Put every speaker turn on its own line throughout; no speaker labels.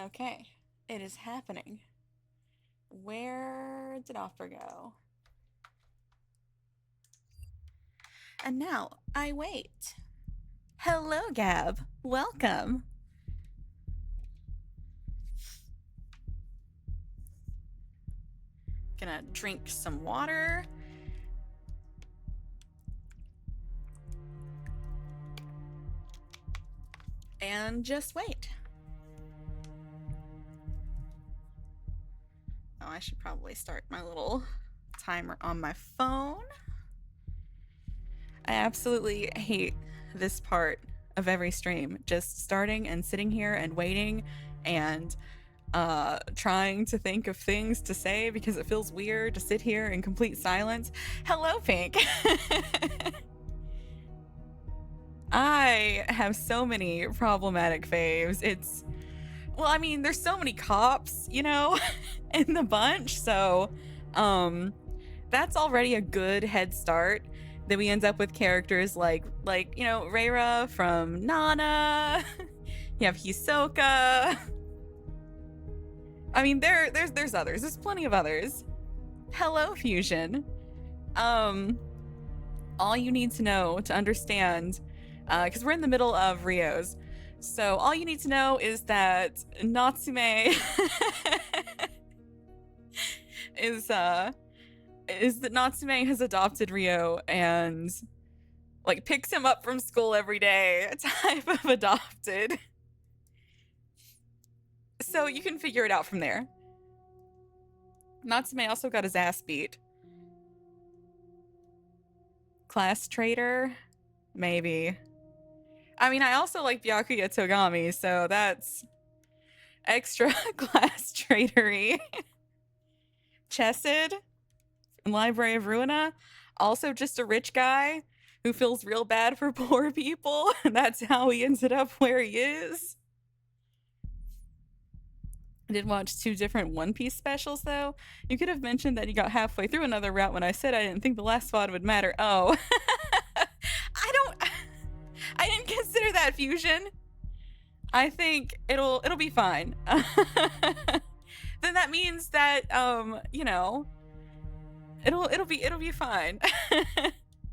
Okay, it is happening. Where did Offer go? And now I wait. Hello, Gab. Welcome. Gonna drink some water. And just wait. Oh, I should probably start my little timer on my phone. I absolutely hate this part of every stream. Just starting and sitting here and waiting and trying to think of things to say because it feels weird to sit here in complete silence. Hello, Pink. I have so many problematic faves. Well, I mean, there's so many cops, you know, in the bunch, so that's already a good head start. Then we end up with characters like you know, Reira from Nana. You have Hisoka. I mean, there's others. There's plenty of others. Hello, Fusion. All you need to know to understand, because we're in the middle of Rio's, so all you need to know is that Natsume is that Natsume has adopted Rio and like picks him up from school every day, type of adopted. So you can figure it out from there. Natsume also got his ass beat. Class traitor? Maybe. I mean, I also like Byakuya Togami, so that's extra class traitory. Chesed in Library of Ruina, also just a rich guy who feels real bad for poor people, and that's how he ended up where he is. I did watch 2 different One Piece specials, though. You could have mentioned that you got halfway through another route when I said I didn't think the last VOD would matter. Oh. I didn't consider that, Fusion. I think it'll be fine. Then that means that you know, it'll be fine.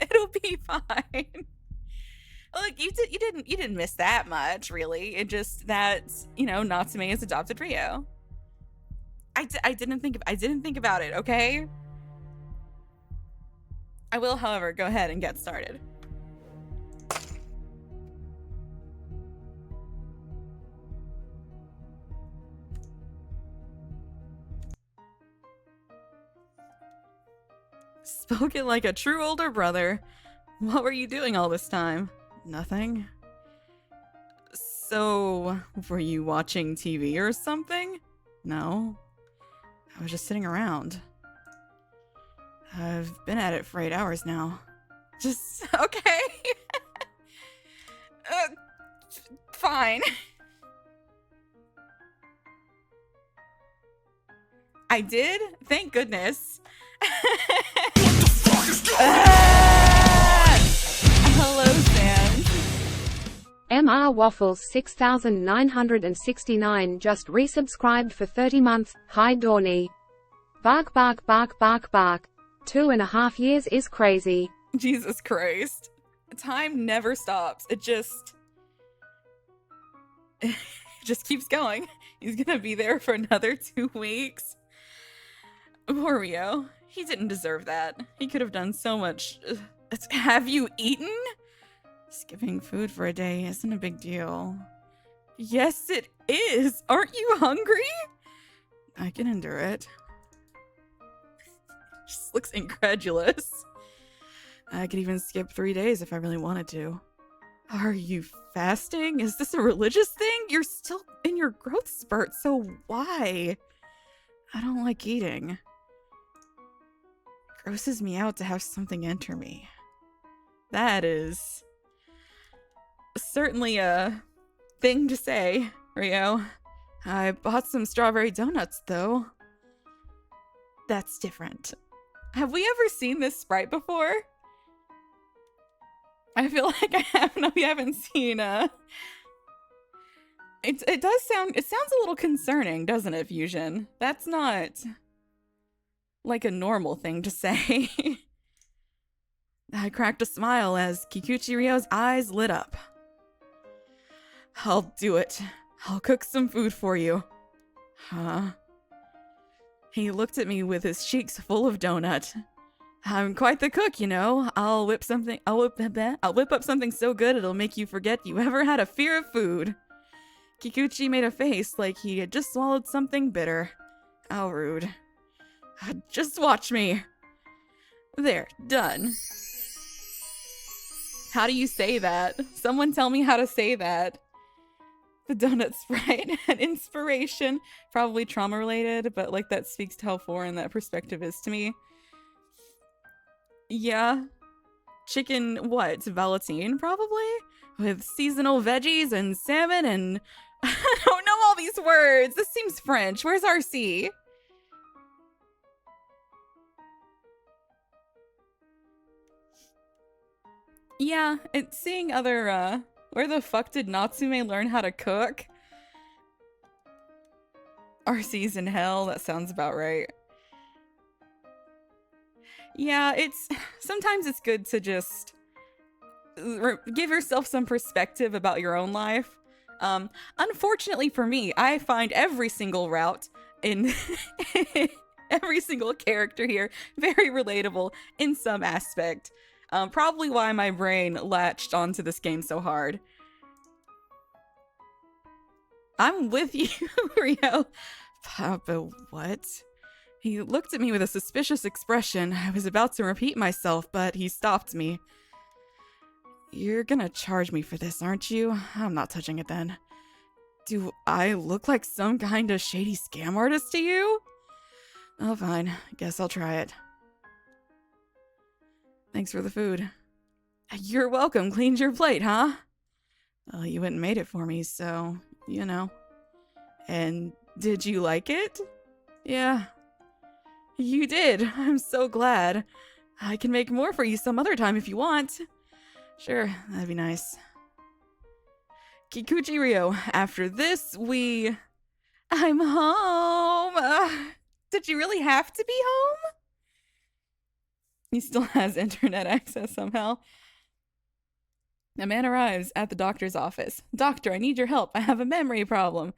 It'll be fine. Look, you didn't miss that much, really. It just that, you know, Natsume has adopted Rio. I didn't think about it, okay? I will, however, go ahead and get started. Spoken like a true older brother. What were you doing all this time? Nothing. So, were you watching TV or something? No. I was just sitting around. I've been at it for 8 hours now. Just, okay. Fine. I did? Thank goodness. Hello, Sans.
MR Waffles 6969 just resubscribed for 30 months. Hi Dorney. Bark bark bark bark bark. 2.5 years is crazy.
Jesus Christ. Time never stops. It just keeps going. He's gonna be there for another 2 weeks. Poor Rio. He didn't deserve that. He could have done so much. Have you eaten? Skipping food for a day isn't a big deal. Yes, it is. Aren't you hungry? I can endure it. Just looks incredulous. I could even skip 3 days if I really wanted to. Are you fasting? Is this a religious thing? You're still in your growth spurt, so why? I don't like eating. Grosses me out to have something enter me. That is certainly a thing to say, Rio. I bought some strawberry donuts, though. That's different. Have we ever seen this sprite before? I feel like I have. No, we haven't seen It does sound, it sounds a little concerning, doesn't it, Fusion? That's not like a normal thing to say. I cracked a smile as Kikuchi Ryo's eyes lit up. I'll do it. I'll cook some food for you. Huh? He looked at me with his cheeks full of donut. I'm quite the cook, you know. I'll whip up something so good it'll make you forget you ever had a fear of food. Kikuchi made a face like he had just swallowed something bitter. How rude. Just watch me. There, done. How do you say that? Someone tell me how to say that. The donut sprite had inspiration, probably trauma related, but like that speaks to how foreign that perspective is to me. Yeah. Chicken, what? Velatine, probably? With seasonal veggies and salmon and... I don't know all these words. This seems French. Where's RC? Yeah, it's seeing other, where the fuck did Natsume learn how to cook? RC's in hell, that sounds about right. Yeah, sometimes it's good to just give yourself some perspective about your own life. Unfortunately for me, I find every single route in every single character here very relatable in some aspect. Probably why my brain latched onto this game so hard. I'm with you, Rio. Papa, what? He looked at me with a suspicious expression. I was about to repeat myself, but he stopped me. You're gonna charge me for this, aren't you? I'm not touching it then. Do I look like some kind of shady scam artist to you? Oh, fine. Guess I'll try it. Thanks for the food. You're welcome. Cleaned your plate, huh? Well, you went and made it for me, so, you know. And did you like it? Yeah. You did. I'm so glad. I can make more for you some other time if you want. Sure, that'd be nice. Kikuchi Ryo, after this, I'm home! Did you really have to be home? He still has internet access somehow. A man arrives at the doctor's office. Doctor, I need your help. I have a memory problem.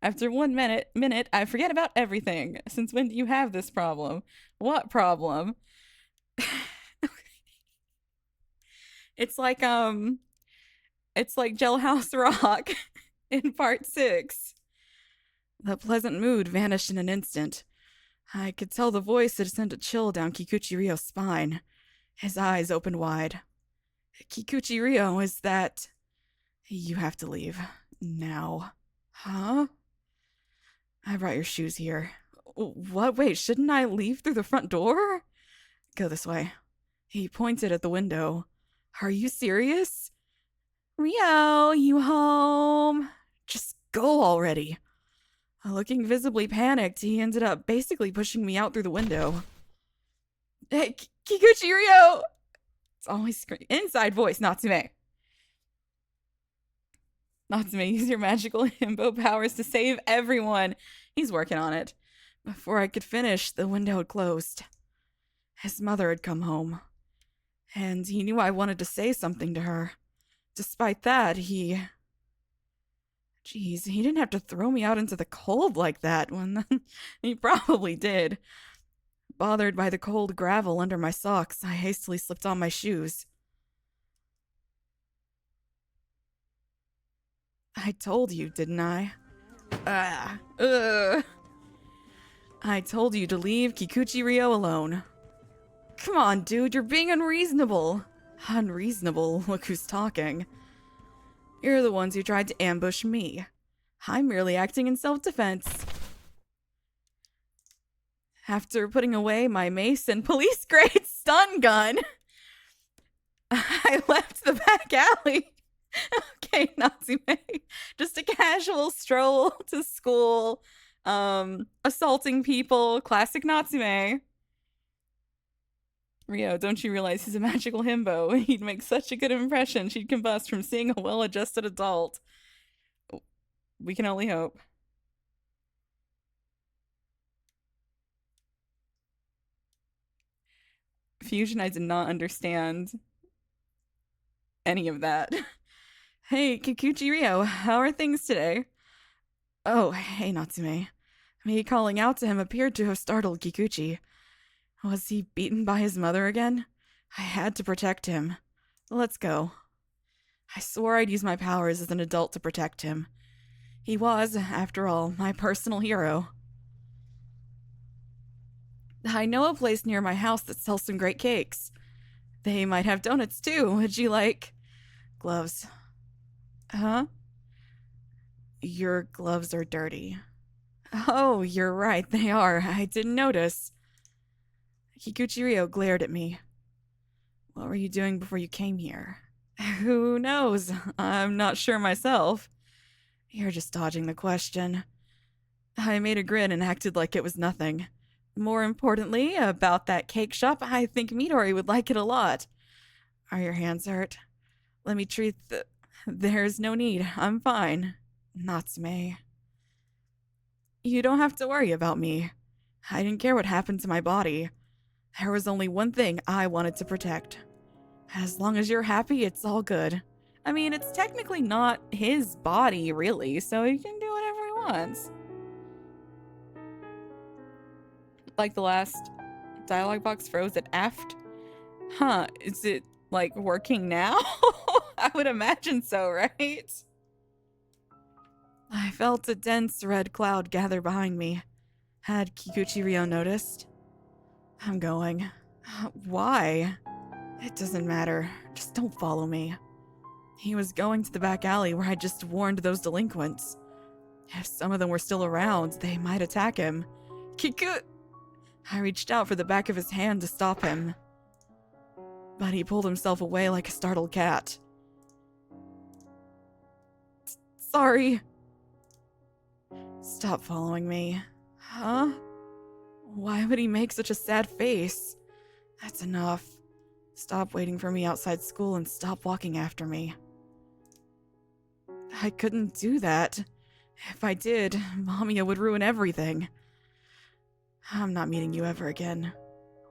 After 1 minute, I forget about everything. Since when do you have this problem? What problem? It's like Jailhouse Rock in part 6. The pleasant mood vanished in an instant. I could tell the voice had sent a chill down Kikuchi Ryo's spine. His eyes opened wide. Kikuchi Ryo, is that... You have to leave. Now. Huh? I brought your shoes here. What? Wait, shouldn't I leave through the front door? Go this way. He pointed at the window. Are you serious? Ryo, you home? Just go already. Looking visibly panicked, he ended up basically pushing me out through the window. Hey, Kikuchi Ryo! It's always inside voice, Natsume. Natsume, use your magical himbo powers to save everyone. He's working on it. Before I could finish, the window had closed. His mother had come home. And he knew I wanted to say something to her. Despite that, Jeez, he didn't have to throw me out into the cold like that when he probably did. Bothered by the cold gravel under my socks, I hastily slipped on my shoes. I told you, didn't I? I told you to leave Kikuchi Ryo alone. Come on, dude, you're being unreasonable. Unreasonable? Look who's talking. You're the ones who tried to ambush me. I'm merely acting in self-defense. After putting away my mace and police-grade stun gun, I left the back alley. Okay, Natsume. Just a casual stroll to school, assaulting people. Classic Natsume. Ryo, don't you realize he's a magical himbo? He'd make such a good impression she'd combust from seeing a well-adjusted adult. We can only hope. Fusion, I did not understand any of that. Hey, Kikuchi Ryo, how are things today? Oh, hey, Natsume. Me calling out to him appeared to have startled Kikuchi. Was he beaten by his mother again? I had to protect him. Let's go. I swore I'd use my powers as an adult to protect him. He was, after all, my personal hero. I know a place near my house that sells some great cakes. They might have donuts too. Would you like gloves? Huh? Your gloves are dirty. Oh, you're right, they are. I didn't notice. Kikuchi Ryo glared at me. What were you doing before you came here? Who knows? I'm not sure myself. You're just dodging the question. I made a grin and acted like it was nothing. More importantly, about that cake shop, I think Midori would like it a lot. Are your hands hurt? Let me treat the... There's no need. I'm fine. Natsume. You don't have to worry about me. I didn't care what happened to my body. There was only one thing I wanted to protect. As long as you're happy, it's all good. I mean, it's technically not his body, really, so he can do whatever he wants. Like the last dialogue box froze at aft. Huh, is it, like, working now? I would imagine so, right? I felt a dense red cloud gather behind me. Had Kikuchi Ryo noticed? I'm going. Why? It doesn't matter. Just don't follow me. He was going to the back alley where I just warned those delinquents. If some of them were still around, they might attack him. Kiku! I reached out for the back of his hand to stop him. But he pulled himself away like a startled cat. Sorry. Stop following me. Huh? Why would he make such a sad face? That's enough. Stop waiting for me outside school and stop walking after me. I couldn't do that. If I did, MAMIYA would ruin everything. I'm not meeting you ever again.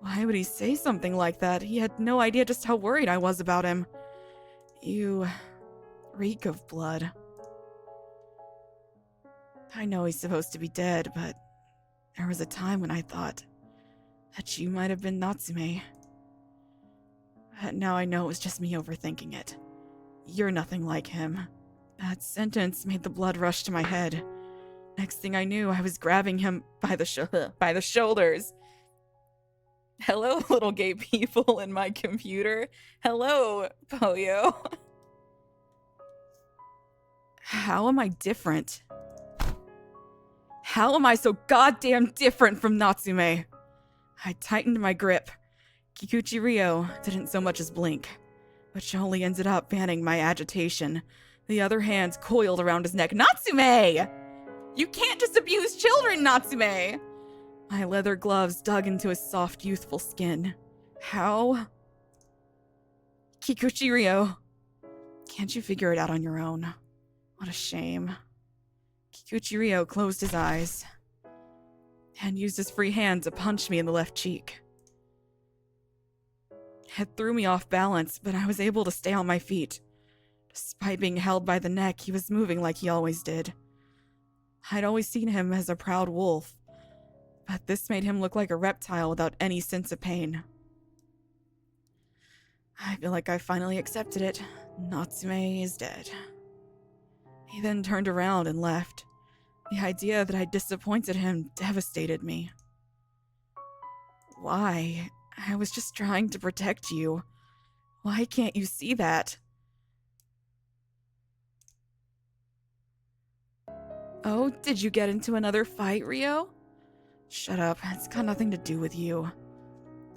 Why would he say something like that? He had no idea just how worried I was about him. You reek of blood. I know he's supposed to be dead, but there was a time when I thought that you might have been Natsume. But now I know it was just me overthinking it. You're nothing like him. That sentence made the blood rush to my head. Next thing I knew, I was grabbing him by the shoulders. Hello, little gay people in my computer. Hello, Poyo. How am I different? How am I so goddamn different from Natsume? I tightened my grip. Kikuchi Ryo didn't so much as blink, which only ended up fanning my agitation. The other hand coiled around his neck. Natsume! You can't just abuse children, Natsume! My leather gloves dug into his soft, youthful skin. How? Kikuchi Ryo, can't you figure it out on your own? What a shame. Kikuchi Ryo closed his eyes and used his free hand to punch me in the left cheek. It threw me off balance, but I was able to stay on my feet. Despite being held by the neck, he was moving like he always did. I'd always seen him as a proud wolf, but this made him look like a reptile without any sense of pain. I feel like I finally accepted it. Natsume is dead. He then turned around and left. The idea that I disappointed him devastated me. Why? I was just trying to protect you. Why can't you see that? Oh, did you get into another fight, Ryo? Shut up, it's got nothing to do with you.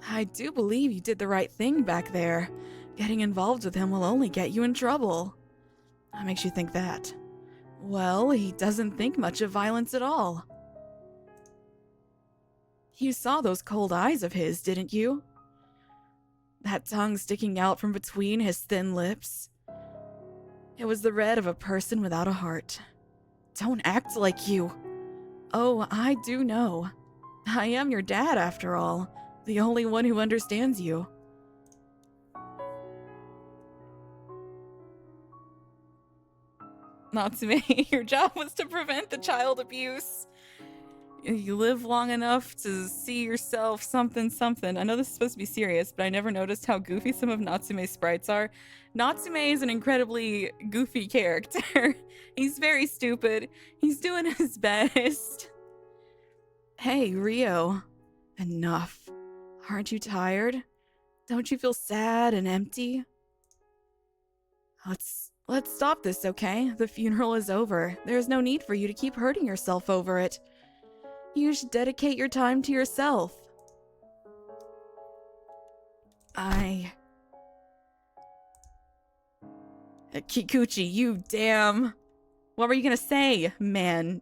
I do believe you did the right thing back there. Getting involved with him will only get you in trouble. What makes you think that? Well, he doesn't think much of violence at all. You saw those cold eyes of his, didn't you? That tongue sticking out from between his thin lips. It was the red of a person without a heart. Don't act like you. Oh, I do know. I am your dad, after all. The only one who understands you. Natsume, your job was to prevent the child abuse. You live long enough to see yourself something. I know this is supposed to be serious, but I never noticed how goofy some of Natsume's sprites are. Natsume is an incredibly goofy character. He's very stupid. He's doing his best. Hey, Rio. Enough. Aren't you tired? Don't you feel sad and empty? Let's stop this, okay? The funeral is over. There's no need for you to keep hurting yourself over it. You should dedicate your time to yourself. Kikuchi, you damn... What were you gonna say, man?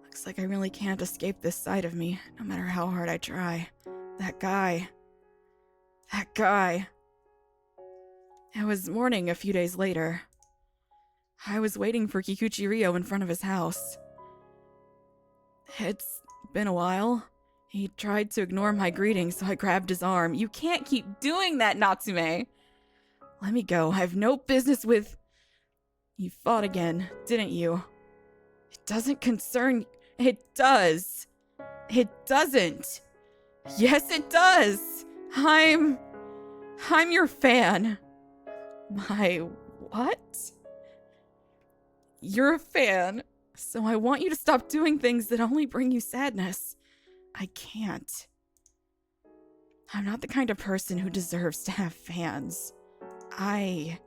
Looks like I really can't escape this side of me, no matter how hard I try. That guy. It was morning a few days later. I was waiting for Kikuchi Rio in front of his house. It's been a while. He tried to ignore my greeting, so I grabbed his arm. You can't keep doing that, Natsume! Let me go. I have no business with... You fought again, didn't you? It doesn't concern... It does. It doesn't. Yes, it does. I'm your fan. My what? You're a fan, so I want you to stop doing things that only bring you sadness. I can't. I'm not the kind of person who deserves to have fans. I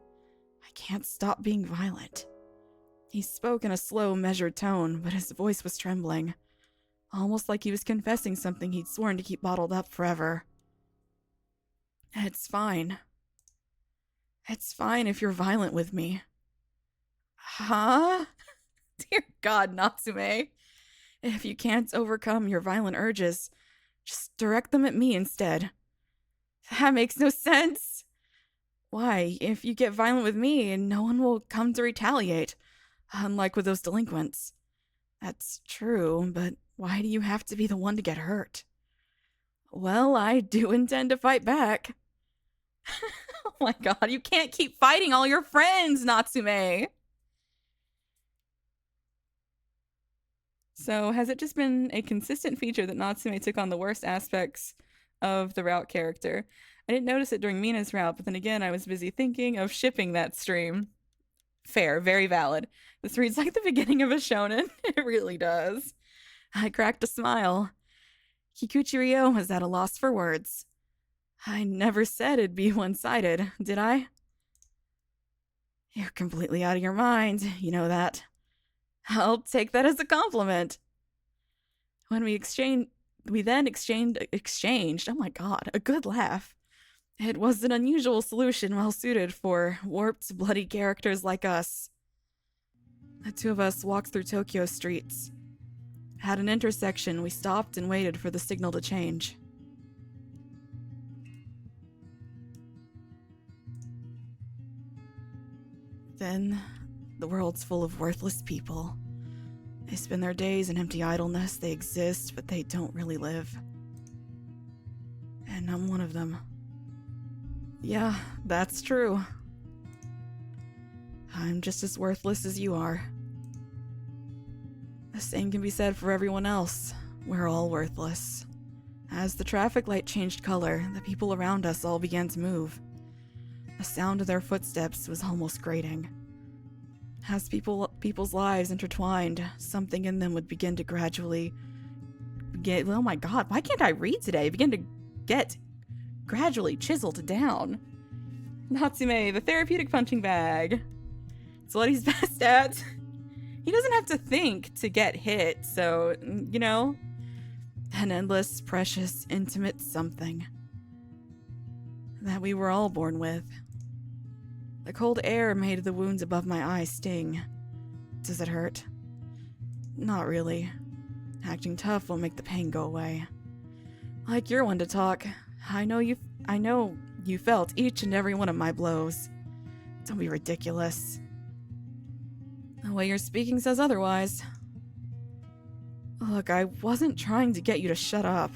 can't stop being violent. He spoke in a slow, measured tone, but his voice was trembling, almost like he was confessing something he'd sworn to keep bottled up forever. It's fine. It's fine if you're violent with me. Huh? Dear God, Natsume. If you can't overcome your violent urges, just direct them at me instead. That makes no sense. Why? If you get violent with me, no one will come to retaliate, unlike with those delinquents. That's true, but why do you have to be the one to get hurt? Well, I do intend to fight back. Oh my God, you can't keep fighting all your friends, Natsume! So, has it just been a consistent feature that Natsume took on the worst aspects of the route character? I didn't notice it during Mina's route, but then again, I was busy thinking of shipping that stream. Fair, very valid. This reads like the beginning of a shonen. It really does. I cracked a smile. Kikuchi Rio was at a loss for words. I never said it'd be one-sided, did I? You're completely out of your mind, you know that. I'll take that as a compliment. When we then exchanged, oh my God, a good laugh. It was an unusual solution well suited for warped, bloody characters like us. The two of us walked through Tokyo streets. At an intersection, we stopped and waited for the signal to change. Then, the world's full of worthless people. They spend their days in empty idleness. They exist, but they don't really live. And I'm one of them. Yeah, that's true. I'm just as worthless as you are. The same can be said for everyone else. We're all worthless. As the traffic light changed color, the people around us all began to move. The sound of their footsteps was almost grating. As people's lives intertwined, something in them would begin to gradually get... Oh my God, why can't I read today? Begin to get gradually chiseled down. Natsume, the therapeutic punching bag. It's what he's best at. He doesn't have to think to get hit, so, you know, an endless, precious, intimate something that we were all born with. The cold air made the wounds above my eyes sting. Does it hurt? Not really. Acting tough will make the pain go away. Like you're one to talk. I know you felt each and every one of my blows. Don't be ridiculous. The way you're speaking says otherwise. Look, I wasn't trying to get you to shut up.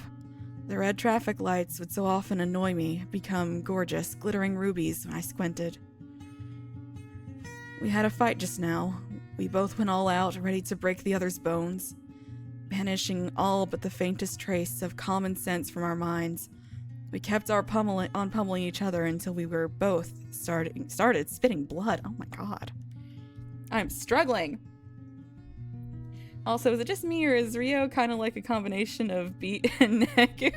The red traffic lights would so often annoy me, become gorgeous, glittering rubies when I squinted. We had a fight just now. We both went all out, ready to break the other's bones, banishing all but the faintest trace of common sense from our minds. We kept our pummeling each other until we were both started spitting blood. Oh my god. I'm struggling. Also, is it just me or is Rio kind of like a combination of Beat and Neku?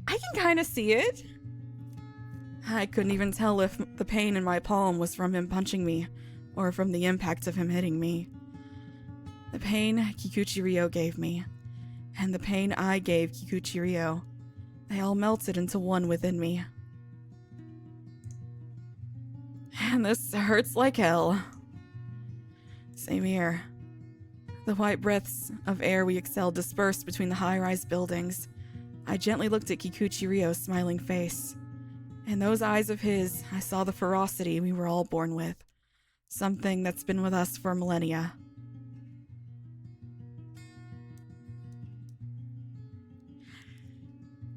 I can kind of see it. I couldn't even tell if the pain in my palm was from him punching me or from the impact of him hitting me. The pain Kikuchi Rio gave me, and the pain I gave Kikuchi Rio, they all melted into one within me. And this hurts like hell. Same here. The white breaths of air we exhaled dispersed between the high-rise buildings. I gently looked at Kikuchi Rio's smiling face. In those eyes of his, I saw the ferocity we were all born with. Something that's been with us for millennia.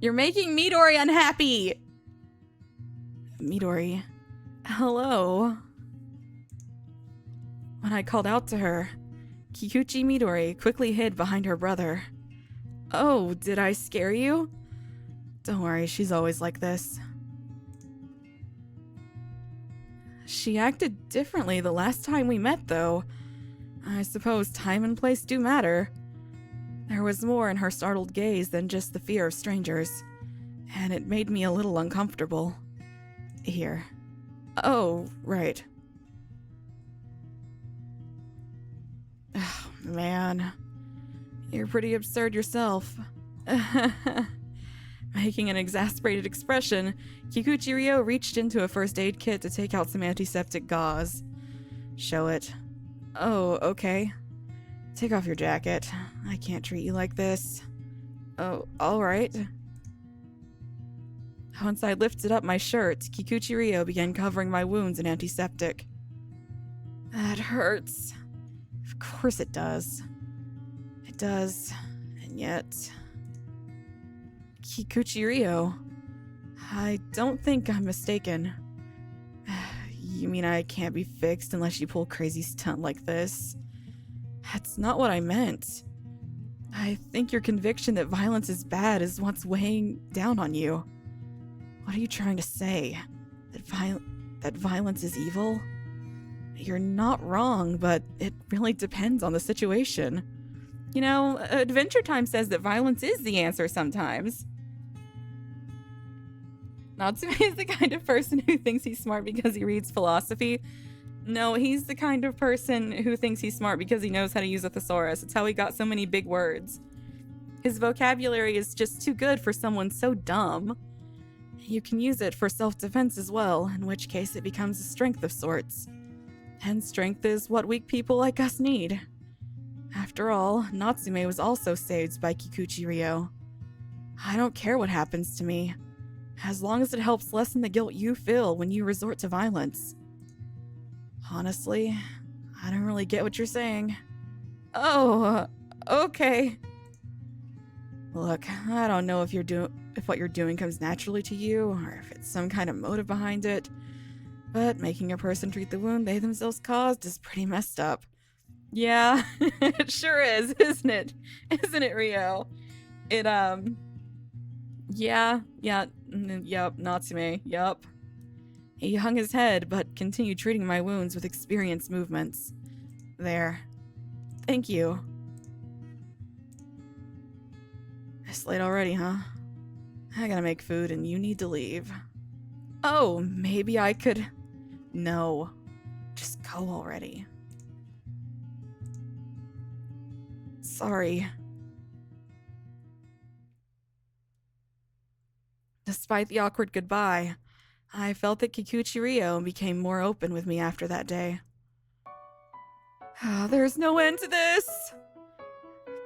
You're making Midori unhappy! Midori. Hello? When I called out to her, Kikuchi Midori quickly hid behind her brother. Oh, did I scare you? Don't worry, she's always like this. She acted differently the last time we met, though. I suppose time and place do matter. There was more in her startled gaze than just the fear of strangers, and it made me a little uncomfortable. Here. Oh, right. Oh, man. You're pretty absurd yourself. Making an exasperated expression, Kikuchi Rio reached into a first aid kit to take out some antiseptic gauze. Show it. Oh, okay. Take off your jacket. I can't treat you like this. Oh, alright. Once I lifted up my shirt, Kikuchi Rio began covering my wounds in antiseptic. That hurts. Of course it does. It does. And yet... Kikuchi Rio, I don't think I'm mistaken. You mean I can't be fixed unless you pull a crazy stunt like this? That's not what I meant. I think your conviction that violence is bad is what's weighing down on you. What are you trying to say? That violence is evil? You're not wrong, but it really depends on the situation. You know, Adventure Time says that violence is the answer sometimes. Natsume is the kind of person who thinks he's smart because he reads philosophy. No, he's the kind of person who thinks he's smart because he knows how to use a thesaurus. It's how he got so many big words. His vocabulary is just too good for someone so dumb. You can use it for self-defense as well, in which case it becomes a strength of sorts. And strength is what weak people like us need. After all, Natsume was also saved by Kikuchi Rio. I don't care what happens to me, as long as it helps lessen the guilt you feel when you resort to violence. Honestly, I don't really get what you're saying. Oh, okay. Look, I don't know if what you're doing comes naturally to you, or if it's some kind of motive behind it, but making a person treat the wound they themselves caused is pretty messed up. Yeah, it sure is, isn't it? Isn't it, Rio? Yeah, yep, Natsume, yep. He hung his head, but continued treating my wounds with experienced movements. There. Thank you. It's late already, huh? I gotta make food and you need to leave. Oh, maybe I could... No. Just go already. Sorry. Despite the awkward goodbye, I felt that Kikuchi Rio became more open with me after that day. There's no end to this!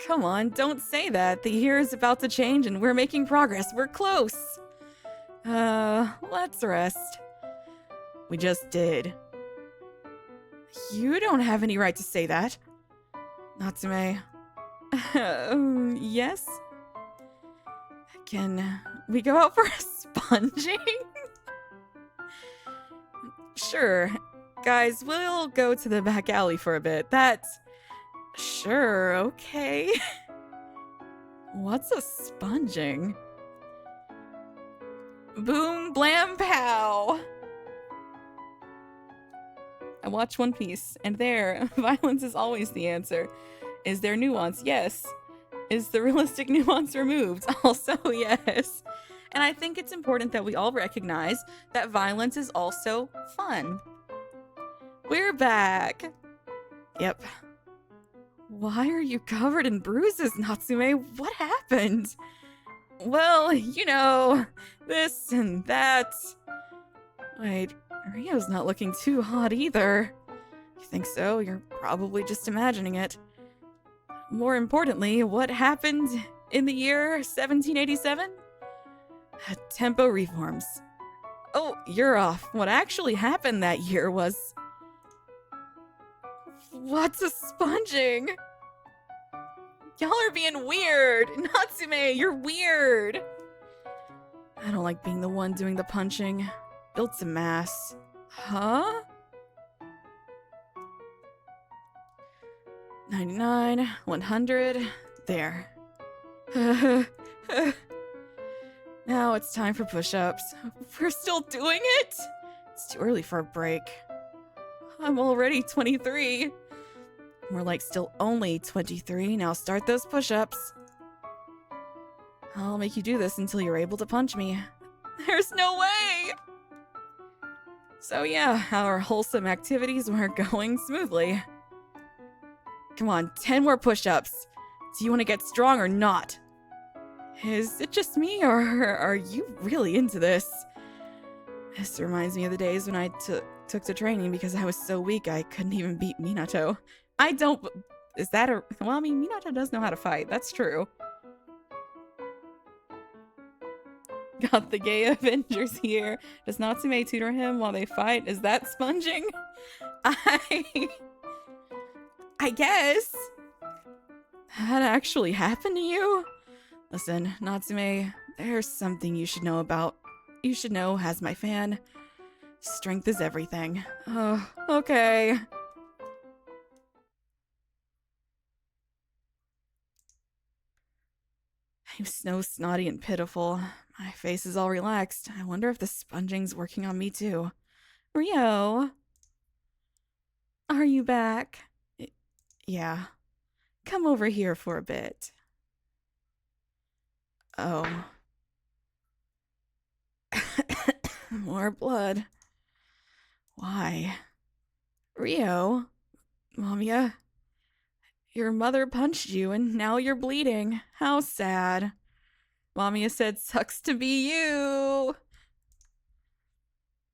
Come on, don't say that. The year is about to change and we're making progress. We're close. Let's rest. We just did. You don't have any right to say that. Natsume. Yes? Can we go out for a sponging? Sure. Guys, we'll go to the back alley for a bit. That's... Sure, okay. What's a sponging? Boom, blam, pow! I watch One Piece, and there, violence is always the answer. Is there nuance? Yes. Is the realistic nuance removed? Also, yes. And I think it's important that we all recognize that violence is also fun. We're back. Yep. Why are you covered in bruises, Natsume? What happened? Well, you know, this and that. Wait, Rio's not looking too hot either. You think so? You're probably just imagining it. More importantly, what happened in the year 1787? Tempo reforms. Oh, you're off. What actually happened that year was... What's a sponging? Y'all are being weird. Natsume, you're weird. I don't like being the one doing the punching. Built some mass. Huh? 99, 100, there. Now it's time for push-ups. We're still doing it? It's too early for a break. I'm already 23. More like still only 23. Now start those push-ups. I'll make you do this until you're able to punch me. There's no way! So yeah, our wholesome activities were going smoothly. Come on, 10 more push-ups. Do you want to get strong or not? Is it just me, or are you really into this? This reminds me of the days when I took to training because I was so weak I couldn't even beat Minato. I don't... Is that a... Well, I mean, Minato does know how to fight. That's true. Got the gay Avengers here. Does Natsume tutor him while they fight? Is that sponging? I guess. That actually happened to you? Listen, Natsume, there's something you should know about. You should know as my fan. Strength is everything. Oh, okay. I'm so snotty and pitiful. My face is all relaxed. I wonder if the sponging's working on me too. Rio? Are you back? Yeah. Come over here for a bit. Oh. More blood. Why? Rio? MAMIYA? Your mother punched you and now you're bleeding. How sad. MAMIYA said sucks to be you.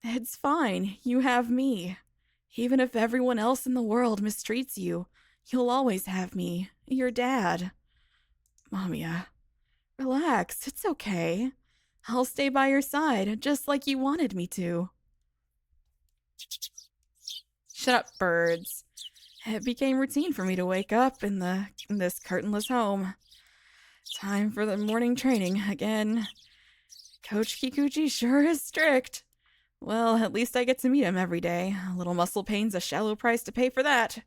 It's fine. You have me. Even if everyone else in the world mistreats you, you'll always have me. Your dad. MAMIYA. Relax. It's okay. I'll stay by your side, just like you wanted me to. Shut up, birds. It became routine for me to wake up in this curtainless home. Time for the morning training again. Coach Kikuchi sure is strict. Well, at least I get to meet him every day. A little muscle pain's a shallow price to pay for that.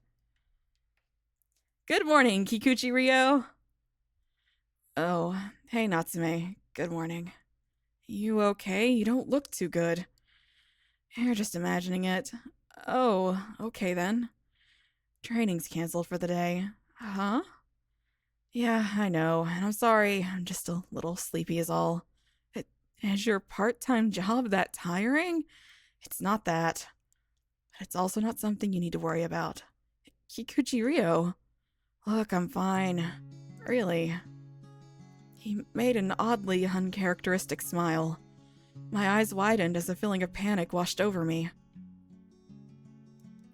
Good morning, Kikuchi Rio. Oh, hey Natsume. Good morning. You okay? You don't look too good. You're just imagining it. Oh, okay then. Training's canceled for the day. Huh? Yeah, I know, and I'm sorry. I'm just a little sleepy is all. Is your part-time job that tiring? It's not that. But it's also not something you need to worry about. Kikuchi Rio. Look, I'm fine. Really. He made an oddly uncharacteristic smile. My eyes widened as a feeling of panic washed over me.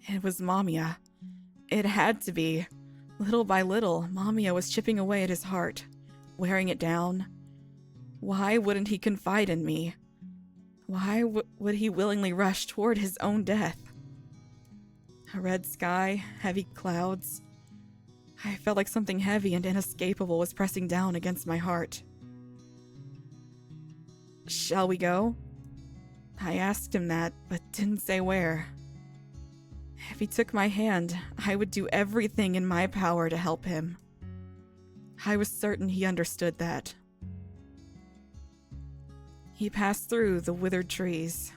It was MAMIYA. It had to be. Little by little, MAMIYA was chipping away at his heart, wearing it down. Why wouldn't he confide in me? Why would he willingly rush toward his own death? A red sky, heavy clouds. I felt like something heavy and inescapable was pressing down against my heart. Shall we go? I asked him that, but didn't say where. If he took my hand, I would do everything in my power to help him. I was certain he understood that. He passed through the withered trees.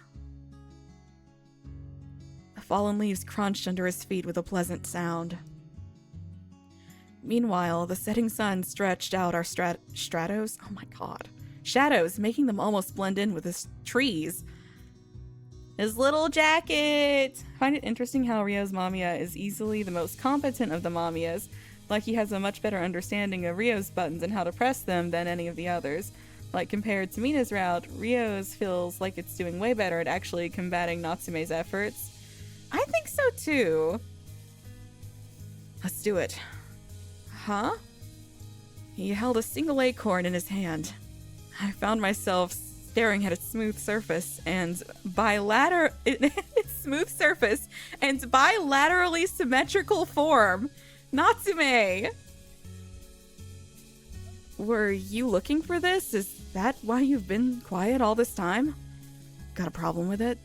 The fallen leaves crunched under his feet with a pleasant sound. Meanwhile, the setting sun stretched out our stratos. Oh my god. Shadows, making them almost blend in with the trees. His little jacket! I find it interesting how Ryo's MAMIYA is easily the most competent of the MAMIYAs. Like he has a much better understanding of Ryo's buttons and how to press them than any of the others. Like compared to Mina's route, Ryo's feels like it's doing way better at actually combating Natsume's efforts. I think so too. Let's do it. Huh? He held a single acorn in his hand. I found myself staring at its smooth surface and bilaterally symmetrical form. Natsume! Were you looking for this? Is that why you've been quiet all this time? Got a problem with it?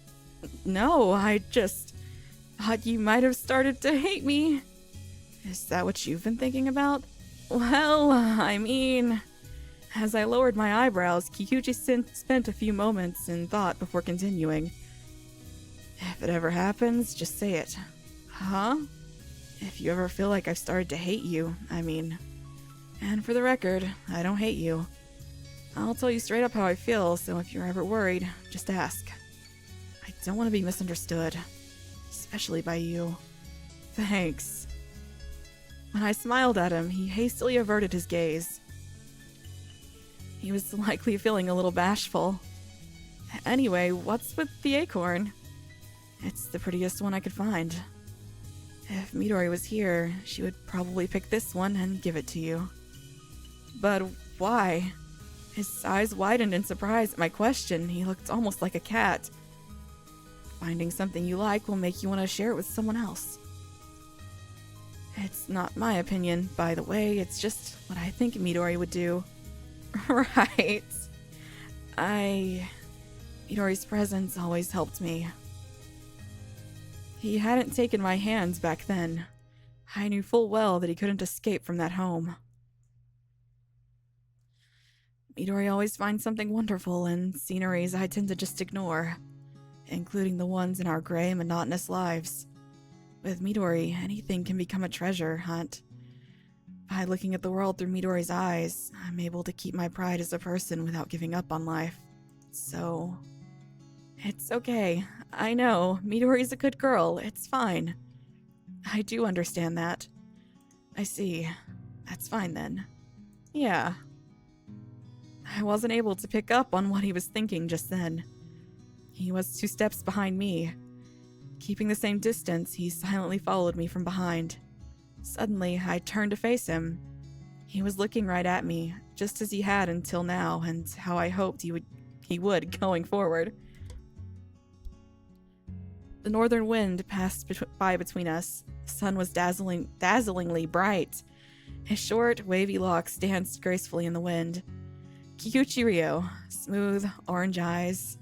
No, I just thought you might have started to hate me. Is that what you've been thinking about? Well, I mean... As I lowered my eyebrows, Kikuchi spent a few moments in thought before continuing. If it ever happens, just say it. Huh? If you ever feel like I've started to hate you, I mean. And for the record, I don't hate you. I'll tell you straight up how I feel, so if you're ever worried, just ask. I don't want to be misunderstood. Especially by you. Thanks. When I smiled at him, he hastily averted his gaze. He was likely feeling a little bashful. Anyway, what's with the acorn? It's the prettiest one I could find. If Midori was here, she would probably pick this one and give it to you. But why? His eyes widened in surprise at my question. He looked almost like a cat. Finding something you like will make you want to share it with someone else. It's not my opinion, by the way. It's just what I think Midori would do. Right. Midori's presence always helped me. He hadn't taken my hands back then. I knew full well that he couldn't escape from that home. Midori always finds something wonderful in sceneries I tend to just ignore, including the ones in our gray, monotonous lives. With Midori, anything can become a treasure hunt. By looking at the world through Midori's eyes, I'm able to keep my pride as a person without giving up on life. So... it's okay. I know, Midori's a good girl. It's fine. I do understand that. I see. That's fine then. Yeah. I wasn't able to pick up on what he was thinking just then. He was 2 steps behind me. Keeping the same distance, he silently followed me from behind. Suddenly, I turned to face him. He was looking right at me, just as he had until now, and how I hoped he would going forward. The northern wind passed by between us. The sun was dazzlingly bright. His short, wavy locks danced gracefully in the wind. Kikuchi Ryo, smooth, orange eyes.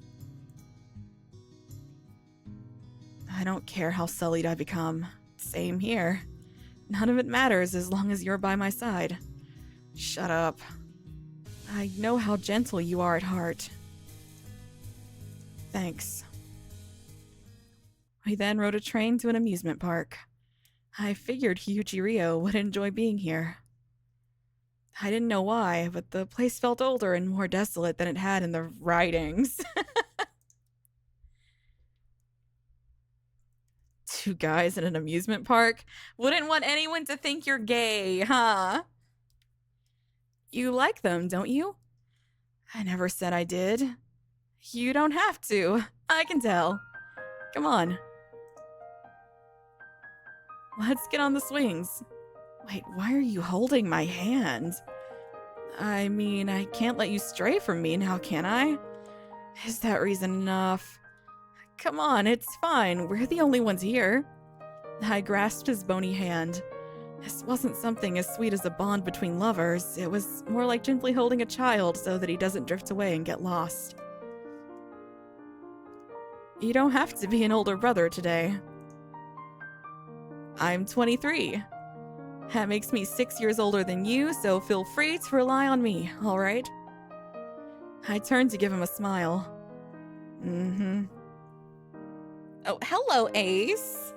I don't care how sullied I become. Same here. None of it matters as long as you're by my side. Shut up. I know how gentle you are at heart. Thanks. We then rode a train to an amusement park. I figured Kikuchi Ryo would enjoy being here. I didn't know why, but the place felt older and more desolate than it had in the writings. 2 guys in an amusement park? Wouldn't want anyone to think you're gay, huh? You like them, don't you? I never said I did. You don't have to. I can tell. Come on. Let's get on the swings. Wait, why are you holding my hand? I mean, I can't let you stray from me now, can I? Is that reason enough? Come on, it's fine. We're the only ones here. I grasped his bony hand. This wasn't something as sweet as a bond between lovers. It was more like gently holding a child so that he doesn't drift away and get lost. You don't have to be an older brother today. I'm 23. That makes me 6 years older than you, so feel free to rely on me, alright? I turned to give him a smile. Mm-hmm. Oh, hello, Ace!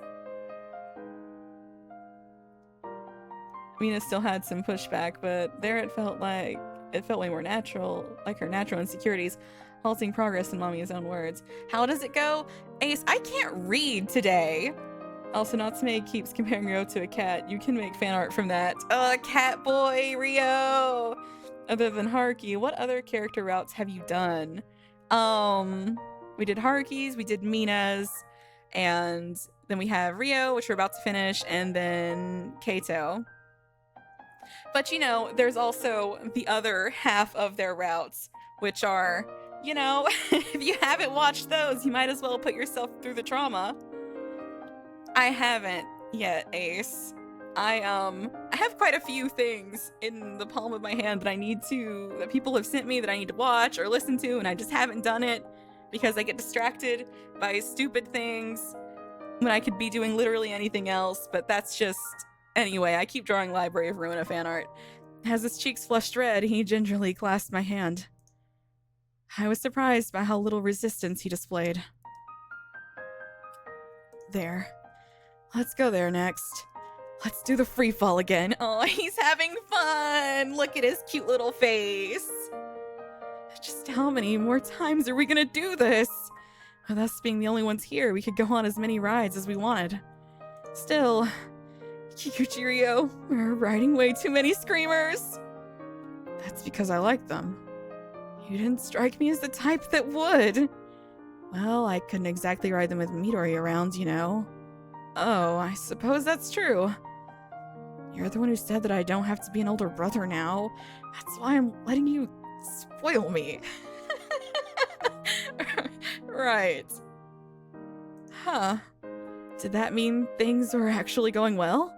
Mina still had some pushback, but there it felt way more natural, like her natural insecurities, halting progress in Mamiya's own words. How does it go? Ace, I can't read today! Also, Natsume keeps comparing Rio to a cat. You can make fan art from that. Cat boy, Rio! Other than Haruki, what other character routes have you done? We did Haruki's, we did Mina's, and then we have Rio, which we're about to finish, and then Kaito. But, you know, there's also the other half of their routes, which are, you know, if you haven't watched those, you might as well put yourself through the trauma. I haven't yet, Ace. I have quite a few things in the palm of my hand that people have sent me that I need to watch or listen to, and I just haven't done it because I get distracted by stupid things when I could be doing literally anything else, but that's just... Anyway, I keep drawing Library of Ruina fan art. As his cheeks flushed red, he gingerly clasped my hand. I was surprised by how little resistance he displayed. There. Let's go there next. Let's do the free fall again. Oh, he's having fun! Look at his cute little face. Just how many more times are we gonna do this? With us being the only ones here, we could go on as many rides as we wanted. Still, Kikuchi-ryo, we're riding way too many screamers. That's because I like them. You didn't strike me as the type that would. Well, I couldn't exactly ride them with Midori around, you know. Oh, I suppose that's true. You're the one who said that I don't have to be an older brother now. That's why I'm letting you spoil me. Right. Huh. Did that mean things were actually going well?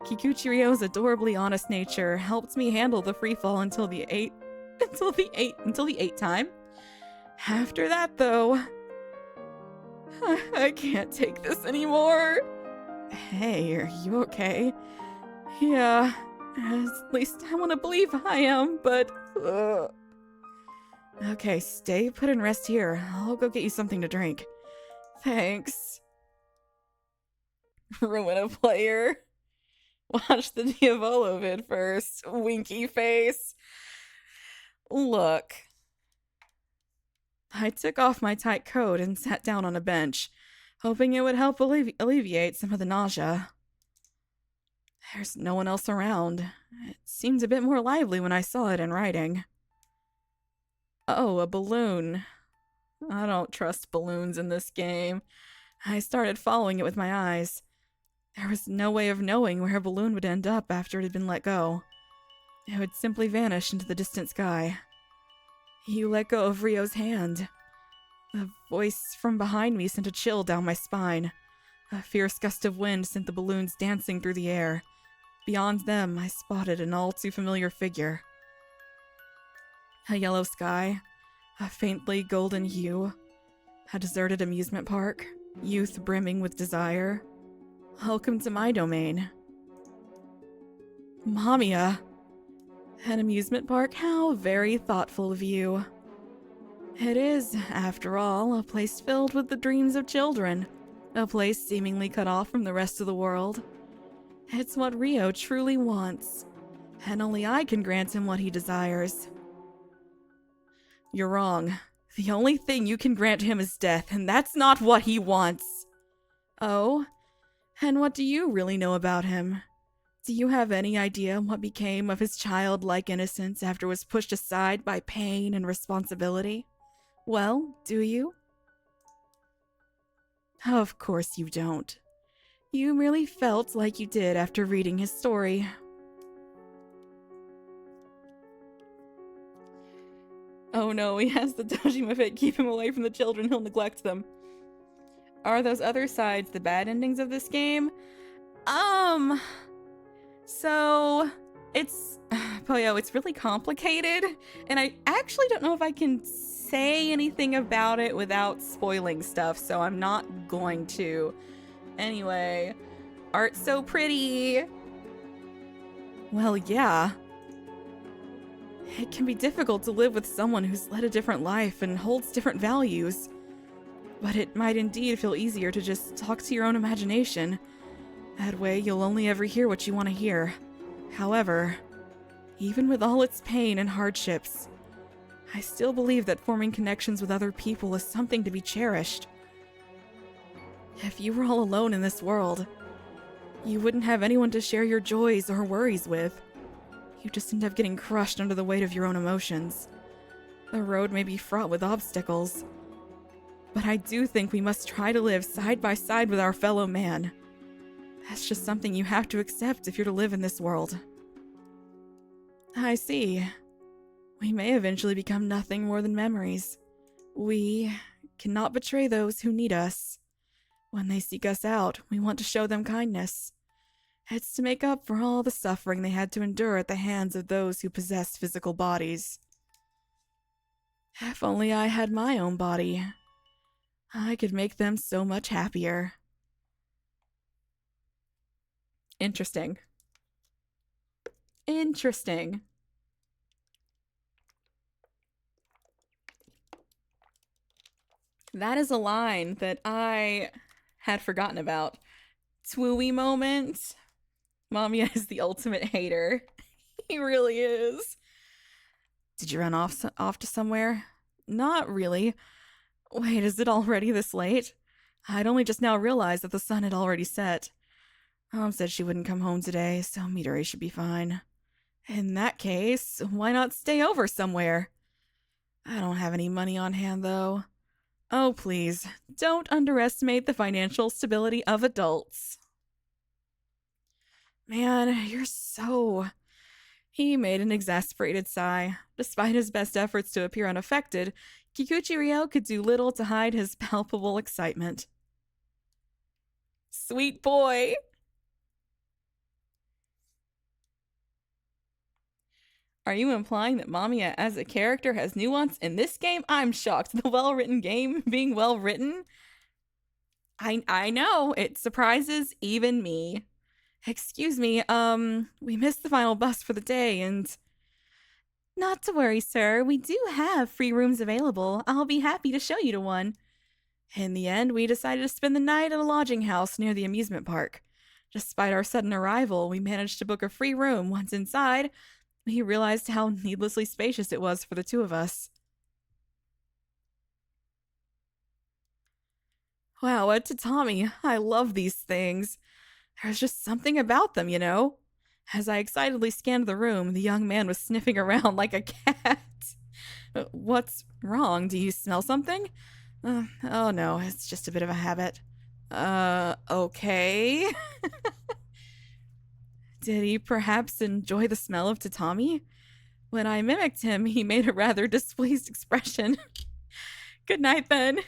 Kikuchi-ryo's adorably honest nature helped me handle the free fall until the eighth time. After that, though, I can't take this anymore. Hey, are you okay? Yeah, at least I want to believe I am, but... Okay, stay put and rest here. I'll go get you something to drink. Thanks. Ruina player. Watch the Diavolo vid first. Winky face. Look. I took off my tight coat and sat down on a bench, hoping it would help alleviate some of the nausea. There's no one else around. It seemed a bit more lively when I saw it in writing. Oh, a balloon. I don't trust balloons in this game. I started following it with my eyes. There was no way of knowing where a balloon would end up after it had been let go. It would simply vanish into the distant sky. You let go of Rio's hand. The voice from behind me sent a chill down my spine. A fierce gust of wind sent the balloons dancing through the air. Beyond them, I spotted an all-too-familiar figure. A yellow sky, a faintly golden hue, a deserted amusement park, youth brimming with desire. Welcome to my domain. MAMIYA. An amusement park? How very thoughtful of you. It is, after all, a place filled with the dreams of children. A place seemingly cut off from the rest of the world. It's what Rio truly wants. And only I can grant him what he desires. You're wrong. The only thing you can grant him is death, and that's not what he wants. Oh? And what do you really know about him? Do you have any idea what became of his childlike innocence after it was pushed aside by pain and responsibility? Well, do you? Of course you don't. You merely felt like you did after reading his story. Oh no, he has the Dojima fit. Keep him away from the children, he'll neglect them. Are those other sides the bad endings of this game? So it's Poyo, it's really complicated, and I actually don't know if I can say anything about it without spoiling stuff, so I'm not going to. Anyway, art's so pretty. Well, yeah. It can be difficult to live with someone who's led a different life and holds different values. But it might indeed feel easier to just talk to your own imagination. That way, you'll only ever hear what you want to hear. However, even with all its pain and hardships, I still believe that forming connections with other people is something to be cherished. If you were all alone in this world, you wouldn't have anyone to share your joys or worries with. You just end up getting crushed under the weight of your own emotions. The road may be fraught with obstacles, but I do think we must try to live side by side with our fellow man. That's just something you have to accept if you're to live in this world. I see. We may eventually become nothing more than memories. We cannot betray those who need us. When they seek us out, we want to show them kindness. It's to make up for all the suffering they had to endure at the hands of those who possess physical bodies. If only I had my own body, I could make them so much happier. Interesting. Interesting. That is a line that I had forgotten about. Twooey moment. MAMIYA is the ultimate hater. He really is. Did you run off to somewhere? Not really. Wait, is it already this late? I'd only just now realized that the sun had already set. Mom said she wouldn't come home today, so Midori should be fine. In that case, why not stay over somewhere? I don't have any money on hand, though. Oh, please, don't underestimate the financial stability of adults. Man, you're so... He made an exasperated sigh. Despite his best efforts to appear unaffected, Kikuchi Ryo could do little to hide his palpable excitement. Sweet boy! Are you implying that MAMIYA as a character has nuance in this game? I'm shocked. The well-written game being well-written? I know, it surprises even me. Excuse me, we missed the final bus for the day and... Not to worry, sir. We do have free rooms available. I'll be happy to show you to one. In the end, we decided to spend the night at a lodging house near the amusement park. Despite our sudden arrival, we managed to book a free room. Once inside, we realized how needlessly spacious it was for the two of us. Wow, a tatami. I love these things. There's just something about them, you know? As I excitedly scanned the room, the young man was sniffing around like a cat. What's wrong? Do you smell something? Oh no, it's just a bit of a habit. Okay. Did he perhaps enjoy the smell of tatami? When I mimicked him, he made a rather displeased expression. Good night, then.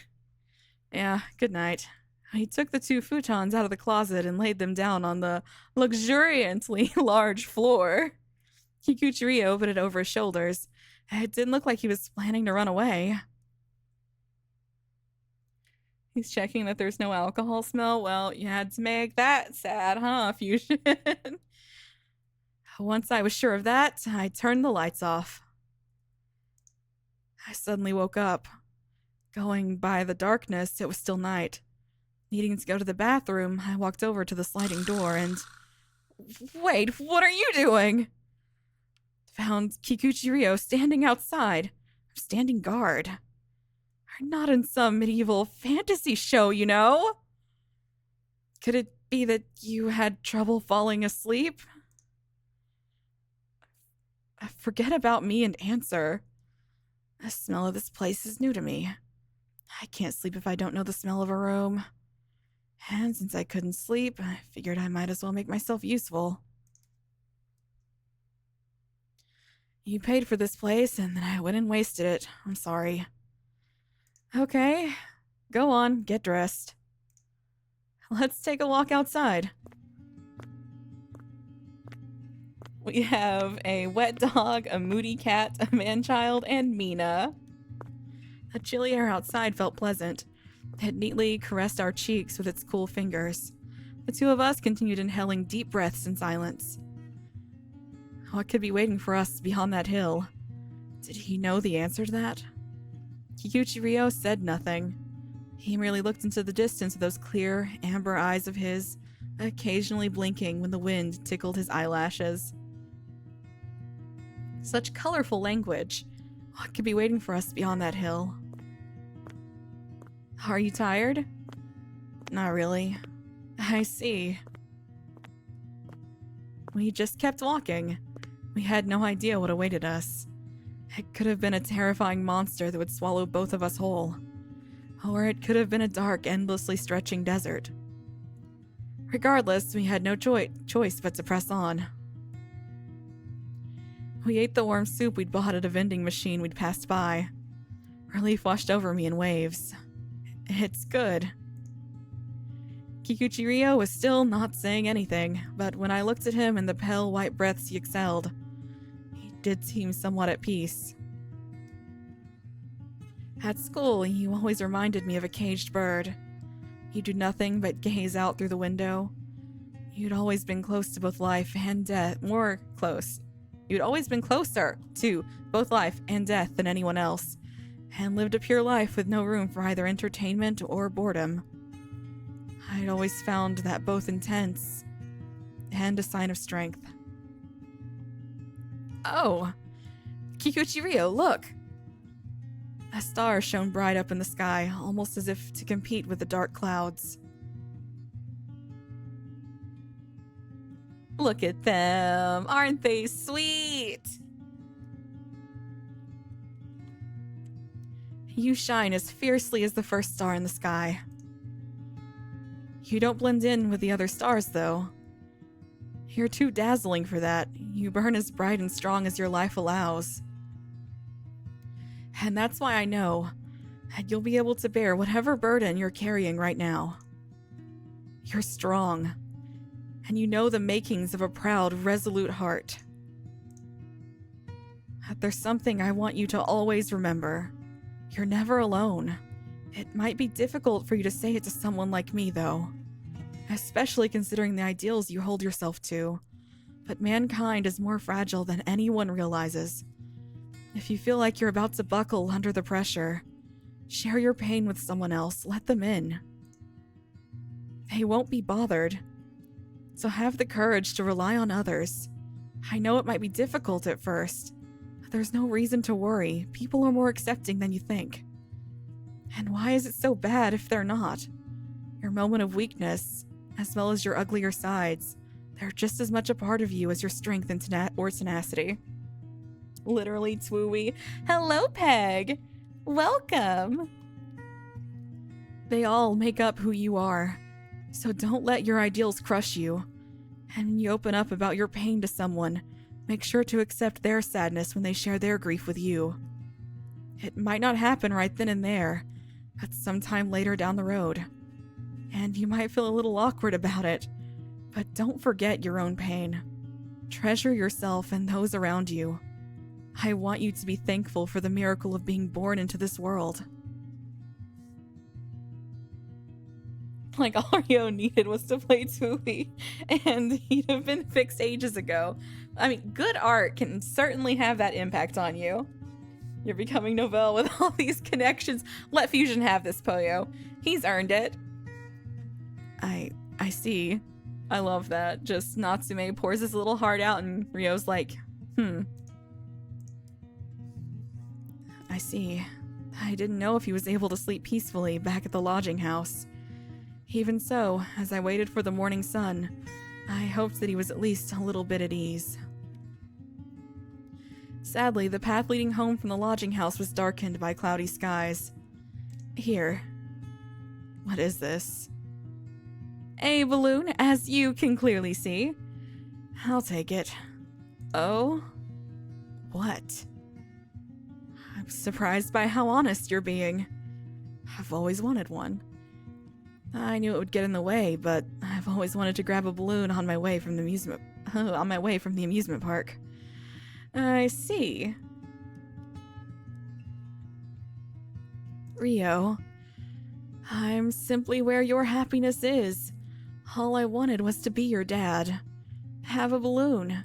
Yeah, good night. He took the two futons out of the closet and laid them down on the luxuriantly large floor. Kikuchi Ryo put it over his shoulders. It didn't look like he was planning to run away. He's checking that there's no alcohol smell. Well, you had to make that sad, huh, Fusion? Once I was sure of that, I turned the lights off. I suddenly woke up. Going by the darkness, it was still night. Needing to go to the bathroom, I walked over to the sliding door and... Wait, what are you doing? Found Kikuchi Ryo standing outside. Standing guard. We're not in some medieval fantasy show, you know? Could it be that you had trouble falling asleep? Forget about me and answer. The smell of this place is new to me. I can't sleep if I don't know the smell of a room. And since I couldn't sleep, I figured I might as well make myself useful. You paid for this place, and then I went and wasted it. I'm sorry. Okay, go on, get dressed. Let's take a walk outside. We have a wet dog, a moody cat, a man-child, and Mina. The chilly air outside felt pleasant. It neatly caressed our cheeks with its cool fingers. The two of us continued inhaling deep breaths in silence. What could be waiting for us beyond that hill? Did he know the answer to that? Kikuchi Ryo said nothing. He merely looked into the distance with those clear, amber eyes of his, occasionally blinking when the wind tickled his eyelashes. Such colorful language. What could be waiting for us beyond that hill? Are you tired? Not really. I see. We just kept walking. We had no idea what awaited us. It could have been a terrifying monster that would swallow both of us whole. Or it could have been a dark, endlessly stretching desert. Regardless, we had no choice but to press on. We ate the warm soup we'd bought at a vending machine we'd passed by. Relief washed over me in waves. It's good. Kikuchi Ryo was still not saying anything, but when I looked at him and the pale white breaths he exhaled, he did seem somewhat at peace. At school, you always reminded me of a caged bird. You do nothing but gaze out through the window. You'd always been close to both life and death, more close. You'd always been closer to both life and death than anyone else, and lived a pure life with no room for either entertainment or boredom. I'd always found that both intense and a sign of strength. Oh! Kikuchi Ryo, look! A star shone bright up in the sky, almost as if to compete with the dark clouds. Look at them! Aren't they sweet? You shine as fiercely as the first star in the sky. You don't blend in with the other stars, though. You're too dazzling for that. You burn as bright and strong as your life allows. And that's why I know that you'll be able to bear whatever burden you're carrying right now. You're strong, and you know the makings of a proud, resolute heart. But there's something I want you to always remember. You're never alone. It might be difficult for you to say it to someone like me, though, especially considering the ideals you hold yourself to. But mankind is more fragile than anyone realizes. If you feel like you're about to buckle under the pressure, share your pain with someone else. Let them in. They won't be bothered. So have the courage to rely on others. I know it might be difficult at first, but there's no reason to worry. People are more accepting than you think. And why is it so bad if they're not? Your moment of weakness, as well as your uglier sides, they're just as much a part of you as your strength and tenacity. Literally twooey. Hello, Peg! Welcome! They all make up who you are, so don't let your ideals crush you. And when you open up about your pain to someone, make sure to accept their sadness when they share their grief with you. It might not happen right then and there, but sometime later down the road. And you might feel a little awkward about it, but don't forget your own pain. Treasure yourself and those around you. I want you to be thankful for the miracle of being born into this world. Like, all Ryo needed was to play Tui, and he'd have been fixed ages ago. I mean, good art can certainly have that impact on you. You're becoming Novelle with all these connections. Let Fusion have this, Poyo. He's earned it. I see. I love that. Just Natsume pours his little heart out, and Ryo's like, I see. I didn't know if he was able to sleep peacefully back at the lodging house. Even so, as I waited for the morning sun, I hoped that he was at least a little bit at ease. Sadly, the path leading home from the lodging house was darkened by cloudy skies. Here. What is this? A balloon, as you can clearly see. I'll take it. Oh? What? I'm surprised by how honest you're being. I've always wanted one. I knew it would get in the way, but I've always wanted to grab a balloon on my way from the amusement park. I see. Rio, I'm simply where your happiness is. All I wanted was to be your dad. Have a balloon.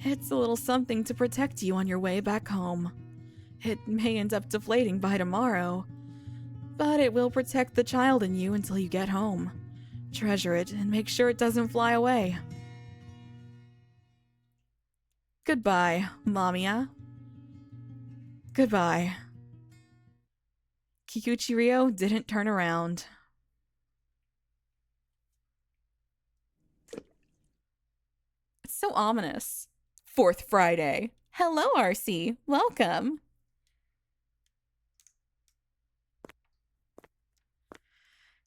It's a little something to protect you on your way back home. It may end up deflating by tomorrow, but it will protect the child in you until you get home. Treasure it and make sure it doesn't fly away. Goodbye, MAMIYA. Goodbye. Kikuchi Rio didn't turn around. It's so ominous. Fourth Friday. Hello, RC. Welcome.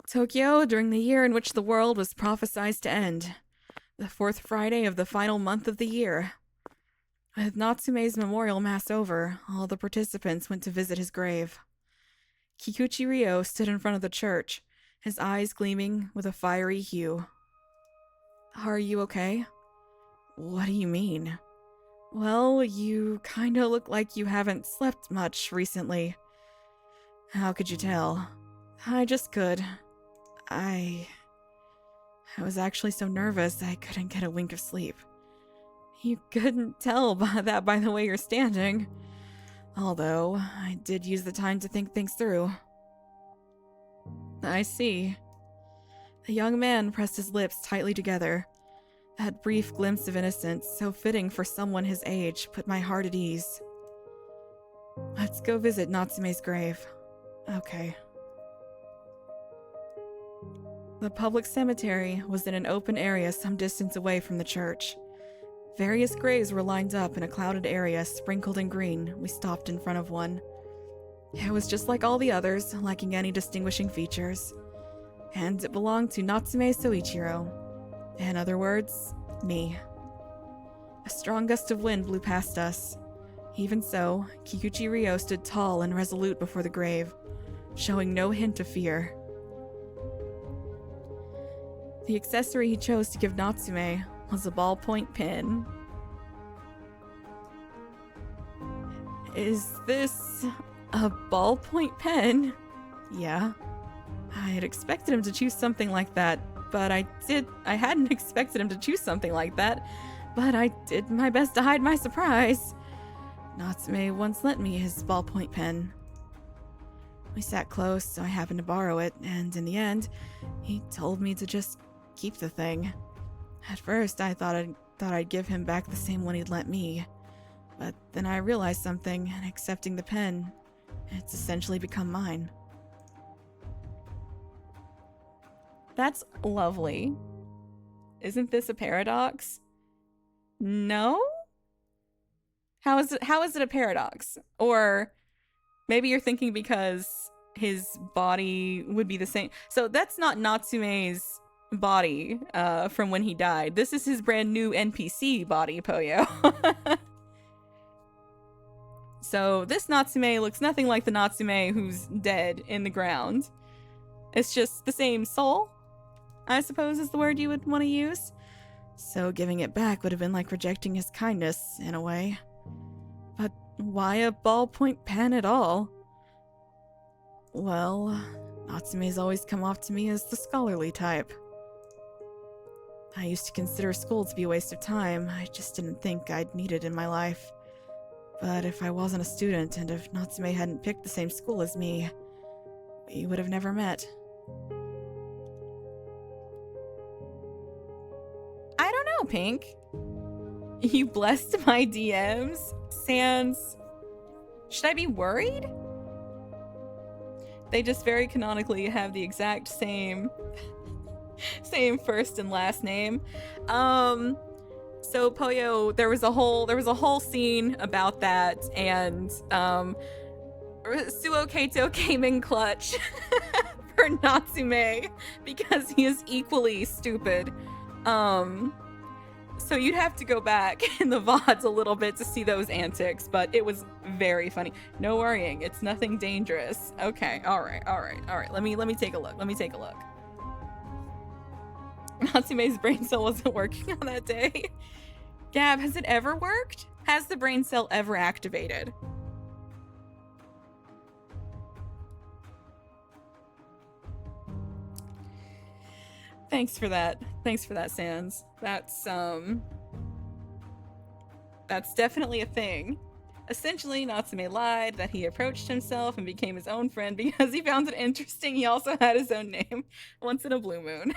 Tokyo, during the year in which the world was prophesied to end. The fourth Friday of the final month of the year. With Natsume's memorial mass over, all the participants went to visit his grave. Kikuchi Rio stood in front of the church, his eyes gleaming with a fiery hue. Are you okay? What do you mean? Well, you kinda look like you haven't slept much recently. How could you tell? I just could. I was actually so nervous I couldn't get a wink of sleep. You couldn't tell by the way you're standing. Although, I did use the time to think things through. I see. The young man pressed his lips tightly together. That brief glimpse of innocence, so fitting for someone his age, put my heart at ease. Let's go visit Natsume's grave. Okay. The public cemetery was in an open area some distance away from the church. Various graves were lined up in a clouded area sprinkled in green. We stopped in front of one. It was just like all the others, lacking any distinguishing features. And it belonged to Natsume Soichiro. In other words, me. A strong gust of wind blew past us. Even so, Kikuchi Rio stood tall and resolute before the grave, showing no hint of fear. The accessory he chose to give Natsume was a ballpoint pen. Is this a ballpoint pen? Yeah. I had expected him to choose something like that, but I hadn't expected him to choose something like that, but I did my best to hide my surprise. Natsume once lent me his ballpoint pen. We sat close, so I happened to borrow it, and in the end, he told me to just keep the thing. At first, I thought I'd give him back the same one he'd lent me, but then I realized something, and accepting the pen, it's essentially become mine. That's lovely. Isn't this a paradox? No? How is it a paradox? Or maybe you're thinking because his body would be the same. So that's not Natsume's body from when he died. This is his brand new NPC body, Poyo. So this Natsume looks nothing like the Natsume who's dead in the ground. It's just the same soul, I suppose is the word you would want to use. So giving it back would have been like rejecting his kindness, in a way. But why a ballpoint pen at all? Well, Natsume's always come off to me as the scholarly type. I used to consider school to be a waste of time. I just didn't think I'd need it in my life. But if I wasn't a student, and if Natsume hadn't picked the same school as me, we would have never met. I don't know, Pink. You blessed my DMs? Sans... Should I be worried? They just very canonically have the exact same first and last name. So Poyo, there was a whole scene about that, and Suo Kato came in clutch for Natsume because he is equally stupid. So you'd have to go back in the VODs a little bit to see those antics, but it was very funny. No worrying, it's nothing dangerous. Okay, all right. Let me take a look. Natsume's brain cell wasn't working on that day. Gab, has it ever worked? Has the brain cell ever activated? Thanks for that. Sans. That's definitely a thing. Essentially, Natsume lied that he approached himself and became his own friend because he found it interesting he also had his own name once in a blue moon.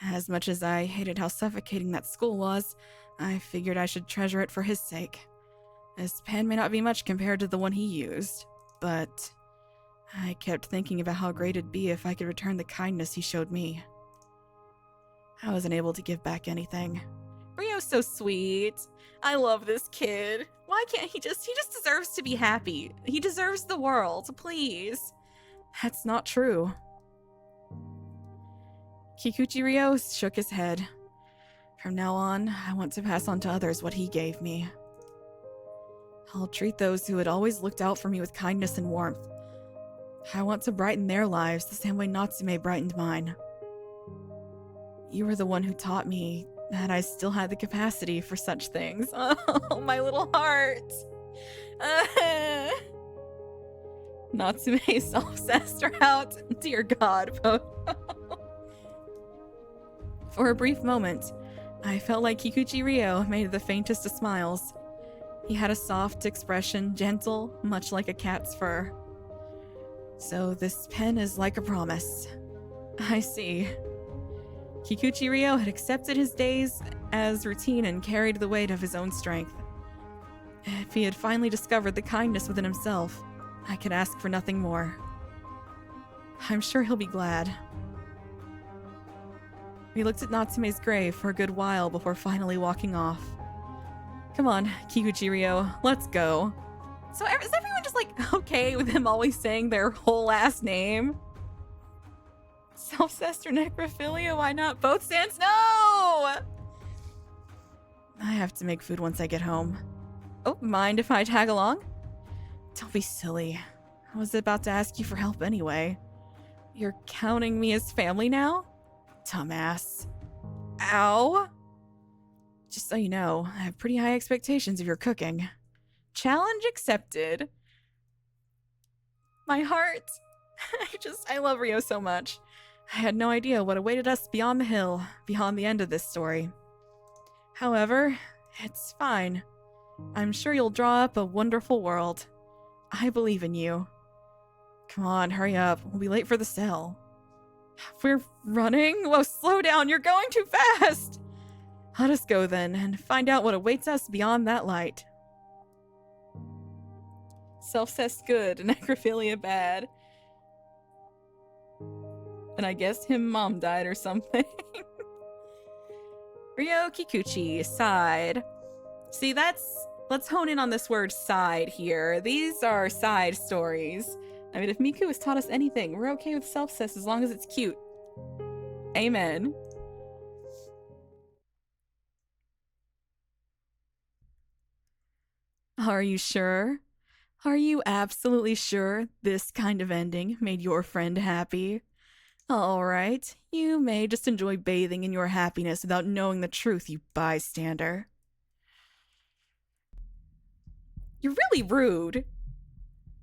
As much as I hated how suffocating that school was, I figured I should treasure it for his sake. His pen may not be much compared to the one he used, but I kept thinking about how great it'd be if I could return the kindness he showed me. I wasn't able to give back anything. Rio's so sweet. I love this kid. Why can't he just deserves to be happy. He deserves the world, please. That's not true. Kikuchi Ryo shook his head. From now on, I want to pass on to others what he gave me. I'll treat those who had always looked out for me with kindness and warmth. I want to brighten their lives the same way Natsume brightened mine. You were the one who taught me that I still had the capacity for such things. Oh, my little heart. Natsume self-cessed out. Dear God. For a brief moment, I felt like Kikuchi Ryo made the faintest of smiles. He had a soft expression, gentle, much like a cat's fur. So this pen is like a promise. I see. Kikuchi Ryo had accepted his days as routine and carried the weight of his own strength. If he had finally discovered the kindness within himself, I could ask for nothing more. I'm sure he'll be glad. We looked at Natsume's grave for a good while before finally walking off. Come on, Kikuchi Ryo, let's go. So is everyone just like okay with him always saying their whole last name? Self-cessed or necrophilia, why not both? Sans? No! I have to make food once I get home. Oh, mind if I tag along? Don't be silly. I was about to ask you for help anyway. You're counting me as family now? Dumbass. Ow. Just so you know, I have pretty high expectations of your cooking. Challenge accepted. My heart. I love Ryo so much. I had no idea what awaited us beyond the hill, beyond the end of this story. However, it's fine. I'm sure you'll draw up a wonderful world. I believe in you. Come on, hurry up. We'll be late for the cell. We're running? Whoa, slow down. You're going too fast. Let us go then and find out what awaits us beyond that light. Self-cessed good, necrophilia bad. And I guess him mom died or something. Ryo Kikuchi, side. See, let's hone in on this word side here. These are side stories. I mean, if Miku has taught us anything, we're okay with self-cess as long as it's cute. Amen. Are you sure? Are you absolutely sure this kind of ending made your friend happy? Alright, you may just enjoy bathing in your happiness without knowing the truth, you bystander. You're really rude.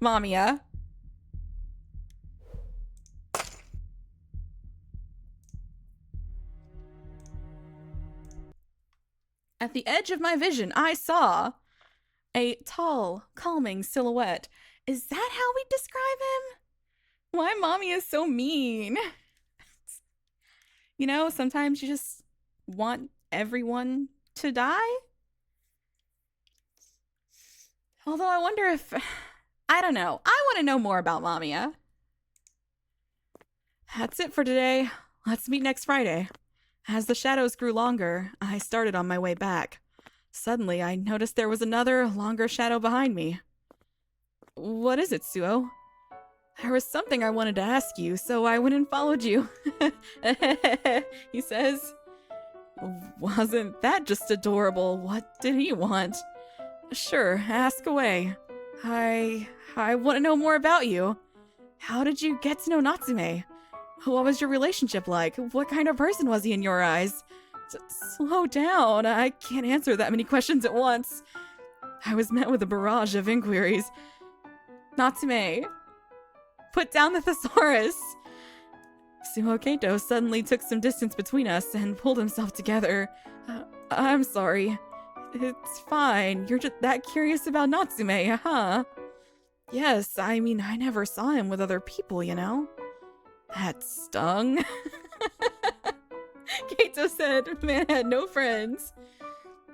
Mamiya. At the edge of my vision, I saw a tall, calming silhouette. Is that how we describe him? Why Mommy is so mean? You know, sometimes you just want everyone to die. Although I wonder if... I don't know. I want to know more about Mamiya. That's it for today. Let's meet next Friday. As the shadows grew longer, I started on my way back. Suddenly, I noticed there was another, longer shadow behind me. What is it, Suo? There was something I wanted to ask you, so I went and followed you. He says, Wasn't that just adorable? What did he want? Sure, ask away. I want to know more about you. How did you get to know Natsume? What was your relationship like? What kind of person was he in your eyes? Slow down. I can't answer that many questions at once. I was met with a barrage of inquiries. Natsume, put down the thesaurus. Suho Kato suddenly took some distance between us and pulled himself together. I'm sorry. It's fine. You're just that curious about Natsume, huh? Yes, I mean, I never saw him with other people, you know? That stung. Kato said, man had no friends.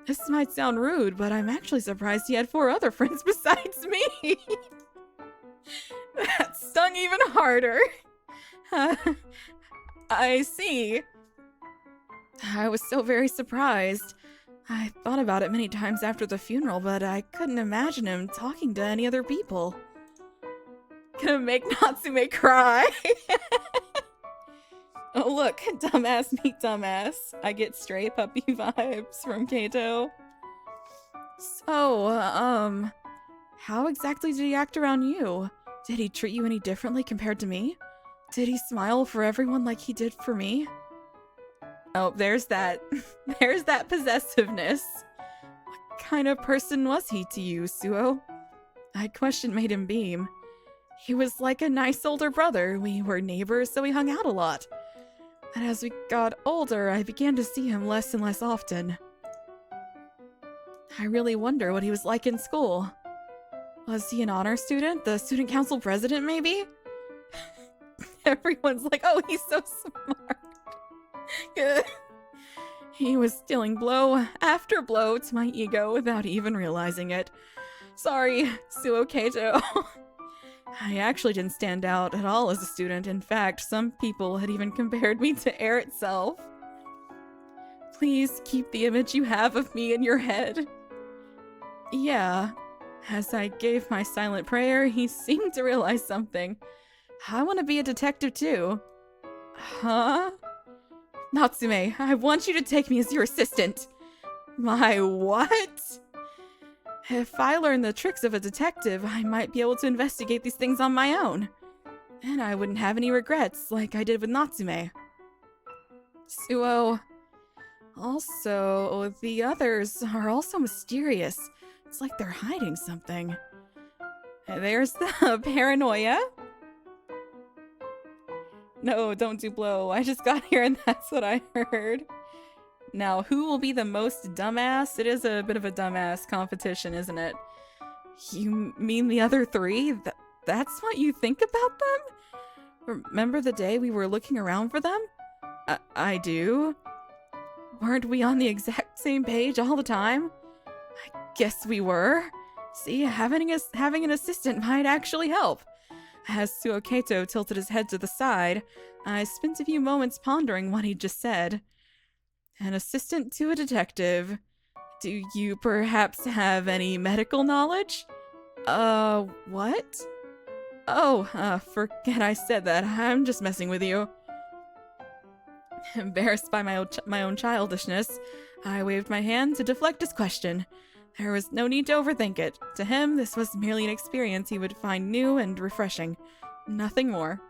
This might sound rude, but I'm actually surprised he had 4 other friends besides me. That stung even harder. I see. I was so very surprised. I thought about it many times after the funeral, but I couldn't imagine him talking to any other people. Gonna make Natsume cry. Oh look, dumbass meet dumbass. I get stray puppy vibes from Kato. So, how exactly did he act around you? Did he treat you any differently compared to me? Did he smile for everyone like he did for me? Oh, there's that. There's that possessiveness. What kind of person was he to you, Suo? That question made him beam. He was like a nice older brother. We were neighbors, so we hung out a lot. And as we got older, I began to see him less and less often. I really wonder what he was like in school. Was he an honor student? The student council president, maybe? Everyone's like, oh, he's so smart. He was dealing blow after blow to my ego without even realizing it. Sorry, Suo Kato. I actually didn't stand out at all as a student. In fact, some people had even compared me to air itself. Please keep the image you have of me in your head. Yeah. As I gave my silent prayer, he seemed to realize something. I want to be a detective too. Huh? Natsume, I want you to take me as your assistant. My what? If I learn the tricks of a detective, I might be able to investigate these things on my own. And I wouldn't have any regrets like I did with Natsume. Suo. Also, the others are also mysterious. It's like they're hiding something. There's the paranoia. No, don't do blow. I just got here and that's what I heard. Now, who will be the most dumbass? It is a bit of a dumbass competition, isn't it? You mean the other 3? That's what you think about them? Remember the day we were looking around for them? I do. Weren't we on the exact same page all the time? I guess we were. See, having an assistant might actually help. As Suo Kato tilted his head to the side, I spent a few moments pondering what he'd just said. An assistant to a detective. Do you perhaps have any medical knowledge? What? Oh, forget I said that. I'm just messing with you. Embarrassed by my own childishness, I waved my hand to deflect his question. There was no need to overthink it. To him, this was merely an experience he would find new and refreshing. Nothing more.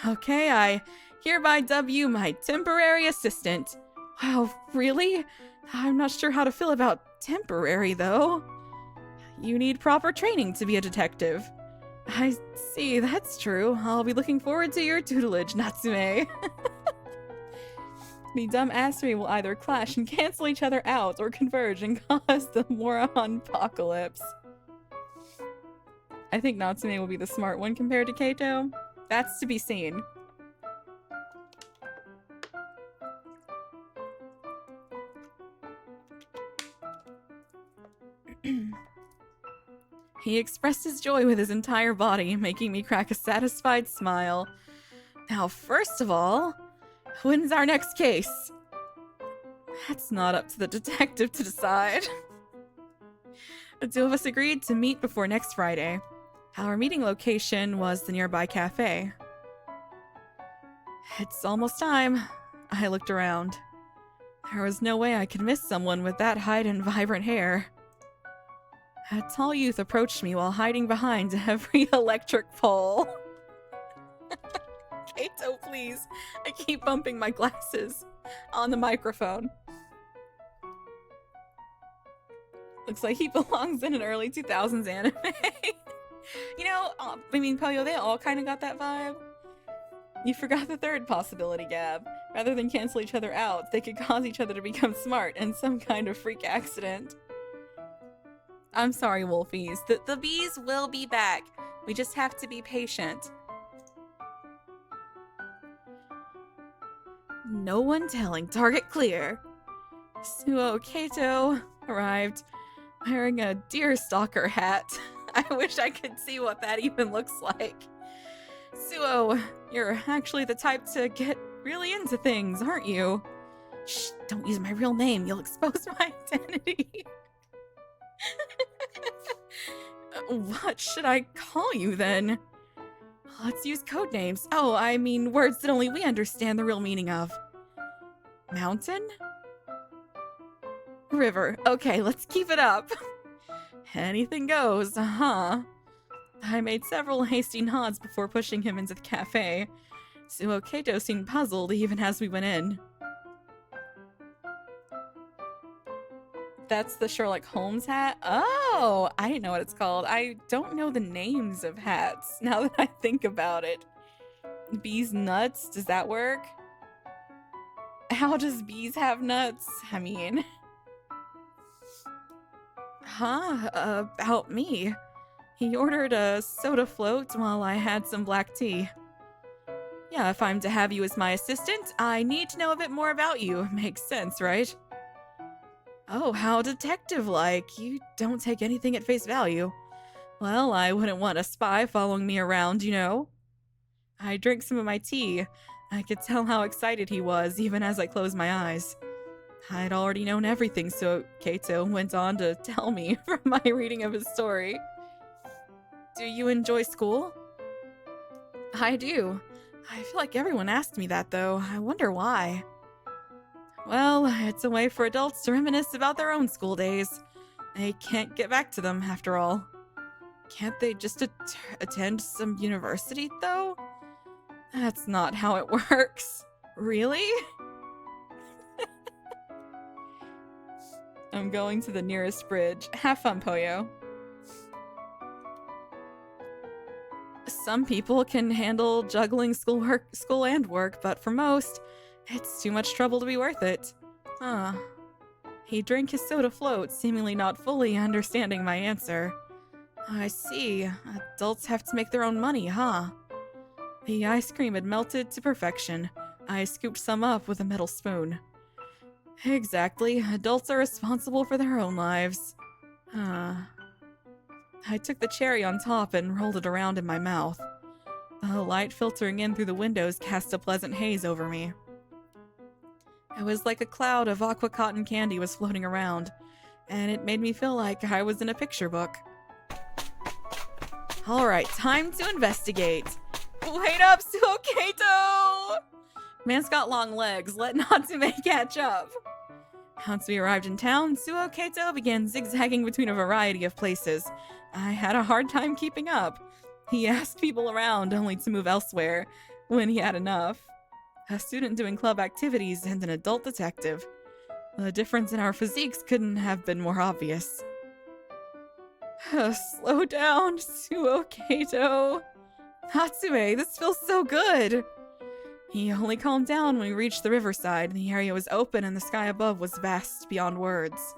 Okay, I hereby dub you my temporary assistant. Wow, really? I'm not sure how to feel about temporary, though. You need proper training to be a detective. I see, that's true. I'll be looking forward to your tutelage, Natsume. The dumb assery will either clash and cancel each other out or converge and cause the moron apocalypse. I think Natsume will be the smart one compared to Kato. That's to be seen. He expressed his joy with his entire body, making me crack a satisfied smile. Now, first of all, when's our next case? That's not up to the detective to decide. The 2 of us agreed to meet before next Friday. Our meeting location was the nearby cafe. It's almost time. I looked around. There was no way I could miss someone with that height and vibrant hair. A tall youth approached me while hiding behind every electric pole. Kato, please. I keep bumping my glasses on the microphone. Looks like he belongs in an early 2000s anime. You know, I mean, Poyo, they all kind of got that vibe. You forgot the third possibility, Gab. Rather than cancel each other out, they could cause each other to become smart in some kind of freak accident. I'm sorry, Wolfies. The bees will be back. We just have to be patient. No one telling. Target clear. Suo Kato arrived wearing a deer stalker hat. I wish I could see what that even looks like. Suo, you're actually the type to get really into things, aren't you? Shh, don't use my real name. You'll expose my identity. What should I call you then? Let's use code names. Oh, I mean words that only we understand the real meaning of. Mountain? River. Okay, let's keep it up. Anything goes, huh? I made several hasty nods before pushing him into the cafe. Suo Kato seemed puzzled even as we went in. That's the Sherlock Holmes hat? Oh, I didn't know what it's called. I don't know the names of hats now that I think about it. Bees nuts? Does that work? How does bees have nuts? I mean... Huh? About me. He ordered a soda float while I had some black tea. Yeah, if I'm to have you as my assistant, I need to know a bit more about you. Makes sense, right? Oh, how detective-like. You don't take anything at face value. Well, I wouldn't want a spy following me around, you know? I drank some of my tea. I could tell how excited he was, even as I closed my eyes. I'd already known everything, so Kato went on to tell me from my reading of his story. Do you enjoy school? I do. I feel like everyone asked me that, though. I wonder why. Well, it's a way for adults to reminisce about their own school days. They can't get back to them, after all. Can't they just attend some university, though? That's not how it works. Really? I'm going to the nearest bridge. Have fun, Poyo. Some people can handle juggling school and work, but for most, it's too much trouble to be worth it. Huh. He drank his soda float, seemingly not fully understanding my answer. I see. Adults have to make their own money, huh? The ice cream had melted to perfection. I scooped some up with a metal spoon. Exactly. Adults are responsible for their own lives. I took the cherry on top and rolled it around in my mouth. The light filtering in through the windows cast a pleasant haze over me. It was like a cloud of aqua cotton candy was floating around, and it made me feel like I was in a picture book. Alright, time to investigate. Wait up, Suo Kato! Man's got long legs, let Natsume catch up. Once we arrived in town, Suo Kato began zigzagging between a variety of places. I had a hard time keeping up. He asked people around only to move elsewhere when he had enough. A student doing club activities and an adult detective. The difference in our physiques couldn't have been more obvious. Slow down, Suo Kato. Natsume, this feels so good. He only calmed down when we reached the riverside. The area was open and the sky above was vast beyond words.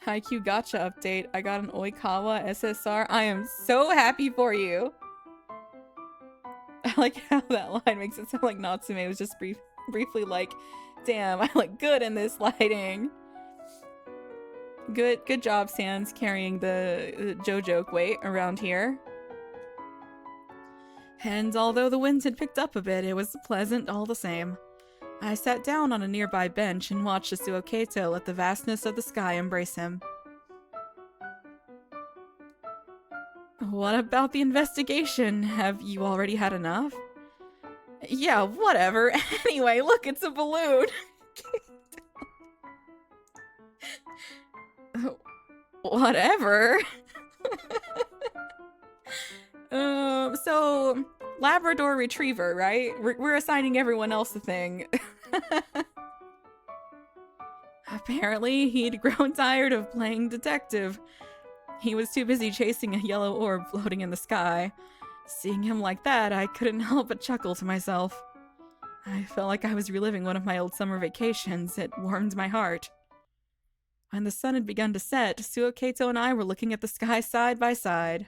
Haikyuu Gacha update. I got an Oikawa SSR. I am so happy for you. I like how that line makes it sound like Natsume was just briefly like, damn, I look good in this lighting. Good job, Sans, carrying the JoJo weight around here. And although the winds had picked up a bit, it was pleasant all the same. I sat down on a nearby bench and watched Suo Kato let the vastness of the sky embrace him. What about the investigation? Have you already had enough? Yeah, whatever. Anyway, look, it's a balloon. Whatever. So Labrador Retriever, right? We're assigning everyone else a thing. Apparently, he'd grown tired of playing detective. He was too busy chasing a yellow orb floating in the sky. Seeing him like that, I couldn't help but chuckle to myself. I felt like I was reliving one of my old summer vacations. It warmed my heart. When the sun had begun to set, Suokato and I were looking at the sky side by side.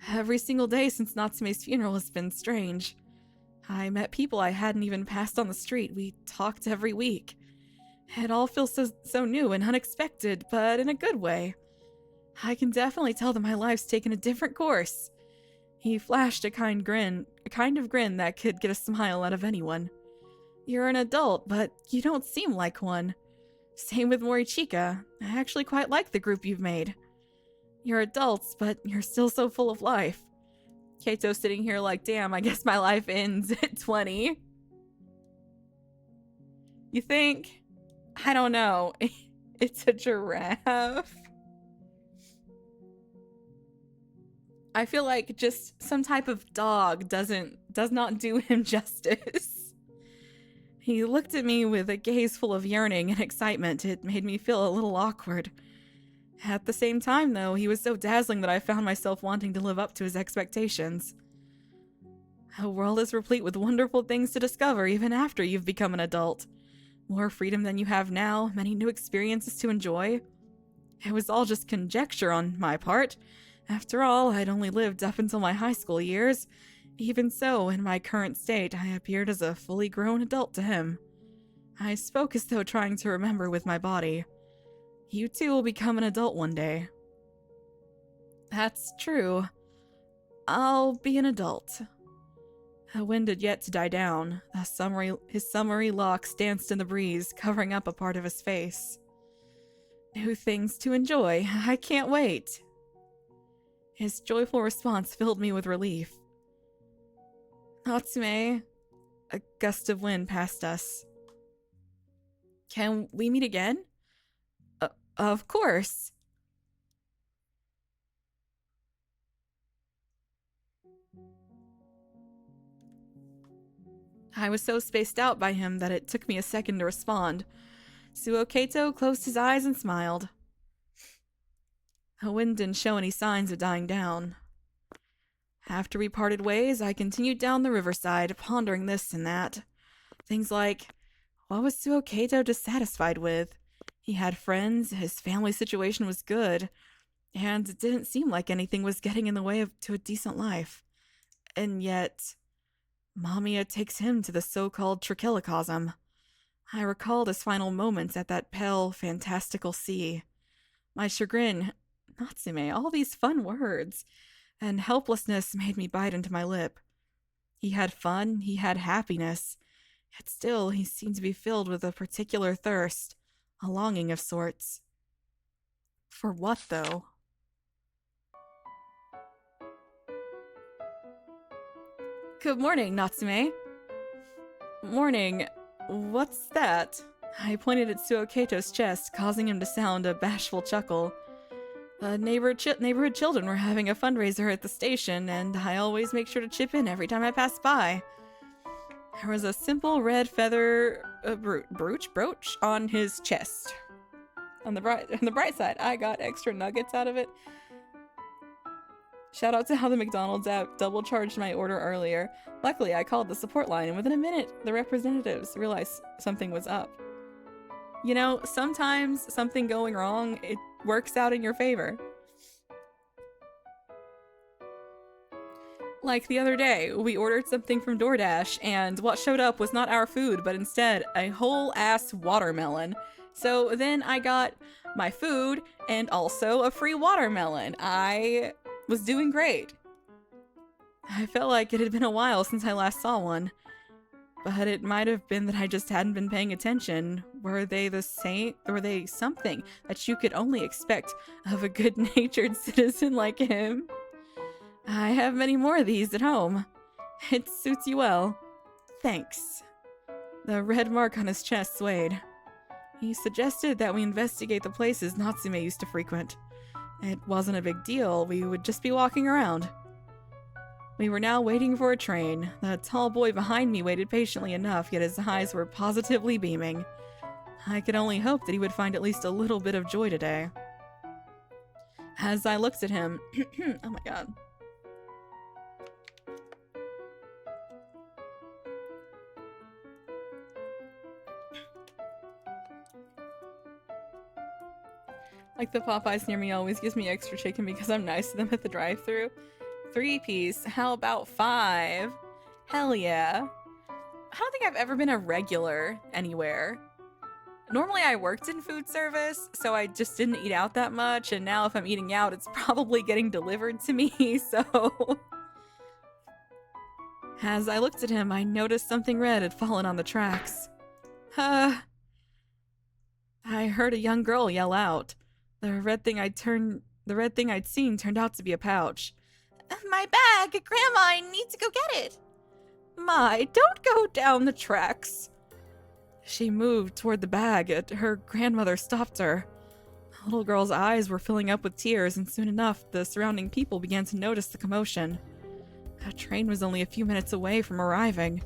Every single day since Natsume's funeral has been strange. I met people I hadn't even passed on the street. We talked every week. It all feels so new and unexpected, but in a good way. I can definitely tell that my life's taken a different course. He flashed a kind of grin that could get a smile out of anyone. You're an adult, but you don't seem like one. Same with Morichika. I actually quite like the group you've made. You're adults, but you're still so full of life. Kato's sitting here like, damn, I guess my life ends at 20. You think? I don't know. It's a giraffe. I feel like just some type of dog does not do him justice. He looked at me with a gaze full of yearning and excitement. It made me feel a little awkward. At the same time, though, he was so dazzling that I found myself wanting to live up to his expectations. The world is replete with wonderful things to discover even after you've become an adult. More freedom than you have now, many new experiences to enjoy. It was all just conjecture on my part. After all, I'd only lived up until my high school years. Even so, in my current state, I appeared as a fully grown adult to him. I spoke as though trying to remember with my body. You too will become an adult one day. That's true. I'll be an adult. The wind had yet to die down. His summery locks danced in the breeze, covering up a part of his face. New things to enjoy. I can't wait. His joyful response filled me with relief. Natsume, a gust of wind passed us. Can we meet again? Of course. I was so spaced out by him that it took me a second to respond. Suokato closed his eyes and smiled. The wind didn't show any signs of dying down. After we parted ways, I continued down the riverside, pondering this and that. Things like, what was Suokato dissatisfied with? He had friends, his family situation was good, and it didn't seem like anything was getting in the way to a decent life. And yet, MAMIYA takes him to the so-called trichilocosm. I recalled his final moments at that pale, fantastical sea. My chagrin, Natsume, all these fun words, and helplessness made me bite into my lip. He had fun, he had happiness, yet still he seemed to be filled with a particular thirst, a longing of sorts. For what, though? Good morning, Natsume. Morning. What's that? I pointed at Suokato's chest, causing him to sound a bashful chuckle. Neighborhood children were having a fundraiser at the station, and I always make sure to chip in every time I pass by. There was a simple red feather brooch on his chest. On the bright side, I got extra nuggets out of it. Shout out to how the McDonald's app double charged my order earlier. Luckily, I called the support line, and within a minute, the representatives realized something was up. You know, sometimes something going wrong, it works out in your favor. Like the other day, we ordered something from DoorDash, and what showed up was not our food, but instead a whole-ass watermelon. So then I got my food and also a free watermelon. I was doing great. I felt like it had been a while since I last saw one. But it might have been that I just hadn't been paying attention. Were they the same? Were they something that you could only expect of a good-natured citizen like him? I have many more of these at home. It suits you well. Thanks. The red mark on his chest swayed. He suggested that we investigate the places Natsume used to frequent. It wasn't a big deal, we would just be walking around. We were now waiting for a train. The tall boy behind me waited patiently enough, yet his eyes were positively beaming. I could only hope that he would find at least a little bit of joy today. As I looked at him, oh my god. Like the Popeyes near me always gives me extra chicken because I'm nice to them at the drive-thru. 3-piece, how about 5? Hell yeah. I don't think I've ever been a regular anywhere. Normally I worked in food service, so I just didn't eat out that much, and now if I'm eating out, it's probably getting delivered to me, so... As I looked at him, I noticed something red had fallen on the tracks. I heard a young girl yell out. The red thing I'd seen turned out to be a pouch. My bag! Grandma, I need to go get it! My, don't go down the tracks! She moved toward the bag, and her grandmother stopped her. The little girl's eyes were filling up with tears, and soon enough, the surrounding people began to notice the commotion. A train was only a few minutes away from arriving.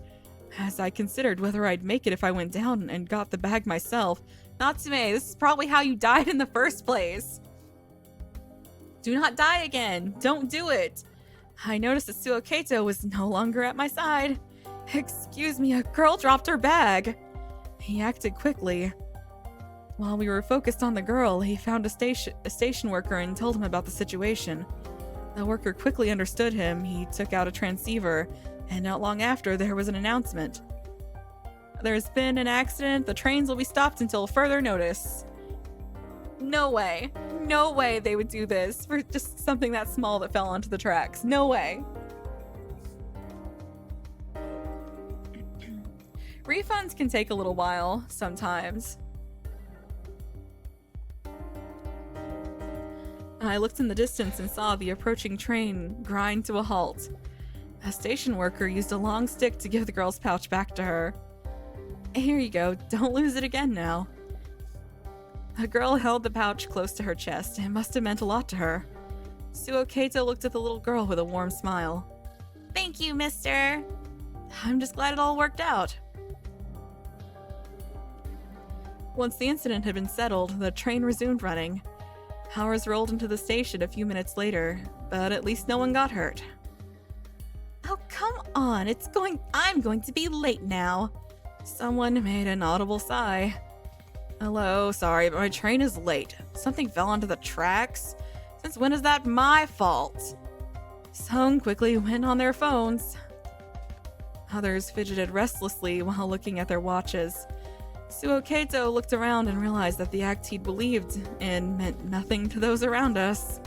As I considered whether I'd make it if I went down and got the bag myself, Natsume, this is probably how you died in the first place. Do not die again. Don't do it. I noticed that Suokato was no longer at my side. Excuse me, a girl dropped her bag. He acted quickly. While we were focused on the girl, he found a station worker and told him about the situation. The worker quickly understood him. He took out a transceiver, and not long after, there was an announcement. There's been an accident. The trains will be stopped until further notice. No way. No way they would do this for just something that small that fell onto the tracks. No way. Refunds can take a little while, sometimes. I looked in the distance and saw the approaching train grind to a halt. A station worker used a long stick to give the girl's pouch back to her. Here you go, don't lose it again now. The girl held the pouch close to her chest. It must have meant a lot to her. Suokato looked at the little girl with a warm smile. Thank you, mister. I'm just glad it all worked out. Once the incident had been settled, the train resumed running. Hours rolled into the station a few minutes later, but at least no one got hurt. Oh, come on, I'm going to be late now. Someone made an audible sigh. Hello, sorry, but my train is late. Something fell onto the tracks? Since when is that my fault? Some quickly went on their phones. Others fidgeted restlessly while looking at their watches. Suokato looked around and realized that the act he'd believed in meant nothing to those around us.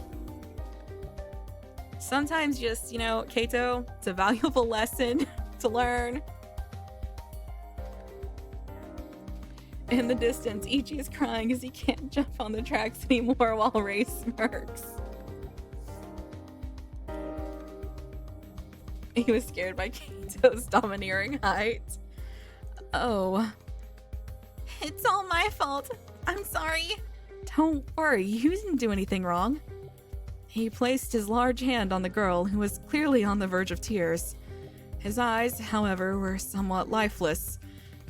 Sometimes just, Kato, it's a valuable lesson to learn. In the distance, Ichi is crying as he can't jump on the tracks anymore while Ray smirks. He was scared by Kato's domineering height. Oh. It's all my fault. I'm sorry. Don't worry, you didn't do anything wrong. He placed his large hand on the girl, who was clearly on the verge of tears. His eyes, however, were somewhat lifeless.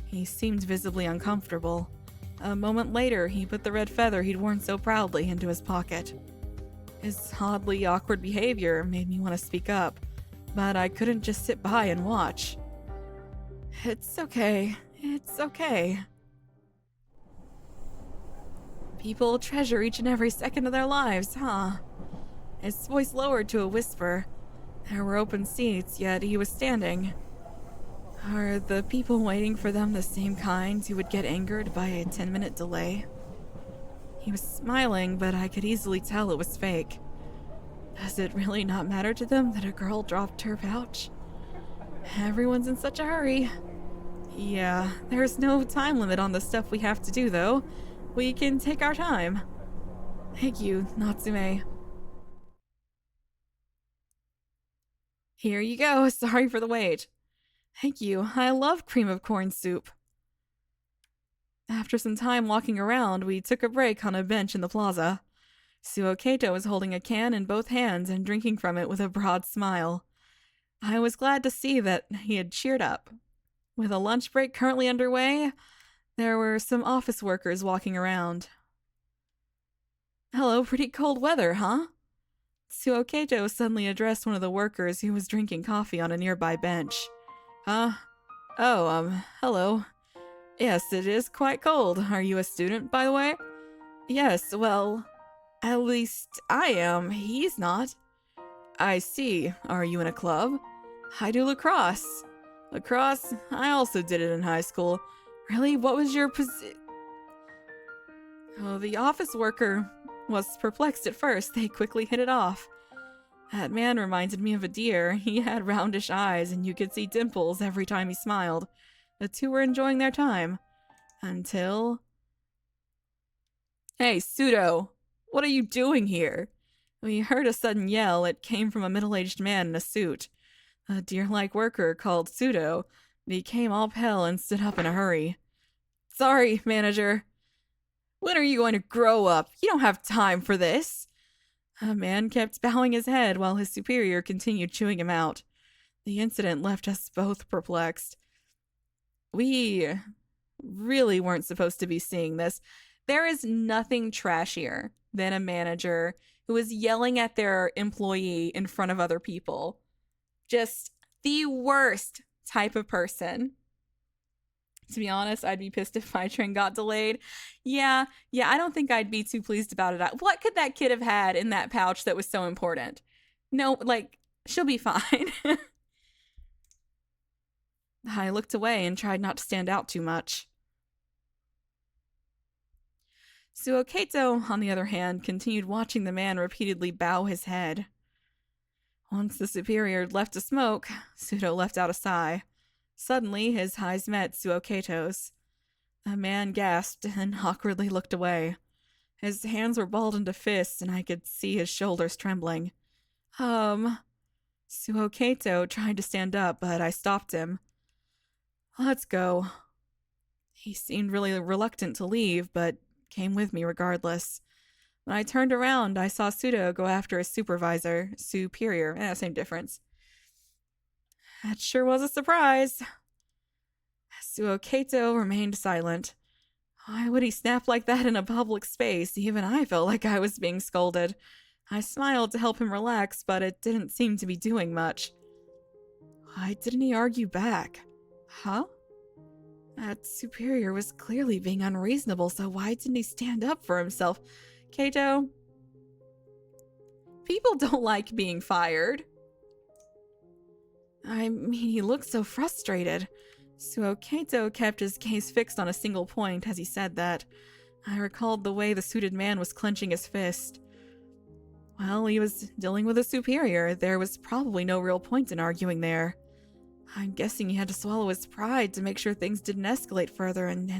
He seemed visibly uncomfortable. A moment later, he put the red feather he'd worn so proudly into his pocket. His oddly awkward behavior made me want to speak up, but I couldn't just sit by and watch. It's okay. It's okay. People treasure each and every second of their lives, huh? His voice lowered to a whisper. There were open seats, yet he was standing. Are the people waiting for them the same kind who would get angered by a 10-minute delay? He was smiling, but I could easily tell it was fake. Does it really not matter to them that a girl dropped her pouch? Everyone's in such a hurry. Yeah, there's no time limit on the stuff we have to do, though. We can take our time. Thank you, Natsume. Here you go. Sorry for the wait. Thank you. I love cream of corn soup. After some time walking around, we took a break on a bench in the plaza. Suokato was holding a can in both hands and drinking from it with a broad smile. I was glad to see that he had cheered up. With a lunch break currently underway, there were some office workers walking around. Hello, pretty cold weather, huh? Suokato suddenly addressed one of the workers who was drinking coffee on a nearby bench. Huh? Oh, hello. Yes, it is quite cold. Are you a student, by the way? Yes, well, at least I am. He's not. I see. Are you in a club? I do lacrosse. Lacrosse? I also did it in high school. Really? What was your position? Oh, the office worker was perplexed at first. They quickly hit it off. That man reminded me of a deer. He had roundish eyes, and you could see dimples every time he smiled. The two were enjoying their time. Until... Hey, Pseudo! What are you doing here? We heard a sudden yell. It came from a middle-aged man in a suit. A deer-like worker called Pseudo became all pale and stood up in a hurry. Sorry, manager. When are you going to grow up? You don't have time for this. A man kept bowing his head while his superior continued chewing him out. The incident left us both perplexed. We really weren't supposed to be seeing this. There is nothing trashier than a manager who is yelling at their employee in front of other people. Just the worst type of person. To be honest, I'd be pissed if my train got delayed. Yeah, I don't think I'd be too pleased about it. What could that kid have had in that pouch that was so important? No, like, she'll be fine. I looked away and tried not to stand out too much. Suokato, on the other hand, continued watching the man repeatedly bow his head. Once the superior left to smoke, Pseudo left out a sigh. Suddenly, his eyes met Suokato's. The man gasped and awkwardly looked away. His hands were balled into fists, and I could see his shoulders trembling. Suokato tried to stand up, but I stopped him. Let's go. He seemed really reluctant to leave, but came with me regardless. When I turned around, I saw Pseudo go after his superior, same difference. That sure was a surprise. Suokato remained silent. Why would he snap like that in a public space? Even I felt like I was being scolded. I smiled to help him relax, but it didn't seem to be doing much. Why didn't he argue back? Huh? That superior was clearly being unreasonable, so why didn't he stand up for himself? Kato? People don't like being fired. I mean, he looked so frustrated. Suokato kept his gaze fixed on a single point as he said that. I recalled the way the suited man was clenching his fist. Well, he was dealing with a superior. There was probably no real point in arguing there. I'm guessing he had to swallow his pride to make sure things didn't escalate further and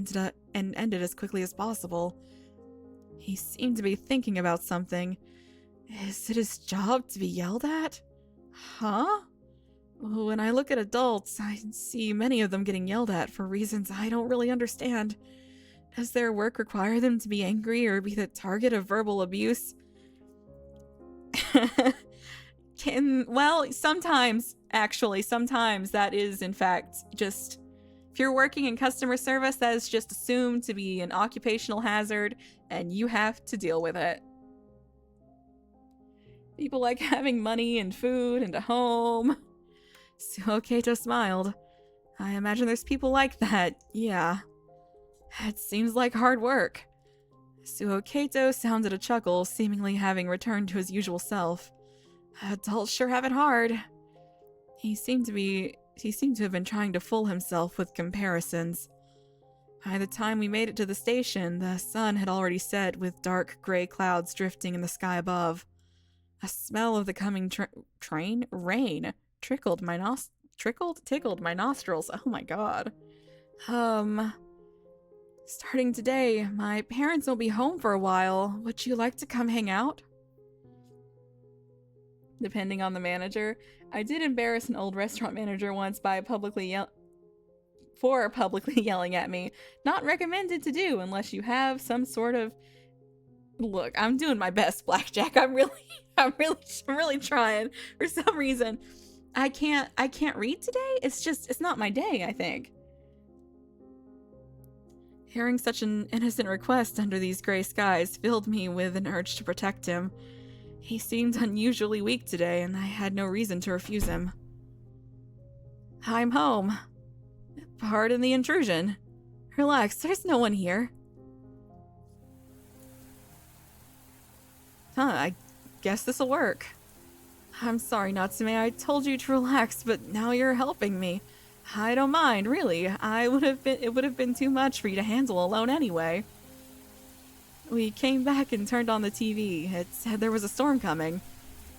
ended as quickly as possible. He seemed to be thinking about something. Is it his job to be yelled at? Huh? When I look at adults, I see many of them getting yelled at for reasons I don't really understand. Does their work require them to be angry or be the target of verbal abuse? Sometimes that is, in fact, just... If you're working in customer service, that is just assumed to be an occupational hazard, and you have to deal with it. People like having money and food and a home. Suokato smiled. I imagine there's people like that, yeah. It seems like hard work. Suokato sounded a chuckle, seemingly having returned to his usual self. Adults sure have it hard. He seemed to have been trying to fool himself with comparisons. By the time we made it to the station, the sun had already set with dark gray clouds drifting in the sky above. A smell of the coming rain tickled my nostrils. Oh my god. Starting today, my parents won't be home for a while. Would you like to come hang out? Depending on the manager. I did embarrass an old restaurant manager once by publicly yelling at me. Not recommended to do unless you have some sort of... Look, I'm doing my best, Blackjack. I'm really trying. For some reason, I can't read today. It's not my day, I think. Hearing such an innocent request under these gray skies filled me with an urge to protect him. He seemed unusually weak today, and I had no reason to refuse him. I'm home. Pardon the intrusion. Relax, there's no one here. I guess this'll work. I'm sorry, Natsume, I told you to relax, but now you're helping me. I don't mind, really. It would have been too much for you to handle alone anyway. We came back and turned on the TV. It said there was a storm coming.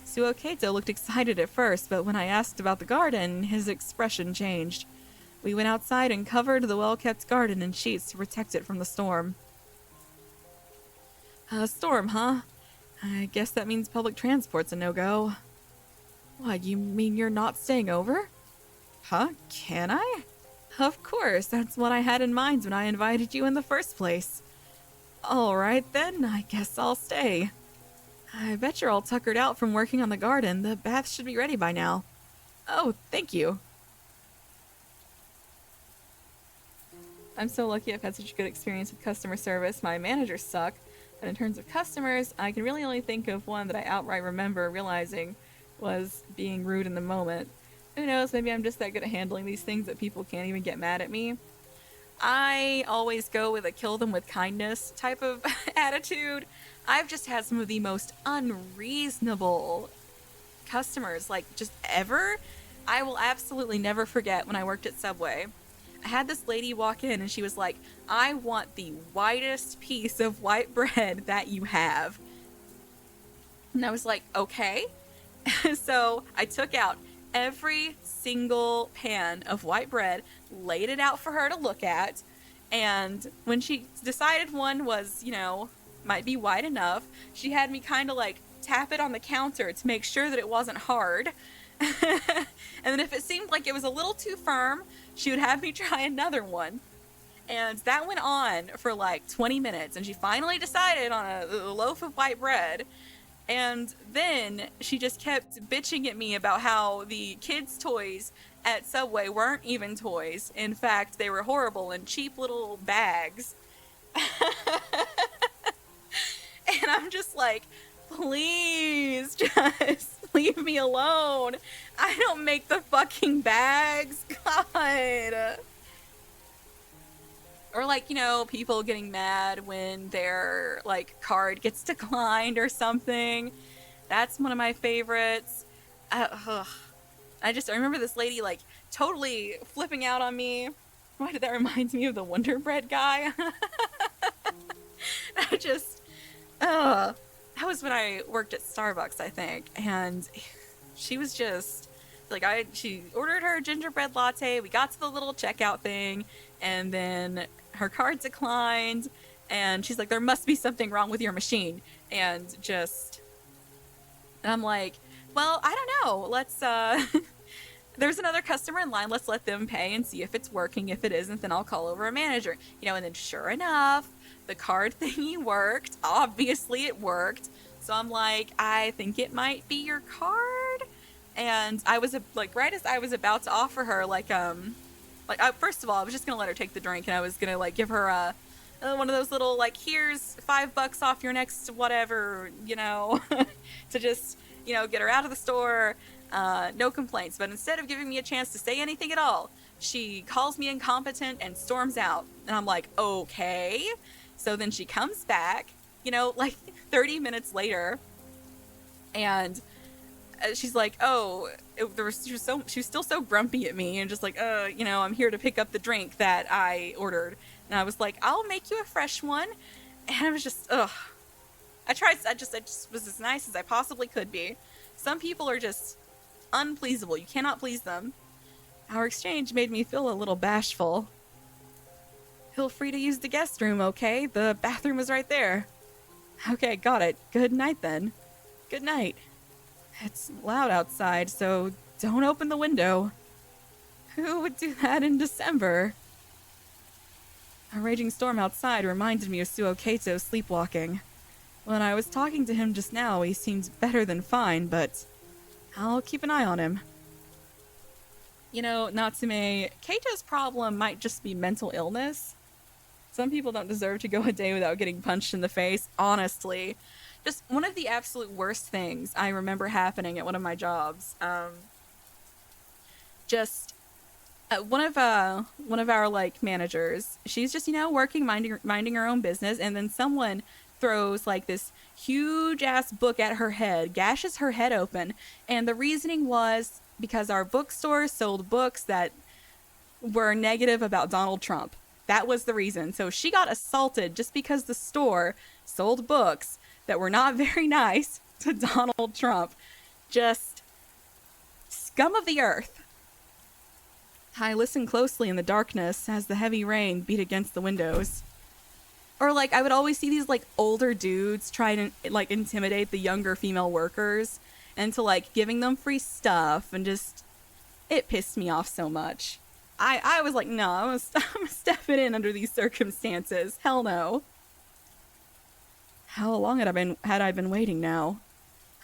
Suo Kato looked excited at first, but when I asked about the garden, his expression changed. We went outside and covered the well-kept garden in sheets to protect it from the storm. A storm, huh? I guess that means public transport's a no-go. What, you mean you're not staying over? Huh? Can I? Of course, that's what I had in mind when I invited you in the first place. Alright then, I guess I'll stay. I bet you're all tuckered out from working on the garden. The bath should be ready by now. Oh, thank you. I'm so lucky I've had such a good experience with customer service. My managers suck. But in terms of customers, I can really only think of one that I outright remember realizing was being rude in the moment. Who knows, maybe I'm just that good at handling these things that people can't even get mad at me. I always go with a kill them with kindness type of attitude. I've just had some of the most unreasonable customers, like, just ever. I will absolutely never forget when I worked at Subway. I had this lady walk in and she was like, I want the whitest piece of white bread that you have. And I was like, okay. So I took out every single pan of white bread, laid it out for her to look at, and when she decided one was, you know, might be white enough, she had me kind of like tap it on the counter to make sure that it wasn't hard. And then if it seemed like it was a little too firm, she would have me try another one. And that went on for like 20 minutes, and she finally decided on a loaf of white bread. And then she just kept bitching at me about how the kids' toys at Subway weren't even toys. In fact, they were horrible in cheap little bags. And I'm just like, please just leave me alone. I don't make the fucking bags. God. Or like, you know, people getting mad when their, like, card gets declined or something. That's one of my favorites. I remember this lady, like, totally flipping out on me. Why did that remind me of the Wonder Bread guy? That was when I worked at Starbucks, I think. And she was just, like, she ordered her gingerbread latte. We got to the little checkout thing, and then her card declined, and she's like, there must be something wrong with your machine. And I'm like, well, I don't know. Let's, there's another customer in line. Let's let them pay and see if it's working. If it isn't, then I'll call over a manager. You know, and then sure enough, the card thingy worked. Obviously it worked. So I'm like, I think it might be your card. And I was like, right as I was about to offer her, first of all, I was just gonna let her take the drink, and I was gonna like give her one of those little, like, here's $5 off your next whatever, you know, to just, you know, get her out of the store. No complaints. But instead of giving me a chance to say anything at all, she calls me incompetent and storms out. And I'm like, okay. So then she comes back, you know, like 30 minutes later, and she's like, oh, she was still so grumpy at me, and just like, you know, I'm here to pick up the drink that I ordered. And I was like, I'll make you a fresh one. And I was just, I just was as nice as I possibly could be. Some people are just unpleasable. You cannot please them. Our exchange made me feel a little bashful. Feel free to use the guest room, okay? The bathroom is right there. Okay, got it. Good night then. Good night. It's loud outside, so don't open the window. Who would do that in December? A raging storm outside reminded me of Suo Kato sleepwalking. When I was talking to him just now, he seemed better than fine, but I'll keep an eye on him. You know, Natsume, Kato's problem might just be mental illness. Some people don't deserve to go a day without getting punched in the face, honestly. Just one of the absolute worst things I remember happening at one of my jobs. One of our like managers, she's just, you know, working, minding her own business, and then someone throws like this huge ass book at her head, gashes her head open, and the reasoning was because our bookstore sold books that were negative about Donald Trump. That was the reason. So she got assaulted just because the store sold books that were not very nice to Donald Trump. Just scum of the earth. I listened closely in the darkness as the heavy rain beat against the windows. Or, like, I would always see these, like, older dudes try to, like, intimidate the younger female workers into, like, giving them free stuff, and just, it pissed me off so much. I was like, no, I'm stepping in under these circumstances. Hell no. How long had I been waiting now?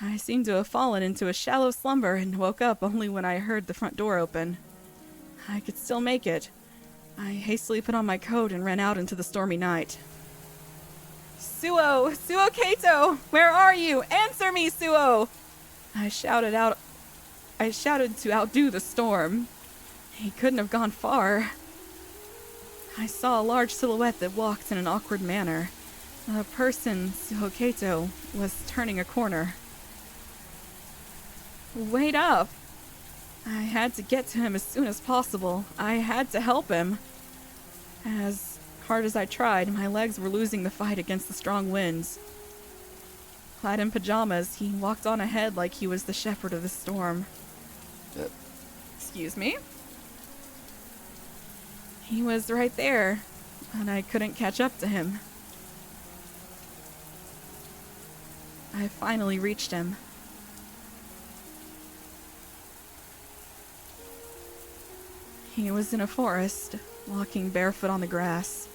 I seemed to have fallen into a shallow slumber and woke up only when I heard the front door open. I could still make it. I hastily put on my coat and ran out into the stormy night. Suo Kato, where are you? Answer me, Suo! I shouted to outdo the storm. He couldn't have gone far. I saw a large silhouette that walked in an awkward manner. The person, Suo Kato, was turning a corner. Wait up! I had to get to him as soon as possible. I had to help him. As hard as I tried, my legs were losing the fight against the strong winds. Clad in pajamas, he walked on ahead like he was the shepherd of the storm. Excuse me? He was right there, and I couldn't catch up to him. I finally reached him. He was in a forest, walking barefoot on the grass.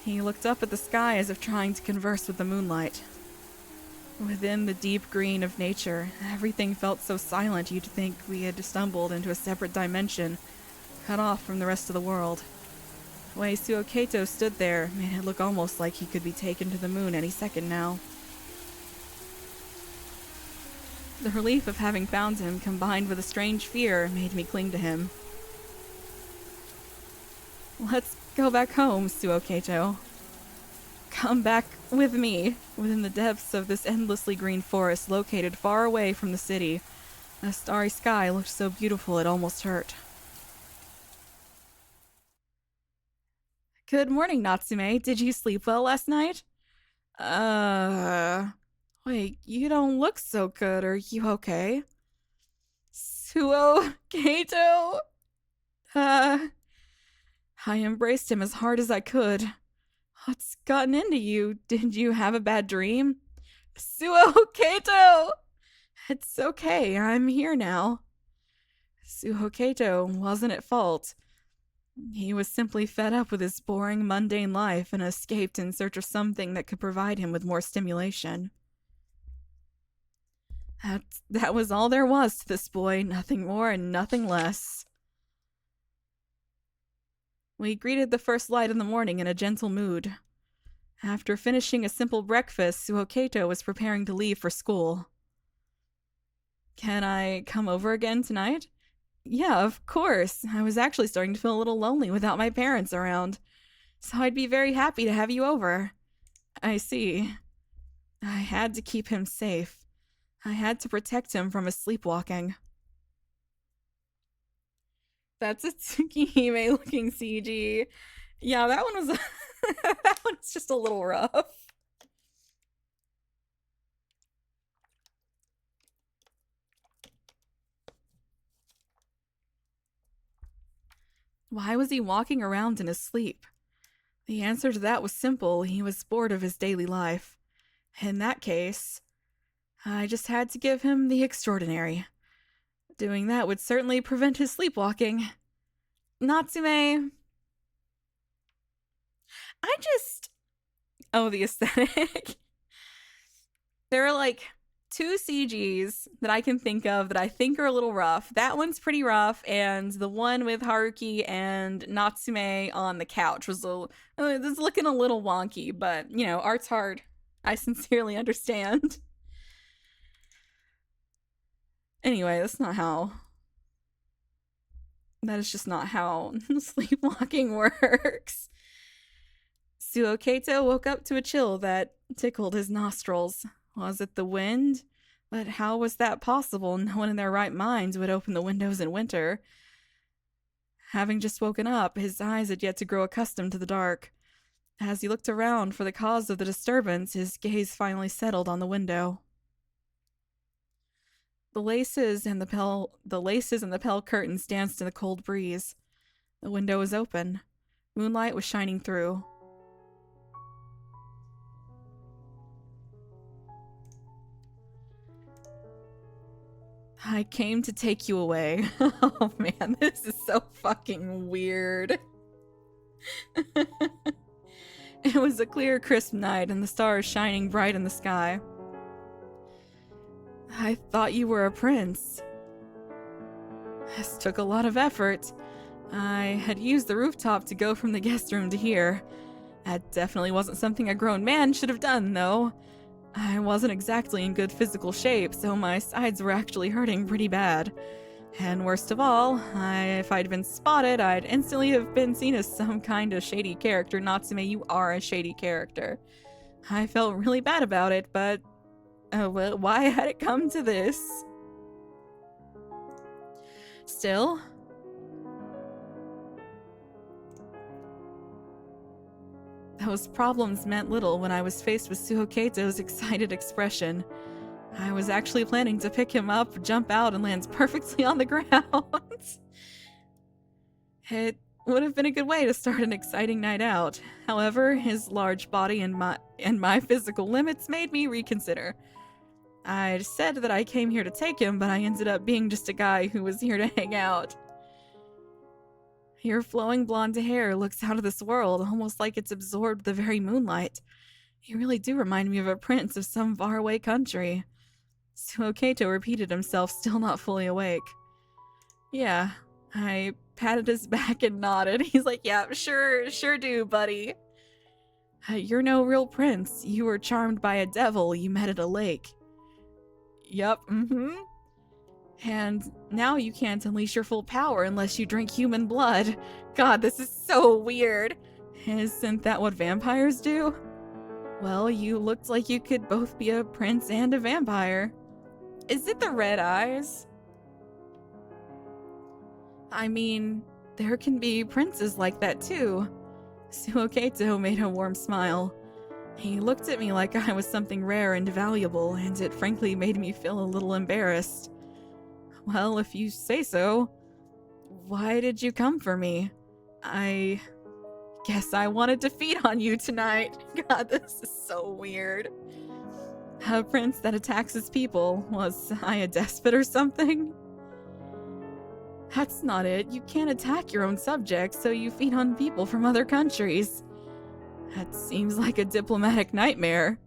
He looked up at the sky as if trying to converse with the moonlight. Within the deep green of nature, everything felt so silent you'd think we had stumbled into a separate dimension, cut off from the rest of the world. The way Suo Kato stood there made it look almost like he could be taken to the moon any second now. The relief of having found him, combined with a strange fear, made me cling to him. Let's go back home, Suo Kato. Come back with me, within the depths of this endlessly green forest located far away from the city. A starry sky looked so beautiful it almost hurt. Good morning, Natsume. Did you sleep well last night? Wait, you don't look so good. Are you okay? Suo Kato? I embraced him as hard as I could. What's gotten into you? Did you have a bad dream? Suo Kato! It's okay, I'm here now. Suo Kato wasn't at fault. He was simply fed up with his boring, mundane life and escaped in search of something that could provide him with more stimulation. That was all there was to this boy, nothing more and nothing less. We greeted the first light in the morning in a gentle mood. After finishing a simple breakfast, Suo Kato was preparing to leave for school. Can I come over again tonight? Yeah, of course. I was actually starting to feel a little lonely without my parents around, so I'd be very happy to have you over. I see. I had to keep him safe. I had to protect him from his sleepwalking. That's a Tsukihime-looking CG. Yeah, that one was... that one's just a little rough. Why was he walking around in his sleep? The answer to that was simple. He was bored of his daily life. In that case, I just had to give him the extraordinary. Doing that would certainly prevent his sleepwalking. Natsume. Oh, the aesthetic. There are like 2 CGs that I can think of that I think are a little rough. That one's pretty rough, and the one with Haruki and Natsume on the couch was looking a little wonky, but you know, art's hard. I sincerely understand. Anyway, that is just not how sleepwalking works. Suo Kato woke up to a chill that tickled his nostrils. Was it the wind? But how was that possible? No one in their right minds would open the windows in winter. Having just woken up, his eyes had yet to grow accustomed to the dark. As he looked around for the cause of the disturbance, his gaze finally settled on the window. The laces and the pale curtains danced in the cold breeze. The window was open. Moonlight was shining through. I came to take you away. Oh man, this is so fucking weird. It was a clear, crisp night and the stars shining bright in the sky. I thought you were a prince. This took a lot of effort. I had used the rooftop to go from the guest room to here. That definitely wasn't something a grown man should have done, though. I wasn't exactly in good physical shape, so my sides were actually hurting pretty bad. And worst of all, if I'd been spotted, I'd instantly have been seen as some kind of shady character. Natsume, you are a shady character. I felt really bad about it, but well, why had it come to this? Still, those problems meant little when I was faced with Suo Kato's excited expression. I was actually planning to pick him up, jump out, and land perfectly on the ground. It would have been a good way to start an exciting night out. However, his large body and my physical limits made me reconsider. I'd said that I came here to take him, but I ended up being just a guy who was here to hang out. Your flowing blonde hair looks out of this world, almost like it's absorbed the very moonlight. You really do remind me of a prince of some faraway country. Suo Kato repeated himself, still not fully awake. Yeah, I patted his back and nodded. He's like, yeah, sure do, buddy. You're no real prince. You were charmed by a devil you met at a lake. Yup, And now you can't unleash your full power unless you drink human blood. God, this is so weird. Isn't that what vampires do? Well, you looked like you could both be a prince and a vampire. Is it the red eyes? I mean, there can be princes like that too. Suo Kato made a warm smile. He looked at me like I was something rare and valuable, and it frankly made me feel a little embarrassed. Well, if you say so. Why did you come for me? I guess I wanted to feed on you tonight. God, this is so weird. A prince that attacks his people. Was I a despot or something? That's not it. You can't attack your own subjects, so you feed on people from other countries. That seems like a diplomatic nightmare.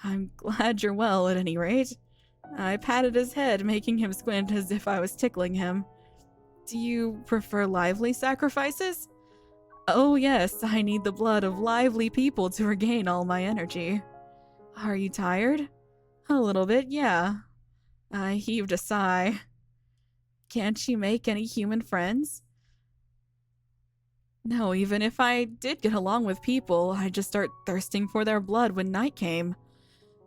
I'm glad you're well, at any rate. I patted his head, making him squint as if I was tickling him. Do you prefer lively sacrifices? Oh yes, I need the blood of lively people to regain all my energy. Are you tired? A little bit, yeah. I heaved a sigh. Can't you make any human friends? No, even if I did get along with people, I'd just start thirsting for their blood when night came.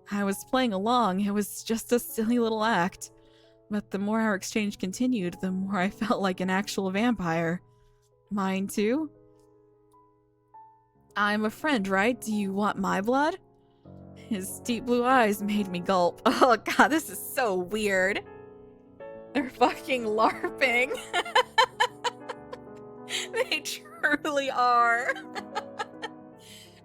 I was playing along, it was just a silly little act. But the more our exchange continued, the more I felt like an actual vampire. Mine too? I'm a friend, right? Do you want my blood? His deep blue eyes made me gulp. Oh god, this is so weird. They're fucking LARPing. They truly are.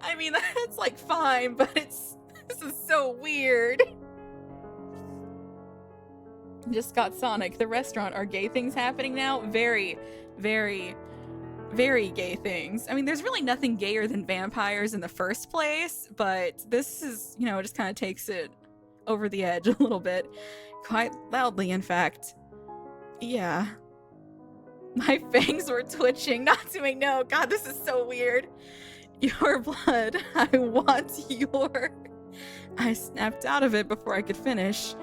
I mean, that's like fine, but this is so weird. Just got Sonic, the restaurant. Are gay things happening now? Very, very, very gay things. I mean, there's really nothing gayer than vampires in the first place, but this is, you know, it just kind of takes it over the edge a little bit. Quite loudly, in fact. Yeah. My fangs were twitching. Natsume, no. God, this is so weird. Your blood. I want your... I snapped out of it before I could finish.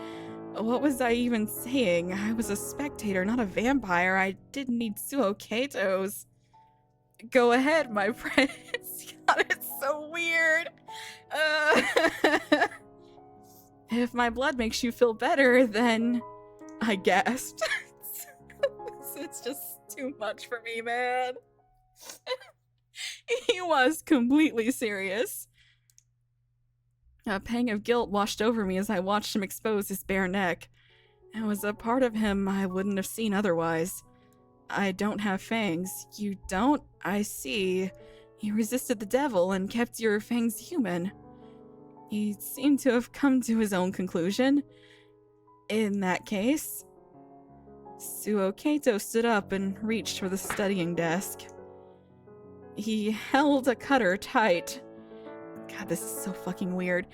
What was I even saying? I was a spectator, not a vampire. I didn't need Suo Kato's. Go ahead, my prince. God, it's so weird. If my blood makes you feel better, then... I gasped. It's just too much for me, man. He was completely serious. A pang of guilt washed over me as I watched him expose his bare neck. It was a part of him I wouldn't have seen otherwise. I don't have fangs. You don't? I see. You resisted the devil and kept your fangs human. He seemed to have come to his own conclusion. In that case... Suo Kato stood up and reached for the studying desk. He held a cutter tight. God, this is so fucking weird.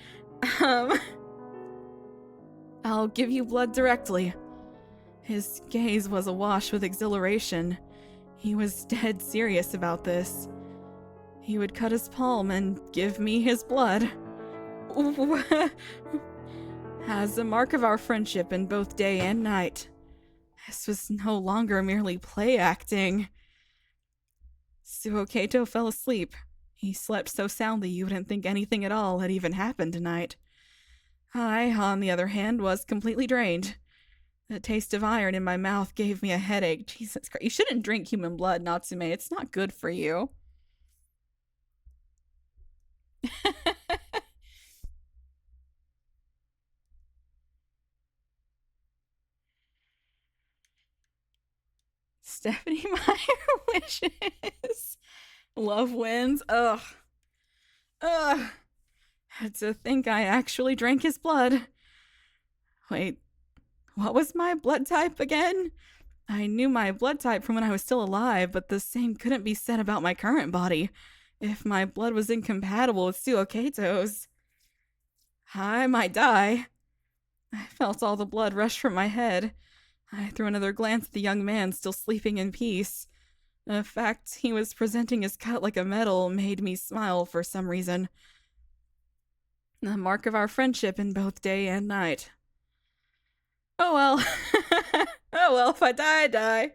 I'll give you blood directly. His gaze was awash with exhilaration. He was dead serious about this. He would cut his palm and give me his blood. As a mark of our friendship in both day and night. This was no longer merely play acting. Suo Kato fell asleep. He slept so soundly you wouldn't think anything at all had even happened tonight. I, on the other hand, was completely drained. The taste of iron in my mouth gave me a headache. Jesus Christ. You shouldn't drink human blood, Natsume. It's not good for you. Stephanie Meyer wishes. Love wins. Ugh. Ugh. To think I actually drank his blood. Wait, what was my blood type again? I knew my blood type from when I was still alive, but the same couldn't be said about my current body. If my blood was incompatible with Suo Kato's, I might die. I felt all the blood rush from my head. I threw another glance at the young man still sleeping in peace. The fact he was presenting his cut like a medal made me smile for some reason. The mark of our friendship in both day and night. Oh well. Oh well, if I die, I die.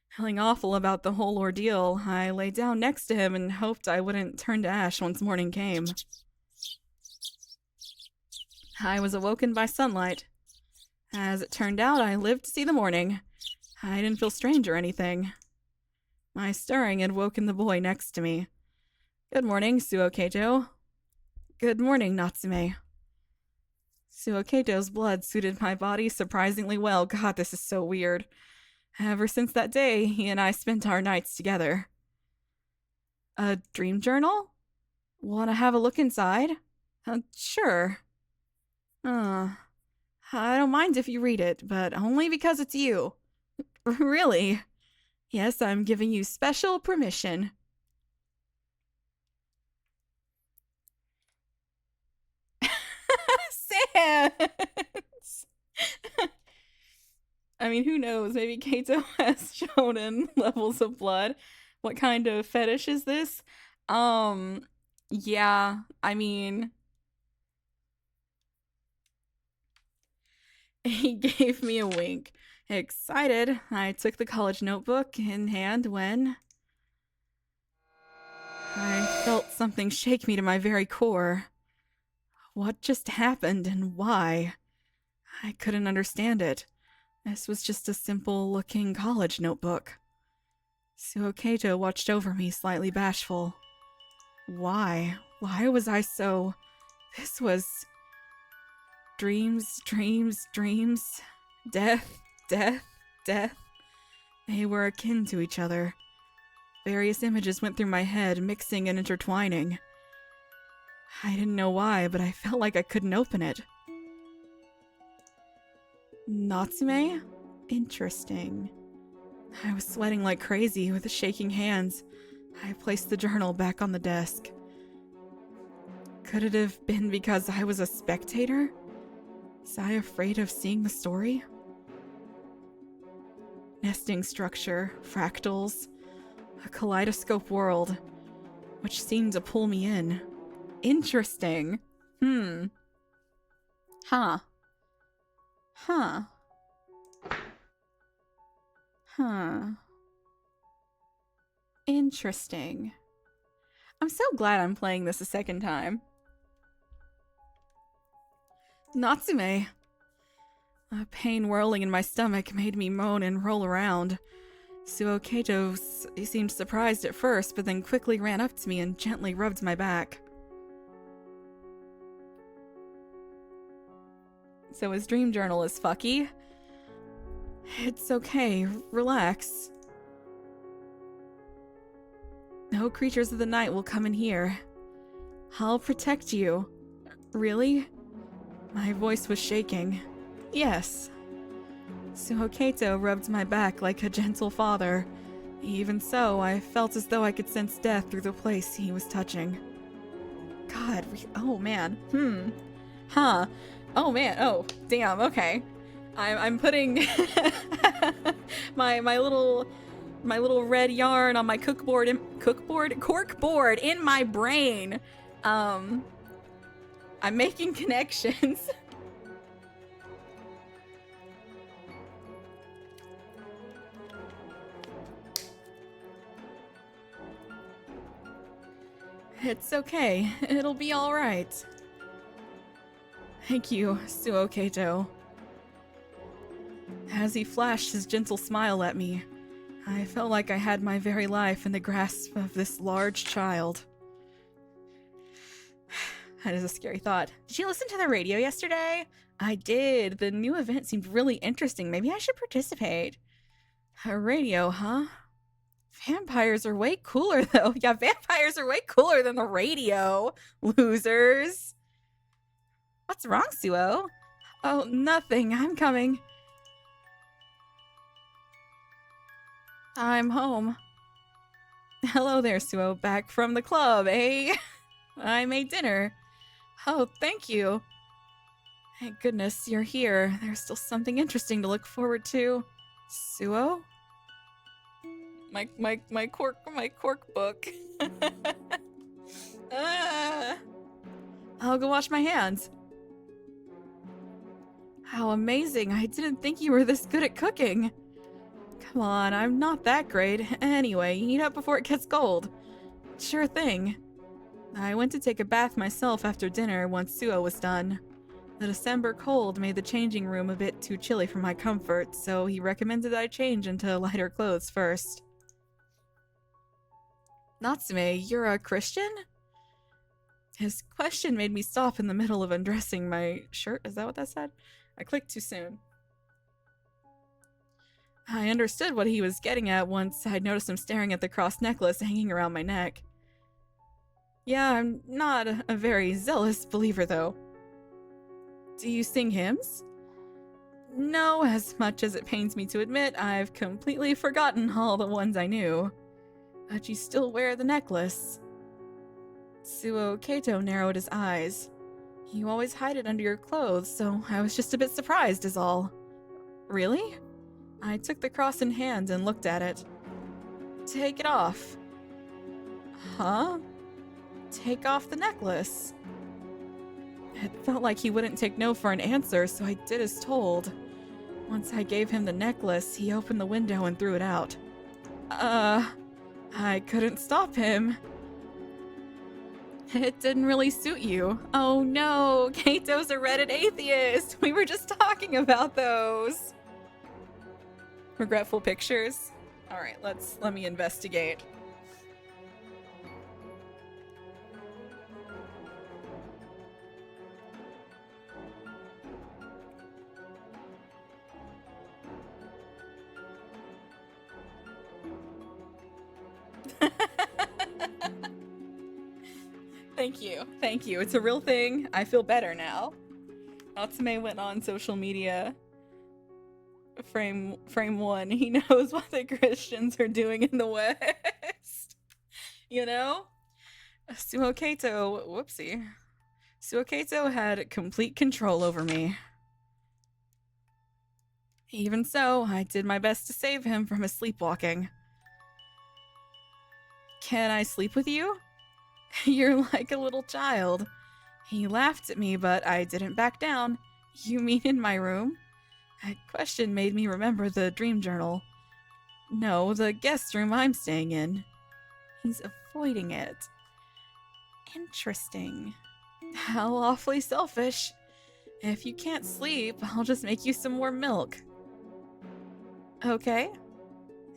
Feeling awful about the whole ordeal, I lay down next to him and hoped I wouldn't turn to ash once morning came. I was awoken by sunlight. As it turned out, I lived to see the morning. I didn't feel strange or anything. My stirring had woken the boy next to me. Good morning, Suo Kato. Good morning, Natsume. Suo Kato's blood suited my body surprisingly well. God, this is so weird. Ever since that day, he and I spent our nights together. A dream journal? Want to have a look inside? Sure. I don't mind if you read it, but only because it's you. Really? Yes, I'm giving you special permission. Sans! I mean, who knows? Maybe Kato has shonen levels of blood. What kind of fetish is this? Yeah, I mean... He gave me a wink. Excited, I took the college notebook in hand when... I felt something shake me to my very core. What just happened and why? I couldn't understand it. This was just a simple-looking college notebook. Suo Kato watched over me, slightly bashful. Why? Why was I so... This was... Dreams, dreams, dreams. Death, death, death. They were akin to each other. Various images went through my head, mixing and intertwining. I didn't know why, but I felt like I couldn't open it. Natsume? Interesting. I was sweating like crazy with shaking hands. I placed the journal back on the desk. Could it have been because I was a spectator? Was I afraid of seeing the story? Nesting structure, fractals, a kaleidoscope world, which seemed to pull me in. Interesting. Huh. Interesting. I'm so glad I'm playing this a second time. Natsume. A pain whirling in my stomach made me moan and roll around. Suo Kato seemed surprised at first, but then quickly ran up to me and gently rubbed my back. So his dream journal is fucky? It's okay, relax. No creatures of the night will come in here. I'll protect you. Really? My voice was shaking. Yes. Suo Kato rubbed my back like a gentle father. Even so, I felt as though I could sense death through the place he was touching. God, oh man. Huh. Oh man, oh, damn, okay. I'm putting my little red yarn on my corkboard in my brain. I'm making connections. It's okay. It'll be all right. Thank you, Suo Kato. As he flashed his gentle smile at me, I felt like I had my very life in the grasp of this large child. That is a scary thought. Did you listen to the radio yesterday? I did. The new event seemed really interesting. Maybe I should participate. A radio, huh? Vampires are way cooler, though. Yeah, vampires are way cooler than the radio. Losers. What's wrong, Suo? Oh, nothing. I'm coming. I'm home. Hello there, Suo. Back from the club, eh? I made dinner. Oh, thank you. Thank goodness you're here. There's still something interesting to look forward to. Suo? My cork book. I'll go wash my hands. How amazing. I didn't think you were this good at cooking. Come on, I'm not that great. Anyway, eat up before it gets cold. Sure thing. I went to take a bath myself after dinner once Suo was done. The December cold made the changing room a bit too chilly for my comfort, so he recommended I change into lighter clothes first. Natsume, you're a Christian? His question made me stop in the middle of undressing my shirt. Is that what that said? I clicked too soon. I understood what he was getting at once I'd noticed him staring at the cross necklace hanging around my neck. Yeah, I'm not a very zealous believer, though. Do you sing hymns? No, as much as it pains me to admit, I've completely forgotten all the ones I knew. But you still wear the necklace. Suo Kato narrowed his eyes. You always hide it under your clothes, so I was just a bit surprised is all. Really? I took the cross in hand and looked at it. Take it off. Huh? Take off the necklace. It felt like he wouldn't take no for an answer, so I did as told. Once I gave him the necklace, he opened the window and threw it out. I couldn't stop him. It didn't really suit you. Oh no, Kato's a Reddit atheist. We were just talking about those. Regretful pictures. All right, let me investigate. Thank you. It's a real thing. I feel better now. Natsume went on social media frame one. He knows what the Christians are doing in the West. You know? Suokato, whoopsie. Suokato had complete control over me. Even so, I did my best to save him from his sleepwalking. Can I sleep with you? You're like a little child. He laughed at me, but I didn't back down. You mean in my room? That question made me remember the dream journal. No, the guest room I'm staying in. He's avoiding it. Interesting. How awfully selfish. If you can't sleep, I'll just make you some more milk. Okay.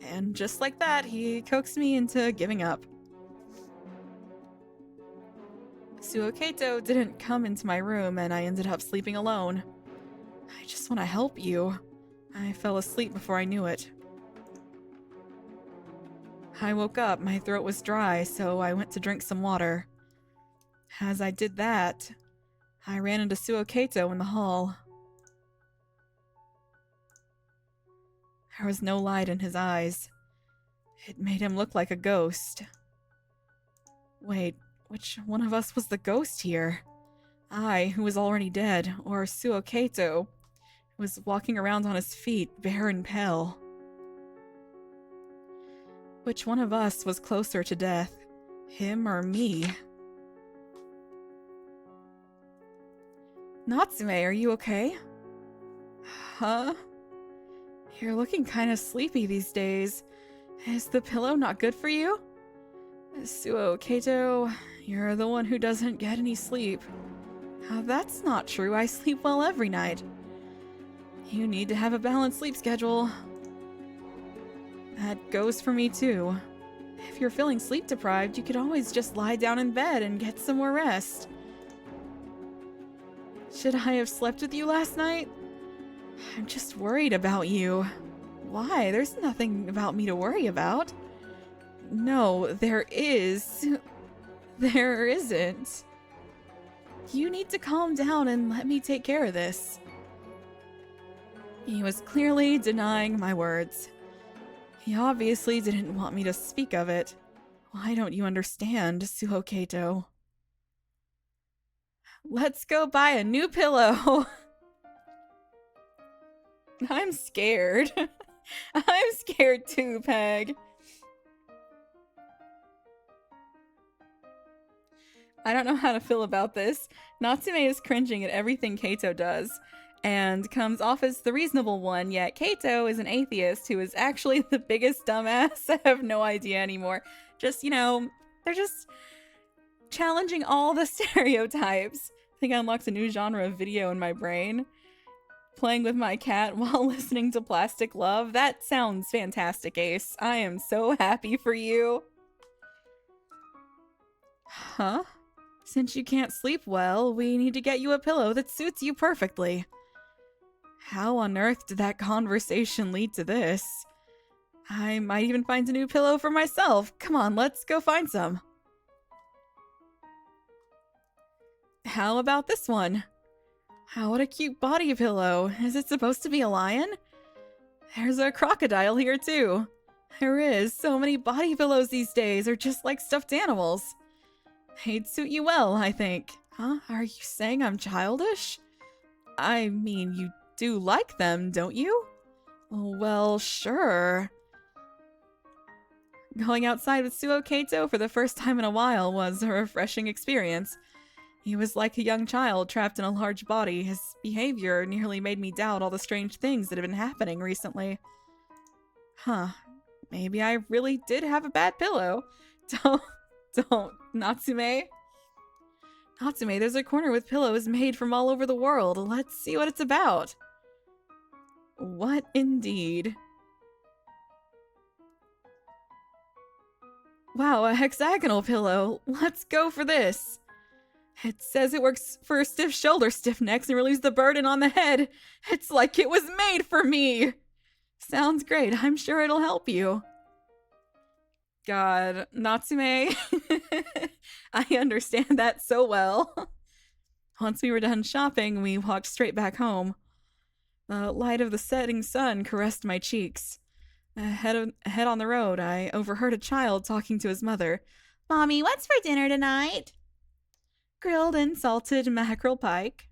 And just like that, he coaxed me into giving up. Suokato didn't come into my room and I ended up sleeping alone. I just want to help you. I fell asleep before I knew it. I woke up, my throat was dry, so I went to drink some water. As I did that, I ran into Suokato in the hall. There was no light in his eyes. It made him look like a ghost. Wait, which one of us was the ghost here? I, who was already dead, or Suokato, who was walking around on his feet, bare and pale? Which one of us was closer to death? Him or me? Natsume, are you okay? Huh? You're looking kind of sleepy these days. Is the pillow not good for you? Suokato, you're the one who doesn't get any sleep. That's not true. I sleep well every night. You need to have a balanced sleep schedule. That goes for me too. If you're feeling sleep deprived, you could always just lie down in bed and get some more rest. Should I have slept with you last night? I'm just worried about you. Why? There's nothing about me to worry about. No, there is. There isn't. You need to calm down and let me take care of this. He was clearly denying my words. He obviously didn't want me to speak of it. Why don't you understand, Suokato? Let's go buy a new pillow. I'm scared. I'm scared too, Peg. I don't know how to feel about this. Natsume is cringing at everything Kato does, and comes off as the reasonable one, yet Kato is an atheist who is actually the biggest dumbass. I have no idea anymore. Just, you know, they're just challenging all the stereotypes. I think I unlocked a new genre of video in my brain. Playing with my cat while listening to Plastic Love. That sounds fantastic, Ace. I am so happy for you. Huh? Since you can't sleep well, we need to get you a pillow that suits you perfectly. How on earth did that conversation lead to this? I might even find a new pillow for myself. Come on, let's go find some. How about this one? Oh, what a cute body pillow. Is it supposed to be a lion? There's a crocodile here too. There is. So many body pillows these days are just like stuffed animals. They'd suit you well, I think. Huh? Are you saying I'm childish? I mean, you do like them, don't you? Well, sure. Going outside with Suokato for the first time in a while was a refreshing experience. He was like a young child trapped in a large body. His behavior nearly made me doubt all the strange things that have been happening recently. Huh. Maybe I really did have a bad pillow. Don't, Natsume. Natsume, there's a corner with pillows made from all over the world. Let's see what it's about. What indeed? Wow, a hexagonal pillow. Let's go for this. It says it works for stiff shoulder stiff necks and relieves the burden on the head. It's like it was made for me. Sounds great. I'm sure it'll help you. God, Natsume. I understand that so well. Once we were done shopping, we walked straight back home. The light of the setting sun caressed my cheeks. Ahead on the road, I overheard a child talking to his mother. "Mommy, what's for dinner tonight?" "Grilled and salted mackerel pike."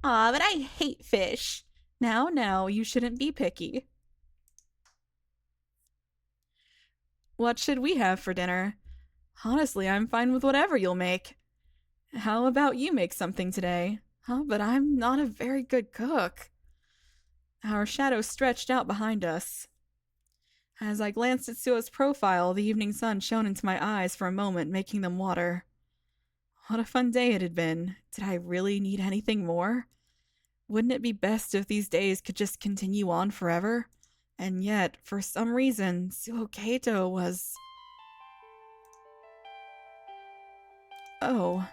"Aw, but I hate fish." Now, you shouldn't be picky." "What should we have for dinner?" "Honestly, I'm fine with whatever you'll make." "How about you make something today?" But I'm not a very good cook." Our shadows stretched out behind us. As I glanced at Suo's profile, the evening sun shone into my eyes for a moment, making them water. What a fun day it had been. Did I really need anything more? Wouldn't it be best if these days could just continue on forever? And yet, for some reason, Suo Kato was... Oh,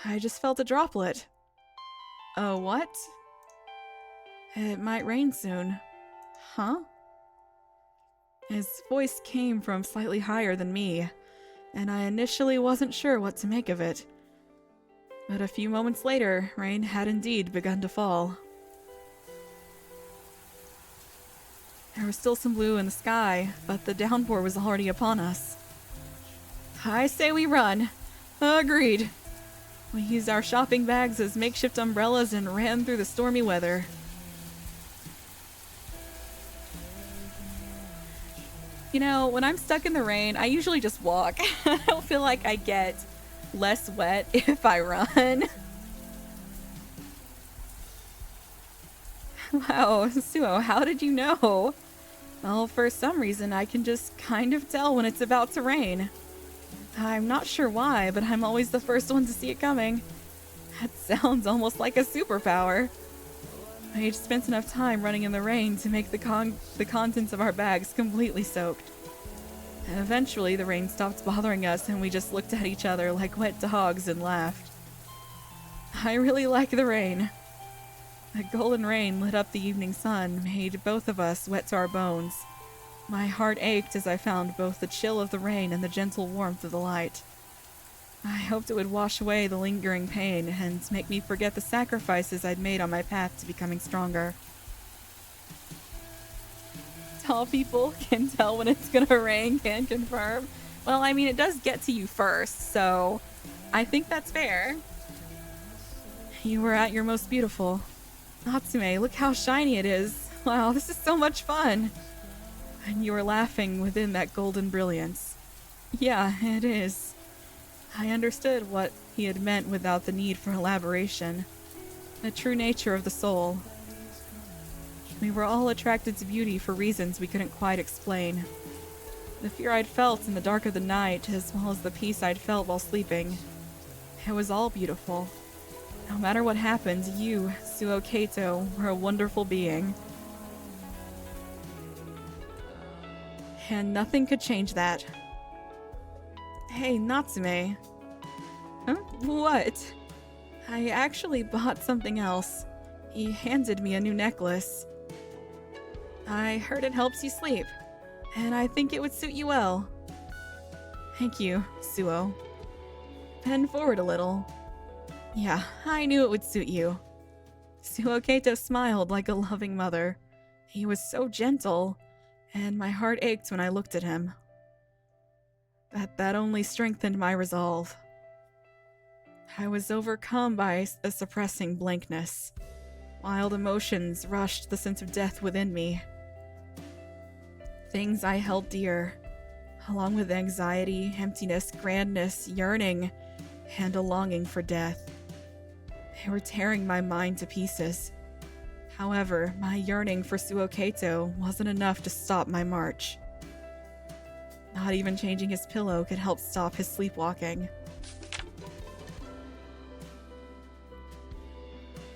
I just felt a droplet. Oh, what? It might rain soon. Huh? His voice came from slightly higher than me, and I initially wasn't sure what to make of it. But a few moments later, rain had indeed begun to fall. There was still some blue in the sky, but the downpour was already upon us. "I say we run." "Agreed." We used our shopping bags as makeshift umbrellas and ran through the stormy weather. You know, when I'm stuck in the rain, I usually just walk. I don't feel like I get less wet if I run. Wow, Suo, how did you know? Well, for some reason, I can just kind of tell when it's about to rain. I'm not sure why, but I'm always the first one to see it coming. That sounds almost like a superpower. I just spent enough time running in the rain to make the contents of our bags completely soaked. And eventually, the rain stopped bothering us and we just looked at each other like wet dogs and laughed. I really like the rain. The golden rain lit up the evening sun, made both of us wet to our bones. My heart ached as I found both the chill of the rain and the gentle warmth of the light. I hoped it would wash away the lingering pain and make me forget the sacrifices I'd made on my path to becoming stronger. Tall people can tell when it's gonna rain, can confirm. Well, I mean, it does get to you first, so I think that's fair. You were at your most beautiful. Natsume, look how shiny it is. Wow, this is so much fun. And you were laughing within that golden brilliance. Yeah, it is. I understood what he had meant without the need for elaboration. The true nature of the soul. We were all attracted to beauty for reasons we couldn't quite explain. The fear I'd felt in the dark of the night, as well as the peace I'd felt while sleeping. It was all beautiful. No matter what happened, you, Suo Kato, were a wonderful being. And nothing could change that. Hey, Natsume. Huh? What? I actually bought something else. He handed me a new necklace. I heard it helps you sleep, and I think it would suit you well. Thank you, Suo. Bend forward a little. Yeah, I knew it would suit you. Suo Kato smiled like a loving mother. He was so gentle, and my heart ached when I looked at him. That only strengthened my resolve. I was overcome by a suppressing blankness. Wild emotions rushed the sense of death within me. Things I held dear, along with anxiety, emptiness, grandness, yearning, and a longing for death. They were tearing my mind to pieces. However, my yearning for Suo Kato wasn't enough to stop my march. Not even changing his pillow could help stop his sleepwalking.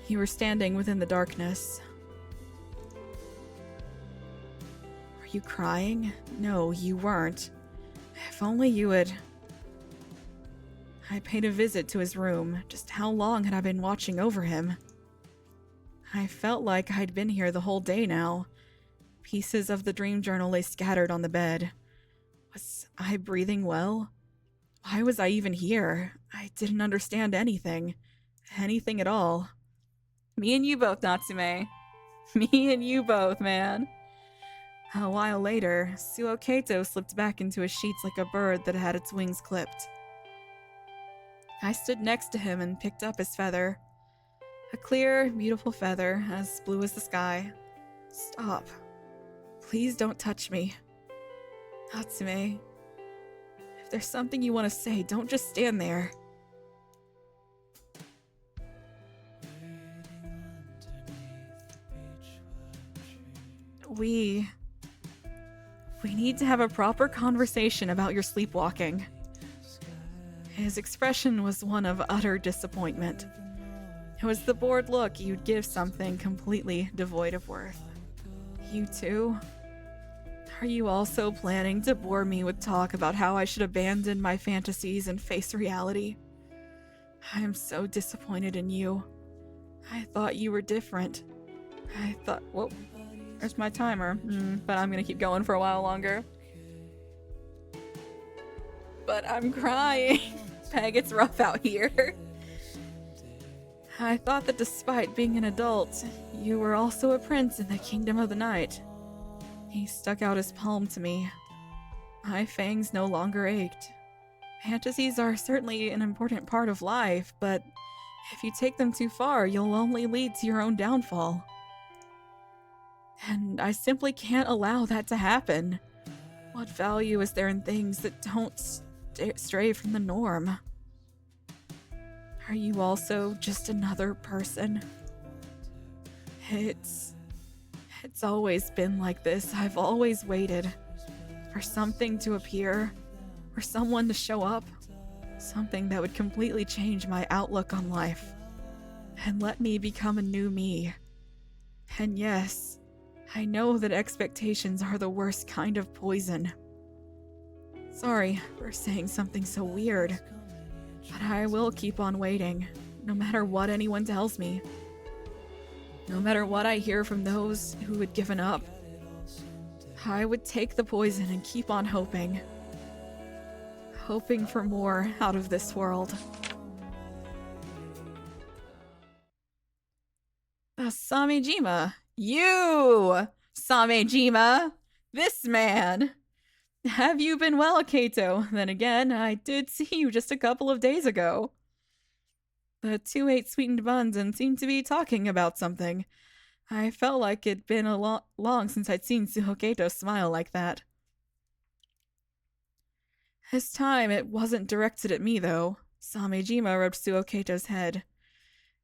You were standing within the darkness. Were you crying? No, you weren't. If only you had... I paid a visit to his room. Just how long had I been watching over him? I felt like I'd been here the whole day now. Pieces of the dream journal lay scattered on the bed. Was I breathing well? Why was I even here? I didn't understand anything. Anything at all. Me and you both, Natsume. Me and you both, man. A while later, Suo Kato slipped back into his sheets like a bird that had its wings clipped. I stood next to him and picked up his feather. A clear, beautiful feather, as blue as the sky. Stop. Please don't touch me. Natsume. If there's something you want to say, don't just stand there. We need to have a proper conversation about your sleepwalking. His expression was one of utter disappointment. It was the bored look you'd give something completely devoid of worth. You too? Are you also planning to bore me with talk about how I should abandon my fantasies and face reality? I am so disappointed in you. I thought you were different. I thought, whoa, there's my timer, but I'm gonna keep going for a while longer. But I'm crying. Peg, it's rough out here. I thought that despite being an adult, you were also a prince in the kingdom of the night. He stuck out his palm to me. My fangs no longer ached. Fantasies are certainly an important part of life, but if you take them too far, you'll only lead to your own downfall. And I simply can't allow that to happen. What value is there in things that don't stray from the norm? Are you also just another person? It's always been like this. I've always waited for something to appear, for someone to show up, something that would completely change my outlook on life and let me become a new me. And yes, I know that expectations are the worst kind of poison. Sorry for saying something so weird, but I will keep on waiting, no matter what anyone tells me. No matter what I hear from those who had given up, I would take the poison and keep on hoping. Hoping for more out of this world. Samejima! You! Samejima! This man! Have you been well, Kato? Then again, I did see you just a couple of days ago. The two ate sweetened buns and seemed to be talking about something. I felt like it'd been long since I'd seen Suho Kato smile like that. This time, it wasn't directed at me, though. Samejima rubbed Suho Kato's head.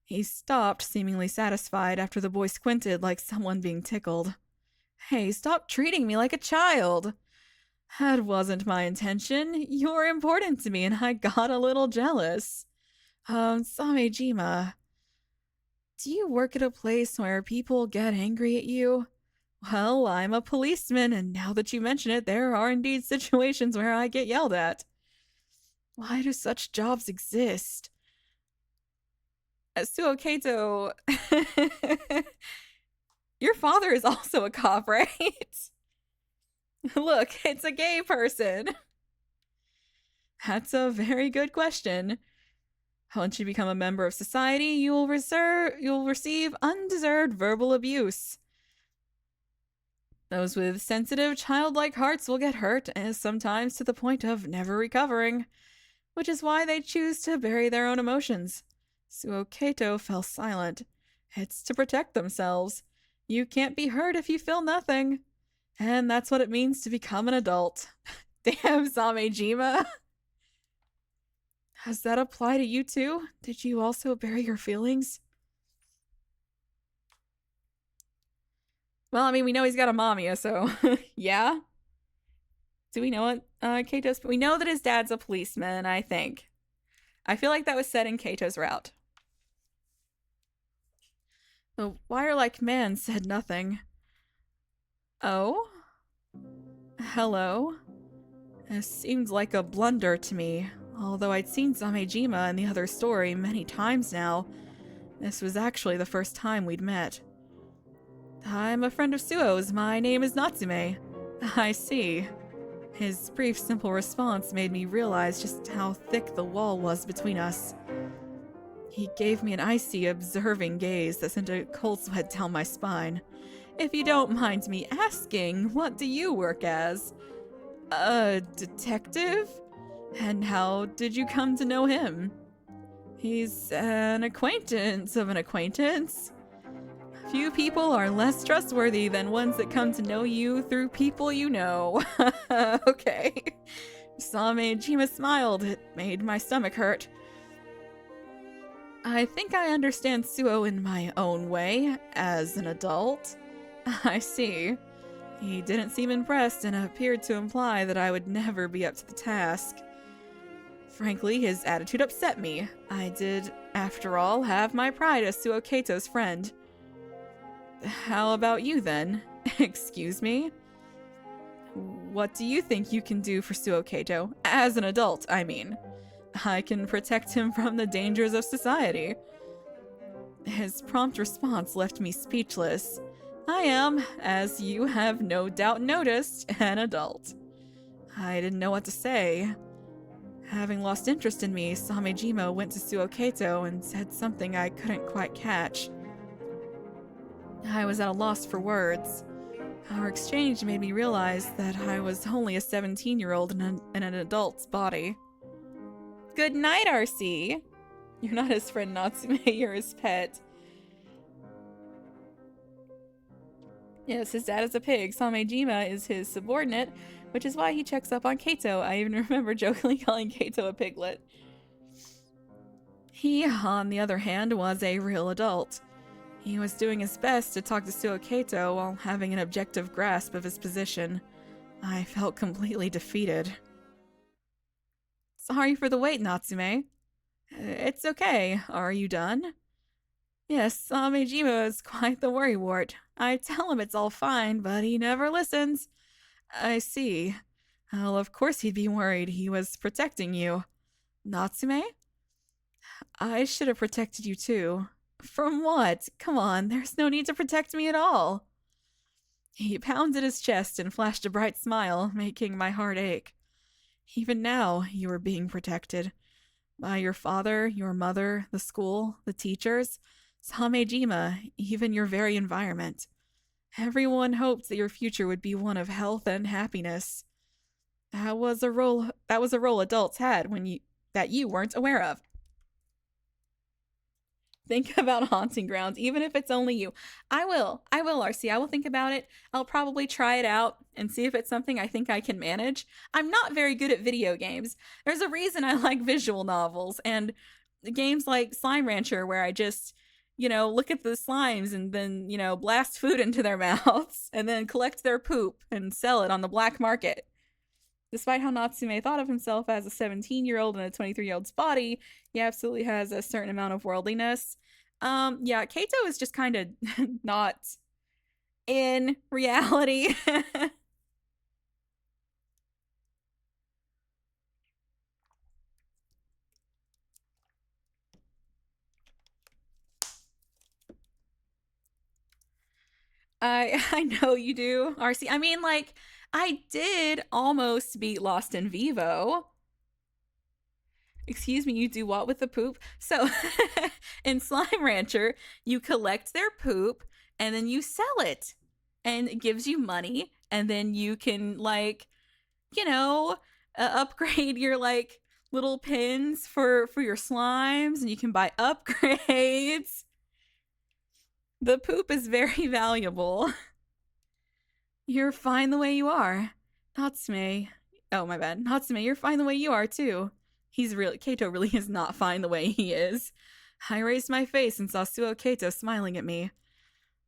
He stopped, seemingly satisfied, after the boy squinted like someone being tickled. Hey, stop treating me like a child! That wasn't my intention. You're important to me, and I got a little jealous. Samejima, do you work at a place where people get angry at you? Well, I'm a policeman, and now that you mention it, there are indeed situations where I get yelled at. Why do such jobs exist? Suho Kato, your father is also a cop, right? Look, it's a gay person. That's a very good question. Once you become a member of society, you'll receive undeserved verbal abuse. Those with sensitive, childlike hearts will get hurt, and sometimes to the point of never recovering, which is why they choose to bury their own emotions. Suho Kato fell silent. It's to protect themselves. You can't be hurt if you feel nothing. And that's what it means to become an adult. Damn, Samejima. Does that apply to you too? Did you also bury your feelings? Well, I mean, we know he's got a MAMIYA, so yeah. Do we know what Kato's... We know that his dad's a policeman, I think. I feel like that was said in Kato's route. The wire-like man said nothing. Oh? Hello? This seemed like a blunder to me. Although I'd seen Samejima in the other story many times now, this was actually the first time we'd met. I'm a friend of Suo's. My name is Natsume. I see. His brief, simple response made me realize just how thick the wall was between us. He gave me an icy, observing gaze that sent a cold sweat down my spine. If you don't mind me asking, what do you work as? A detective? And how did you come to know him? He's an acquaintance of an acquaintance. Few people are less trustworthy than ones that come to know you through people you know. Okay. Samejima smiled. It made my stomach hurt. I think I understand Suo in my own way, as an adult. I see. He didn't seem impressed and appeared to imply that I would never be up to the task. Frankly, his attitude upset me. I did, after all, have my pride as Suo Kato's friend. How about you, then? Excuse me? What do you think you can do for Suo Kato? As an adult, I mean. I can protect him from the dangers of society. His prompt response left me speechless. I am, as you have no doubt noticed, an adult. I didn't know what to say. Having lost interest in me, Samejima went to Suo Kato and said something I couldn't quite catch. I was at a loss for words. Our exchange made me realize that I was only a 17-year-old in an adult's body. Good night, RC. You're not his friend Natsume, you're his pet. Yes, his dad is a pig. Samejima is his subordinate, which is why he checks up on Kato. I even remember jokingly calling Kato a piglet. He, on the other hand, was a real adult. He was doing his best to talk to Suo Kato while having an objective grasp of his position. I felt completely defeated. Sorry for the wait, Natsume. It's okay. Are you done? Yes, Samejima is quite the worrywart. I tell him it's all fine, but he never listens. I see. Well, of course he'd be worried. He was protecting you. Natsume? I should have protected you too. From what? Come on, there's no need to protect me at all. He pounded his chest and flashed a bright smile, making my heart ache. Even now, you are being protected. By your father, your mother, the school, the teachers, Samejima, even your very environment. Everyone hoped that your future would be one of health and happiness. That was a role adults had that you weren't aware of. Think about haunting grounds, even if it's only you. I will, RC. I will think about it. I'll probably try it out and see if it's something I think I can manage. I'm not very good at video games. There's a reason I like visual novels and games like Slime Rancher, where I just, look at the slimes and then, blast food into their mouths and then collect their poop and sell it on the black market. Despite how Natsume thought of himself as a 17-year-old in a 23-year-old's body, he absolutely has a certain amount of worldliness. Yeah, Kato is just kind of not in reality. I know you do, RC. I mean, like, I did almost beat Lost in Vivo. Excuse me, you do what with the poop? So, in Slime Rancher, you collect their poop and then you sell it. And it gives you money. And then you can, like, upgrade your, like, little pins for your slimes. And you can buy upgrades. The poop is very valuable. You're fine the way you are. Natsume. Oh, my bad. Natsume, you're fine the way you are, too. Kato really is not fine the way he is. I raised my face and saw Suo Kato smiling at me.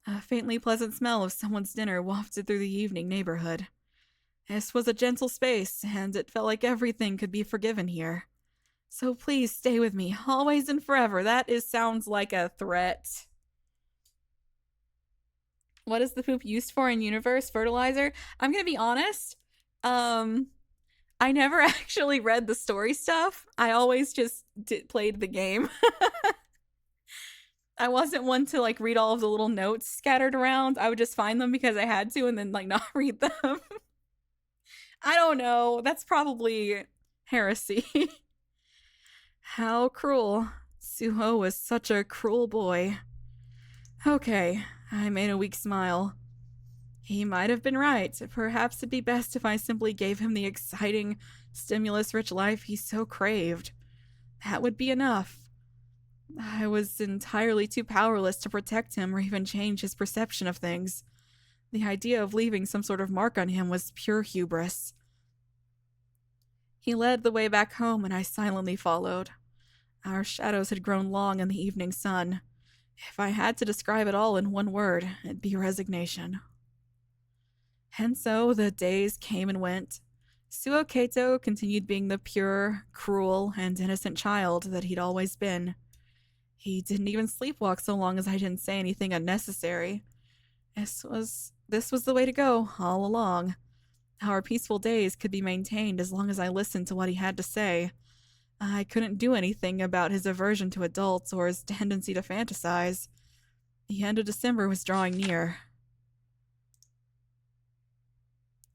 A faintly pleasant smell of someone's dinner wafted through the evening neighborhood. This was a gentle space, and it felt like everything could be forgiven here. So please stay with me, always and forever. Sounds like a threat. What is the poop used for in universe? Fertilizer? I'm gonna be honest. I never actually read the story stuff. I always just played the game. I wasn't one to like read all of the little notes scattered around. I would just find them because I had to and then like not read them. I don't know. That's probably heresy. How cruel. Suho was such a cruel boy. Okay, I made a weak smile. He might have been right. Perhaps it'd be best if I simply gave him the exciting, stimulus-rich life he so craved. That would be enough. I was entirely too powerless to protect him or even change his perception of things. The idea of leaving some sort of mark on him was pure hubris. He led the way back home, and I silently followed. Our shadows had grown long in the evening sun. If I had to describe it all in one word, it'd be resignation. And so the days came and went. Suo Kato continued being the pure, cruel, and innocent child that he'd always been. He didn't even sleepwalk so long as I didn't say anything unnecessary. This was the way to go all along. Our peaceful days could be maintained as long as I listened to what he had to say. I couldn't do anything about his aversion to adults or his tendency to fantasize. The end of December was drawing near.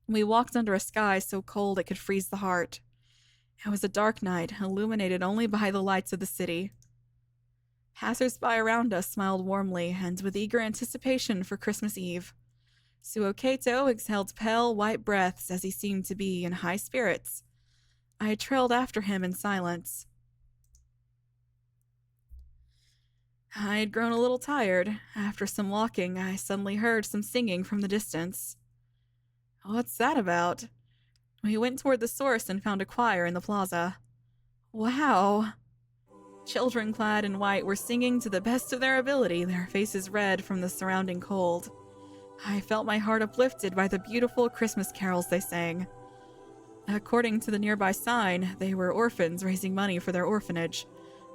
We walked under a sky so cold it could freeze the heart. It was a dark night, illuminated only by the lights of the city. Passers-by around us smiled warmly and with eager anticipation for Christmas Eve. Suo Kato exhaled pale, white breaths as he seemed to be in high spirits. I trailed after him in silence. I had grown a little tired. After some walking, I suddenly heard some singing from the distance. What's that about? We went toward the source and found a choir in the plaza. Wow! Children clad in white were singing to the best of their ability, their faces red from the surrounding cold. I felt my heart uplifted by the beautiful Christmas carols they sang. According to the nearby sign, they were orphans raising money for their orphanage.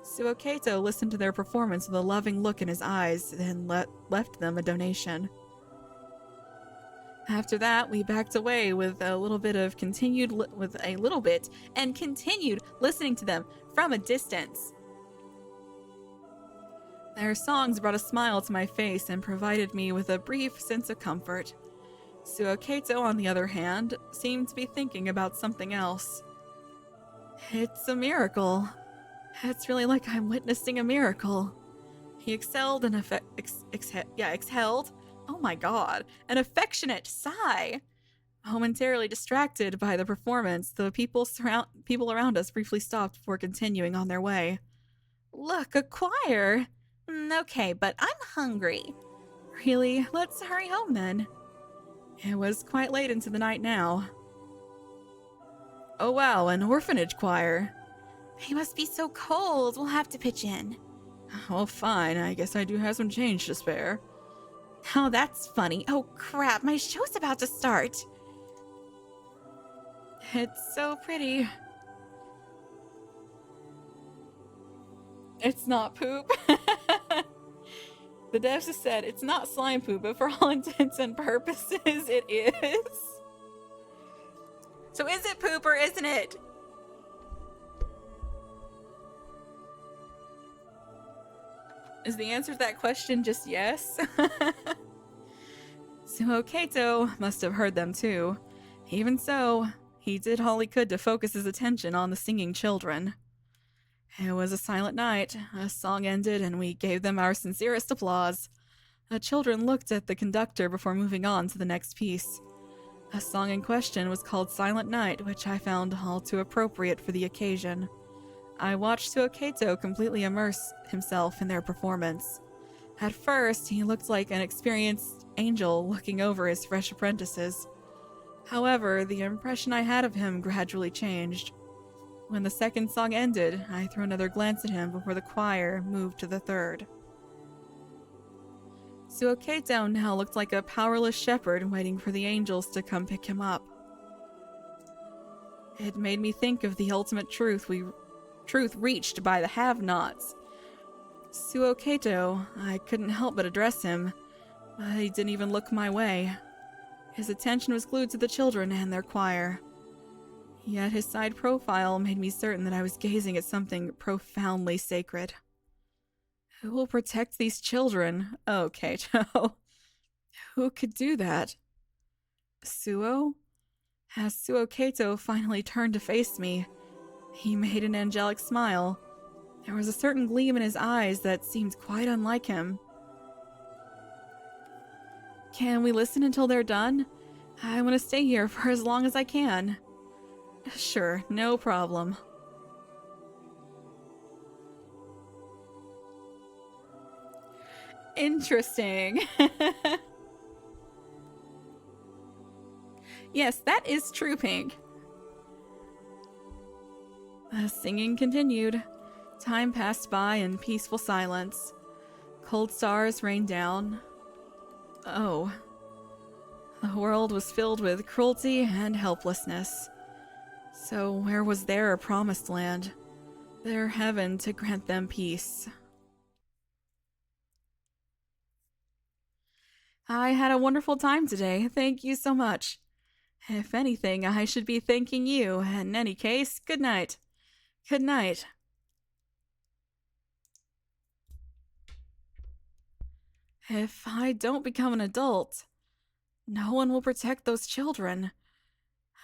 Suo Kato listened to their performance with a loving look in his eyes, then left them a donation. After that, we backed away with a little bit and continued listening to them from a distance. Their songs brought a smile to my face and provided me with a brief sense of comfort. Suo Kato, on the other hand, seemed to be thinking about something else. It's a miracle. It's really like I'm witnessing a miracle. He exhaled an exhaled. Oh my god, an affectionate sigh. Momentarily distracted by the performance, the people around us briefly stopped before continuing on their way. Look, a choir. Okay, but I'm hungry. Really? Let's hurry home then. It was quite late into the night now. Oh wow, an orphanage choir. They must be so cold, we'll have to pitch in. Oh fine, I guess I do have some change to spare. Oh, that's funny. Oh crap, my show's about to start. It's so pretty. It's not poop. The devs have said it's not slime poop, but for all intents and purposes, it is. So is it poop or isn't it? Is the answer to that question just yes? Suo Kato must have heard them too. Even so, he did all he could to focus his attention on the singing children. It was a silent night. A song ended and we gave them our sincerest applause. The children looked at the conductor before moving on to the next piece. The song in question was called Silent Night, which I found all too appropriate for the occasion. I watched Suo Kato completely immerse himself in their performance. At first, he looked like an experienced angel looking over his fresh apprentices. However, the impression I had of him gradually changed. When the second song ended, I threw another glance at him before the choir moved to the third. Suo Kato now looked like a powerless shepherd waiting for the angels to come pick him up. It made me think of the ultimate truth reached by the have-nots. Suo Kato, I couldn't help but address him, but he didn't even look my way. His attention was glued to the children and their choir. Yet his side profile made me certain that I was gazing at something profoundly sacred. Who will protect these children? Oh, Kato. Who could do that? Suo? As Suo Kato finally turned to face me, he made an angelic smile. There was a certain gleam in his eyes that seemed quite unlike him. Can we listen until they're done? I want to stay here for as long as I can. Sure, no problem. Interesting. Yes, that is true, Pink. The singing continued. Time passed by in peaceful silence. Cold stars rained down. Oh. The world was filled with cruelty and helplessness. So where was their promised land? Their heaven to grant them peace. I had a wonderful time today. Thank you so much. If anything, I should be thanking you. In any case, good night. Good night. If I don't become an adult, no one will protect those children.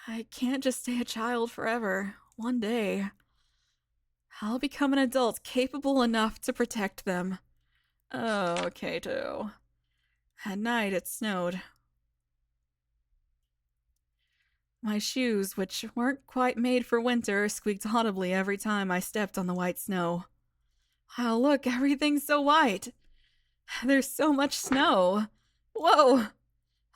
I can't just stay a child forever. One day, I'll become an adult capable enough to protect them. Oh, Kato. At night, it snowed. My shoes, which weren't quite made for winter, squeaked audibly every time I stepped on the white snow. Wow, look, everything's so white. There's so much snow. Whoa!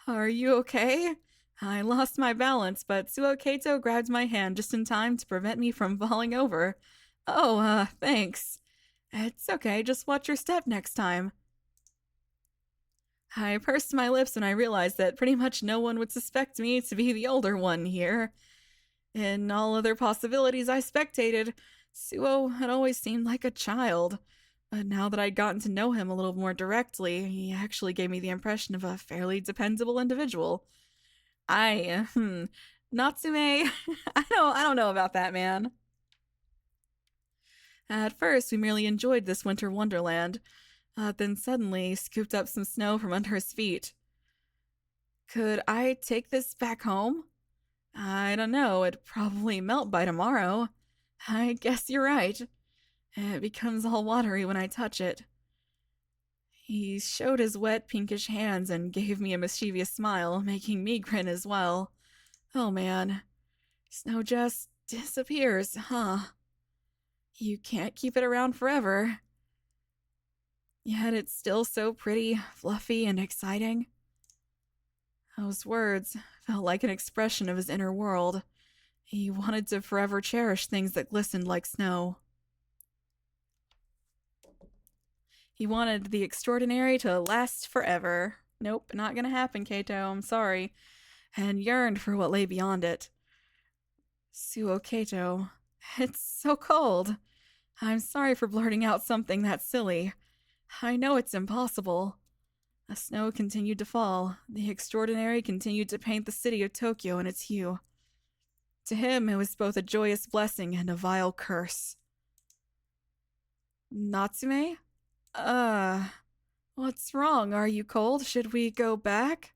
Are you okay? I lost my balance, but Suo Kato grabbed my hand just in time to prevent me from falling over. Oh, thanks. It's okay, just watch your step next time. I pursed my lips when I realized that pretty much no one would suspect me to be the older one here. In all other possibilities I spectated, Suo had always seemed like a child. But now that I'd gotten to know him a little more directly, he actually gave me the impression of a fairly dependable individual. Natsume, I don't know about that, man. At first, we merely enjoyed this winter wonderland, then suddenly scooped up some snow from under his feet. Could I take this back home? I don't know, it'd probably melt by tomorrow. I guess you're right. It becomes all watery when I touch it. He showed his wet, pinkish hands and gave me a mischievous smile, making me grin as well. Oh man. Snow just disappears, huh? You can't keep it around forever. Yet it's still so pretty, fluffy, and exciting. Those words felt like an expression of his inner world. He wanted to forever cherish things that glistened like snow. He wanted the extraordinary to last forever. Nope, not gonna happen, Kato, I'm sorry. And yearned for what lay beyond it. Suo Kato, it's so cold. I'm sorry for blurting out something that silly. I know it's impossible. The snow continued to fall. The extraordinary continued to paint the city of Tokyo in its hue. To him, it was both a joyous blessing and a vile curse. Natsume? What's wrong? Are you cold? Should we go back?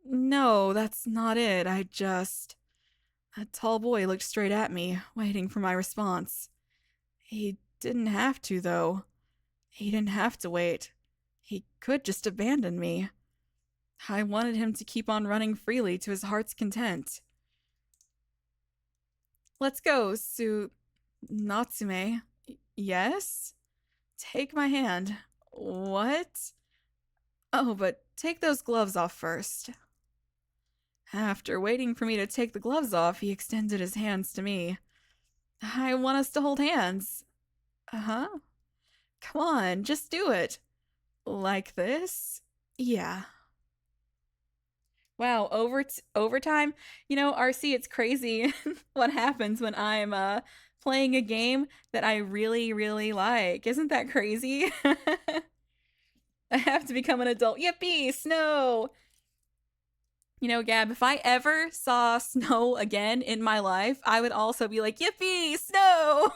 No, that's not it. A tall boy looked straight at me, waiting for my response. He didn't have to, though. He didn't have to wait. He could just abandon me. I wanted him to keep on running freely to his heart's content. Let's go, Natsume. Yes? Take my hand. What? Oh, but take those gloves off first. After waiting for me to take the gloves off, he extended his hands to me. I want us to hold hands. Uh-huh. Come on, just do it. Like this? Yeah. Wow, overtime? You know, RC, it's crazy what happens when I'm playing a game that I really, really like. Isn't that crazy? I have to become an adult. Yippee, snow! You know, Gab, if I ever saw snow again in my life, I would also be like, yippee, snow!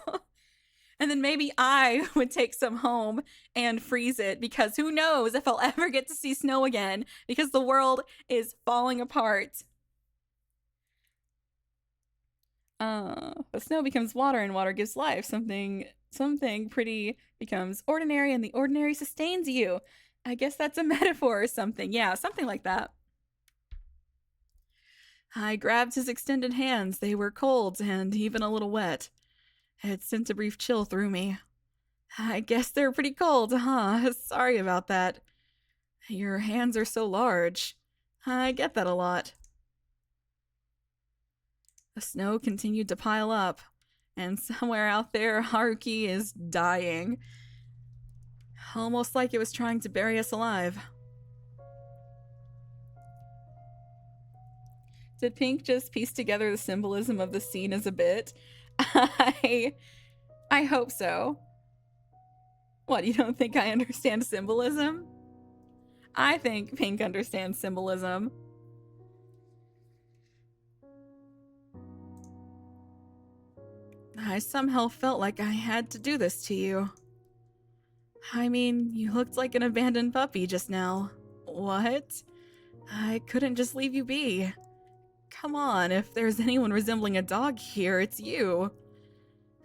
And then maybe I would take some home and freeze it, because who knows if I'll ever get to see snow again, because the world is falling apart. The snow becomes water and water gives life. Something pretty becomes ordinary and the ordinary sustains you. I guess that's a metaphor or something. Yeah, something like that. I grabbed his extended hands. They were cold and even a little wet. It sent a brief chill through me. I guess they're pretty cold, huh? Sorry about that. Your hands are so large. I get that a lot. The snow continued to pile up, and somewhere out there, Haruki is dying. Almost like it was trying to bury us alive. Did Pink just piece together the symbolism of the scene as a bit? I hope so. What, you don't think I understand symbolism? I think Pink understands symbolism. I somehow felt like I had to do this to you. I mean, you looked like an abandoned puppy just now. What? I couldn't just leave you be. Come on, if there's anyone resembling a dog here, it's you.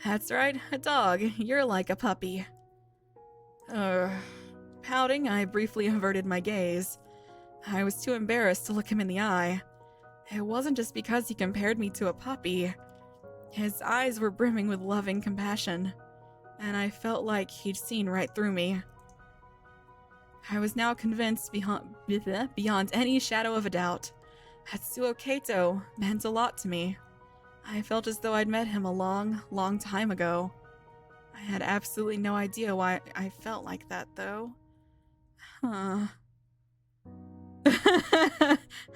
That's right, a dog. You're like a puppy. Pouting, I briefly averted my gaze. I was too embarrassed to look him in the eye. It wasn't just because he compared me to a puppy. His eyes were brimming with loving compassion, and I felt like he'd seen right through me. I was now convinced beyond any shadow of a doubt that Suo Kato meant a lot to me. I felt as though I'd met him a long, long time ago. I had absolutely no idea why I felt like that, though. Huh.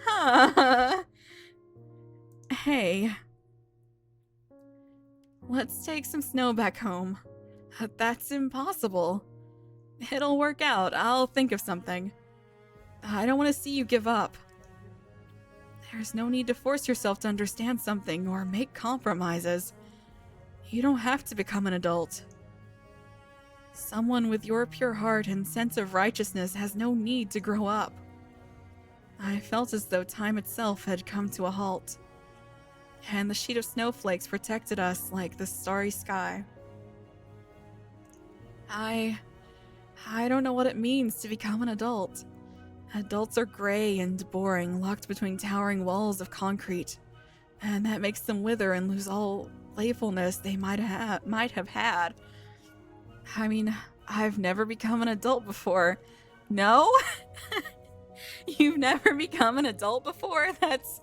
Huh. Hey. Let's take some snow back home. That's impossible. It'll work out. I'll think of something. I don't want to see you give up. There's no need to force yourself to understand something or make compromises. You don't have to become an adult. Someone with your pure heart and sense of righteousness has no need to grow up. I felt as though time itself had come to a halt, and the sheet of snowflakes protected us like the starry sky. I don't know what it means to become an adult. Adults are gray and boring, locked between towering walls of concrete, and that makes them wither and lose all playfulness they might have had. I mean, I've never become an adult before. No? You've never become an adult before? That's,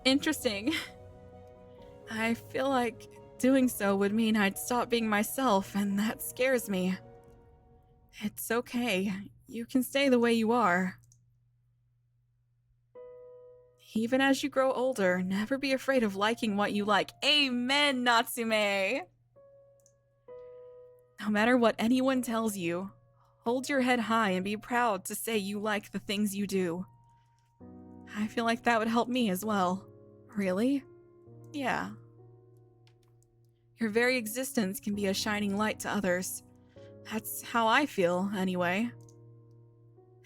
interesting. I feel like doing so would mean I'd stop being myself, and that scares me. It's okay. You can stay the way you are. Even as you grow older, never be afraid of liking what you like. Amen, Natsume! No matter what anyone tells you, hold your head high and be proud to say you like the things you do. I feel like that would help me as well. Really? Yeah. Your very existence can be a shining light to others. That's how I feel, anyway.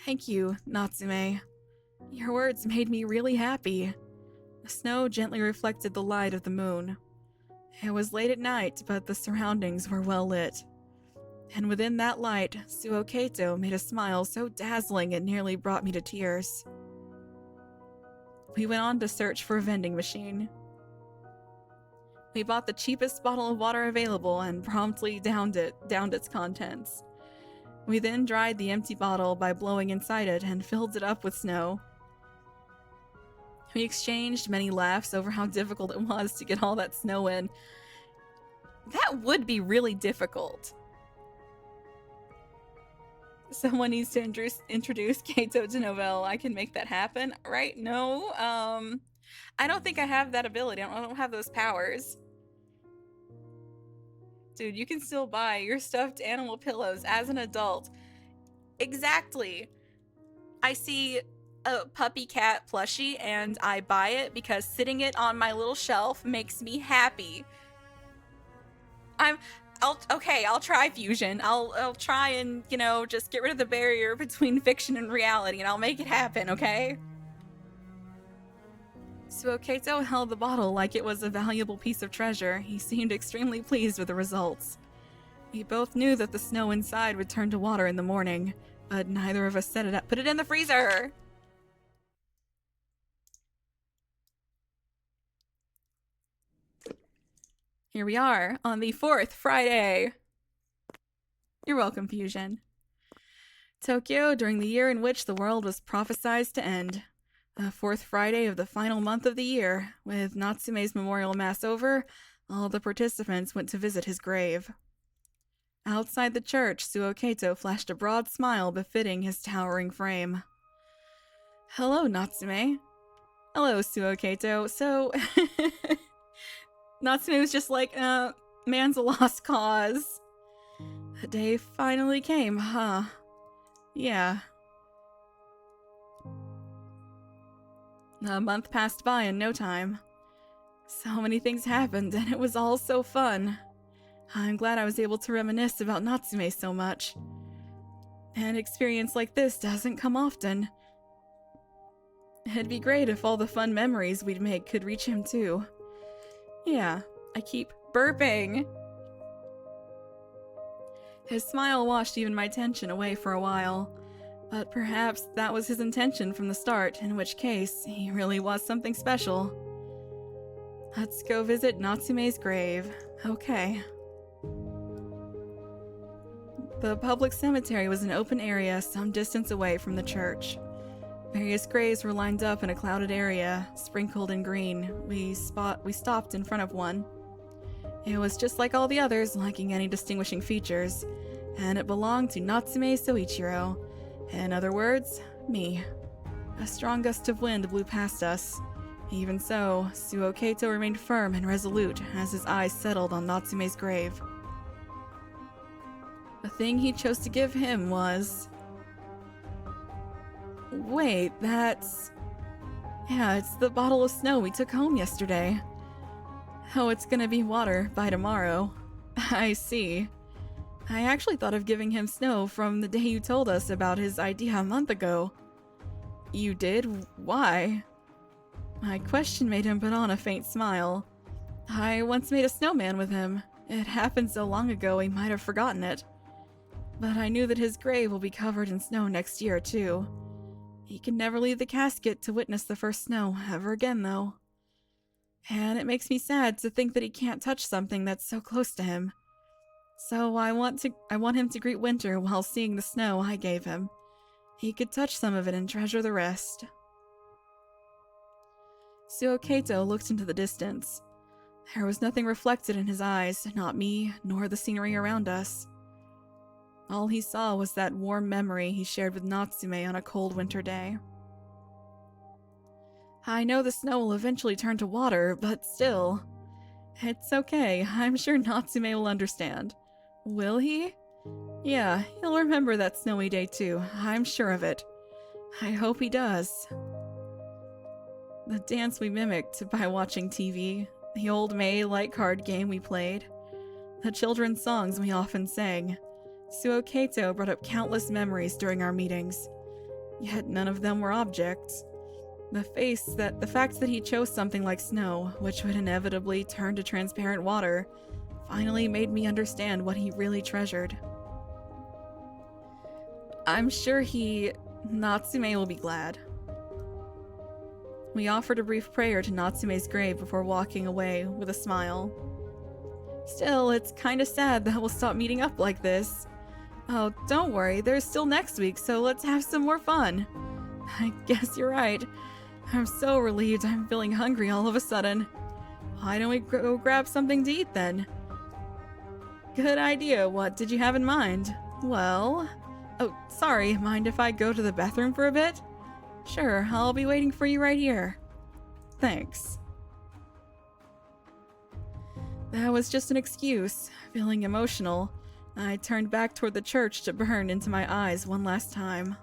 Thank you, Natsume. Your words made me really happy. The snow gently reflected the light of the moon. It was late at night, but the surroundings were well lit. And within that light, Suo Kato made a smile so dazzling it nearly brought me to tears. We went on to search for a vending machine. We bought the cheapest bottle of water available and promptly downed its contents. We then dried the empty bottle by blowing inside it and filled it up with snow. We exchanged many laughs over how difficult it was to get all that snow in. That would be really difficult. Someone needs to introduce Kato to Novelle. I can make that happen, right? No, I don't think I have that ability. I don't have those powers. Dude, you can still buy your stuffed animal pillows as an adult. Exactly. I see a puppy cat plushie and I buy it because sitting it on my little shelf makes me happy. I'll try fusion. I'll try and, just get rid of the barrier between fiction and reality and I'll make it happen, okay? Suoketo held the bottle like it was a valuable piece of treasure. He seemed extremely pleased with the results. We both knew that the snow inside would turn to water in the morning, but neither of us set it up. Put it in the freezer! Here we are, on the 4th Friday. You're welcome, Fusion. Tokyo, during the year in which the world was prophesied to end. The 4th Friday of the final month of the year. With Natsume's memorial mass over, all the participants went to visit his grave. Outside the church, Suoketo flashed a broad smile befitting his towering frame. Hello, Natsume. Hello, Suoketo. So, Natsume was just like, man's a lost cause. The day finally came, huh? Yeah. A month passed by in no time. So many things happened, and it was all so fun. I'm glad I was able to reminisce about Natsume so much. An experience like this doesn't come often. It'd be great if all the fun memories we'd make could reach him too. Yeah, I keep burping. His smile washed even my tension away for a while. But perhaps that was his intention from the start, in which case, he really was something special. Let's go visit Natsume's grave. Okay. The public cemetery was an open area some distance away from the church. Various graves were lined up in a clouded area, sprinkled in green. We stopped in front of one. It was just like all the others, lacking any distinguishing features, and it belonged to Natsume Soichiro. In other words, me. A strong gust of wind blew past us. Even so, Suoketo remained firm and resolute as his eyes settled on Natsume's grave. The thing he chose to give him was... Wait, that's... Yeah, it's the bottle of snow we took home yesterday. Oh, it's gonna be water by tomorrow. I see. I actually thought of giving him snow from the day you told us about his idea a month ago. You did? Why? My question made him put on a faint smile. I once made a snowman with him. It happened so long ago he might have forgotten it. But I knew that his grave will be covered in snow next year, too. He can never leave the casket to witness the first snow ever again, though. And it makes me sad to think that he can't touch something that's so close to him. So I want him to greet winter while seeing the snow I gave him. He could touch some of it and treasure the rest. Suoketo looked into the distance. There was nothing reflected in his eyes, not me, nor the scenery around us. All he saw was that warm memory he shared with Natsume on a cold winter day. I know the snow will eventually turn to water, but still. It's okay, I'm sure Natsume will understand. Will he? Yeah, he'll remember that snowy day too, I'm sure of it. I hope he does. The dance we mimicked by watching TV, the old May light card game we played, the children's songs we often sang. Suoketo brought up countless memories during our meetings, yet none of them were objects. The fact that he chose something like snow, which would inevitably turn to transparent water, finally made me understand what he really treasured. I'm sure Natsume will be glad. We offered a brief prayer to Natsume's grave before walking away with a smile. Still, it's kinda sad that we'll stop meeting up like this. Oh, don't worry, there's still next week, so let's have some more fun. I guess you're right. I'm so relieved I'm feeling hungry all of a sudden. Why don't we go grab something to eat then? Good idea, what did you have in mind? Well... Oh, sorry, mind if I go to the bathroom for a bit? Sure, I'll be waiting for you right here. Thanks. That was just an excuse. Feeling emotional, I turned back toward the church to burn into my eyes one last time.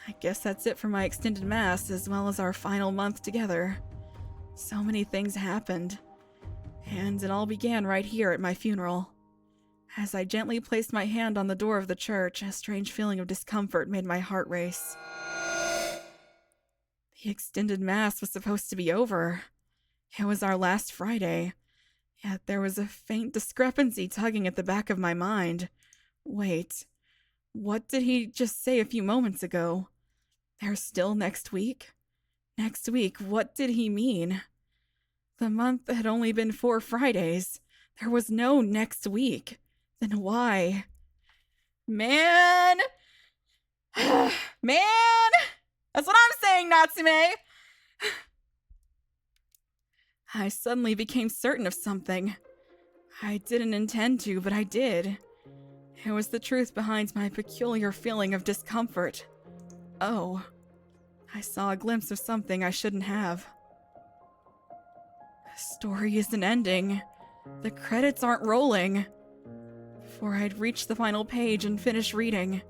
I guess that's it for my extended mass, as well as our final month together. So many things happened. And it all began right here at my funeral. As I gently placed my hand on the door of the church, a strange feeling of discomfort made my heart race. The extended mass was supposed to be over. It was our last Friday. Yet there was a faint discrepancy tugging at the back of my mind. Wait, what did he just say a few moments ago? There's still next week? Next week, what did he mean? The month had only been 4 Fridays. There was no next week. Then why? Man! Man! That's what I'm saying, Natsume! I suddenly became certain of something. I didn't intend to, but I did. It was the truth behind my peculiar feeling of discomfort. Oh, I saw a glimpse of something I shouldn't have. The story isn't ending. The credits aren't rolling. Before I'd reached the final page and finished reading,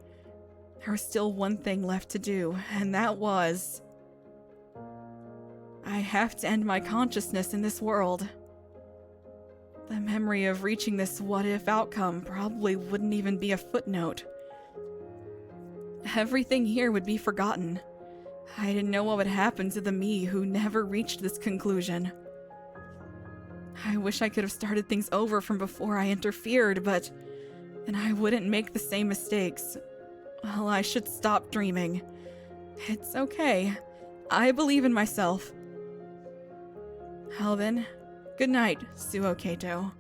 there was still one thing left to do, and that was... I have to end my consciousness in this world. The memory of reaching this what-if outcome probably wouldn't even be a footnote. Everything here would be forgotten. I didn't know what would happen to the me who never reached this conclusion. I wish I could have started things over from before I interfered, but then I wouldn't make the same mistakes. Well, I should stop dreaming. It's okay. I believe in myself. Well then, good night, Suo Kato.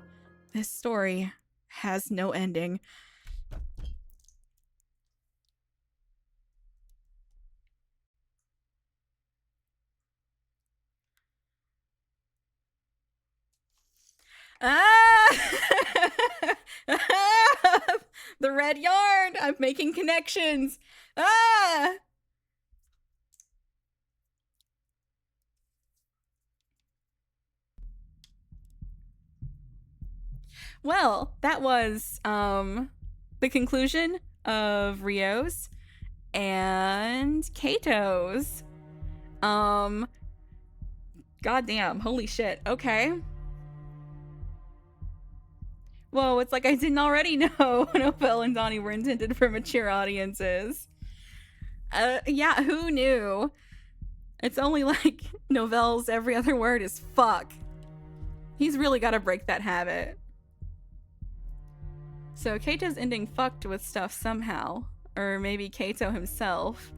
This story has no ending. Ah! The red yarn! I'm making connections! Ah! Well, that was the conclusion of Rio's and Kato's. Goddamn, holy shit. Okay. Whoa, it's like I didn't already know Novelle and Donnie were intended for mature audiences. Yeah, who knew? It's only like Novelle's every other word is fuck. He's really got to break that habit. So Kato's ending fucked with stuff somehow. Or maybe Kato himself.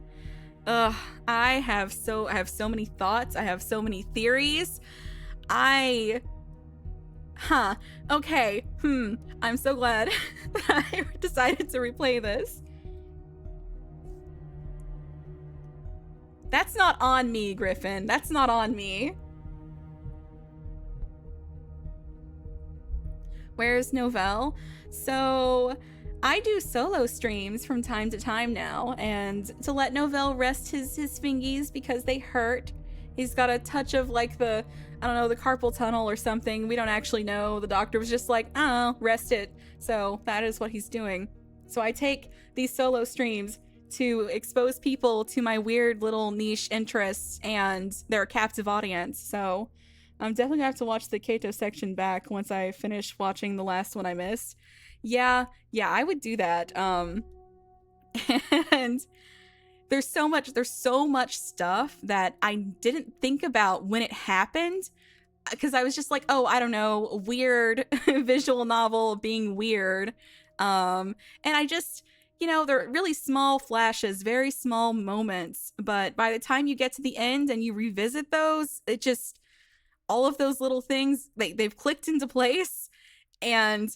Ugh, I have so many thoughts. I have so many theories. Okay. I'm so glad that I decided to replay this. That's not on me, Griffin. That's not on me. Where's Novelle? So I do solo streams from time to time now, and to let Novelle rest his fingies because they hurt. He's got a touch of like the, I don't know, the carpal tunnel or something. We don't actually know. The doctor was just like, oh, rest it. So that is what he's doing. So I take these solo streams to expose people to my weird little niche interests and their captive audience. So I'm definitely gonna have to watch the Kato section back once I finish watching the last one I missed. Yeah, I would do that. And there's so much stuff that I didn't think about when it happened, because I was just like, oh, I don't know, weird visual novel being weird. And I just, they're really small flashes, very small moments, but by the time you get to the end and you revisit those, it just, all of those little things, they've clicked into place. And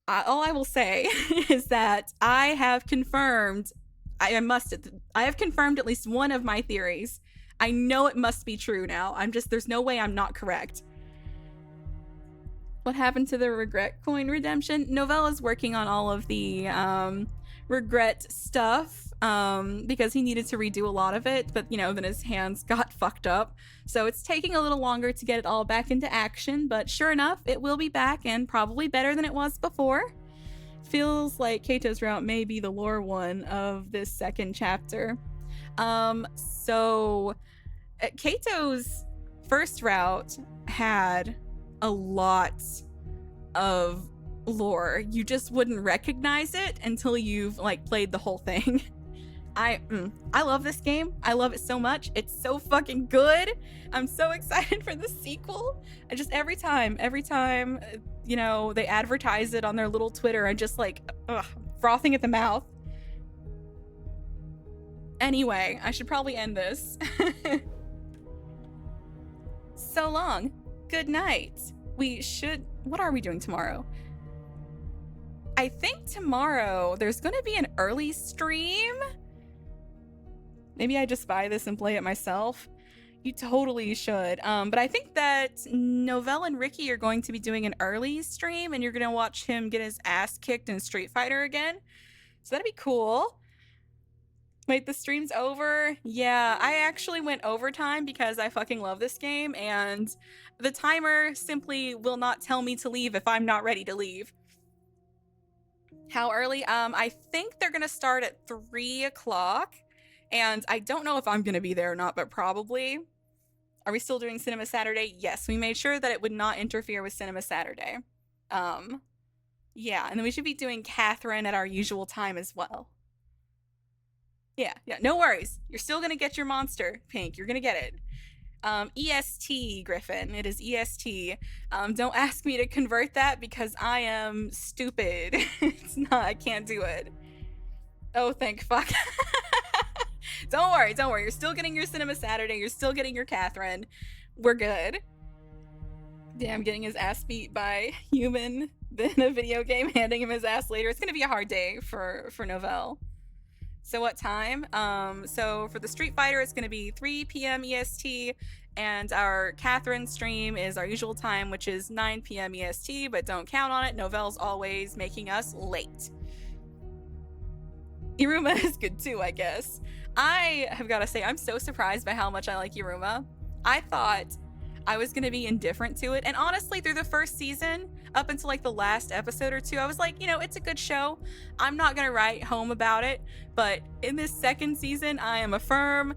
all I will say is that I have confirmed at least one of my theories. I know it must be true now. There's no way I'm not correct. What happened to the regret coin redemption? Novella's working on all of the regret stuff because he needed to redo a lot of it, but then his hands got fucked up. So it's taking a little longer to get it all back into action, but sure enough, it will be back and probably better than it was before. Feels like Kato's route may be the lore one of this second chapter. So Kato's first route had a lot of lore. You just wouldn't recognize it until you've played the whole thing. I love this game. I love it so much. It's so fucking good. I'm so excited for the sequel. I just every time, you know, they advertise it on their little Twitter, I just like frothing at the mouth. Anyway, I should probably end this. So long. Good night. What are we doing tomorrow? I think tomorrow there's going to be an early stream. Maybe I just buy this and play it myself. You totally should. But I think that Novell and Ricky are going to be doing an early stream, and you're going to watch him get his ass kicked in Street Fighter again. So that'd be cool. Wait, the stream's over? Yeah, I actually went overtime because I fucking love this game, and the timer simply will not tell me to leave if I'm not ready to leave. How early? I think they're gonna start at 3 o'clock, and I don't know if I'm gonna be there or not, but probably. Are we still doing Cinema Saturday? Yes, we made sure that it would not interfere with Cinema Saturday. Yeah, and then we should be doing Catherine at our usual time as well. Yeah, no worries. You're still gonna get your monster, Pink. You're gonna get it. EST, Griffin. It is EST. Don't ask me to convert that because I am stupid. It's not, I can't do it. Oh, thank fuck. Don't worry. You're still getting your Cinema Saturday. You're still getting your Catherine. We're good. Damn, getting his ass beat by human, then a video game handing him his ass later. It's gonna be a hard day for Novell. So what time? So for the Street Fighter, it's going to be 3 p.m. EST, and our Catherine stream is our usual time, which is 9 p.m. EST, but don't count on it. Novell's always making us late. Iruma is good too, I guess. I have got to say, I'm so surprised by how much I like Iruma. I thought I was going to be indifferent to it, and honestly, through the first season, up until like the last episode or two, I was like, you know, it's a good show. I'm not gonna write home about it. But in this second season, I am a firm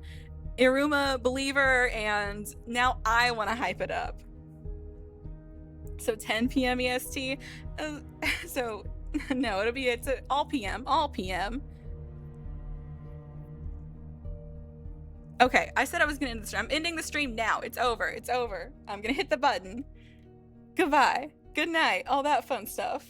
Iruma believer, and now I want to hype it up. So 10 p.m. EST. So no, it's all PM. Okay, I said I was gonna end the stream. I'm ending the stream now. It's over. I'm gonna hit the button. Goodbye. Good night, all that fun stuff.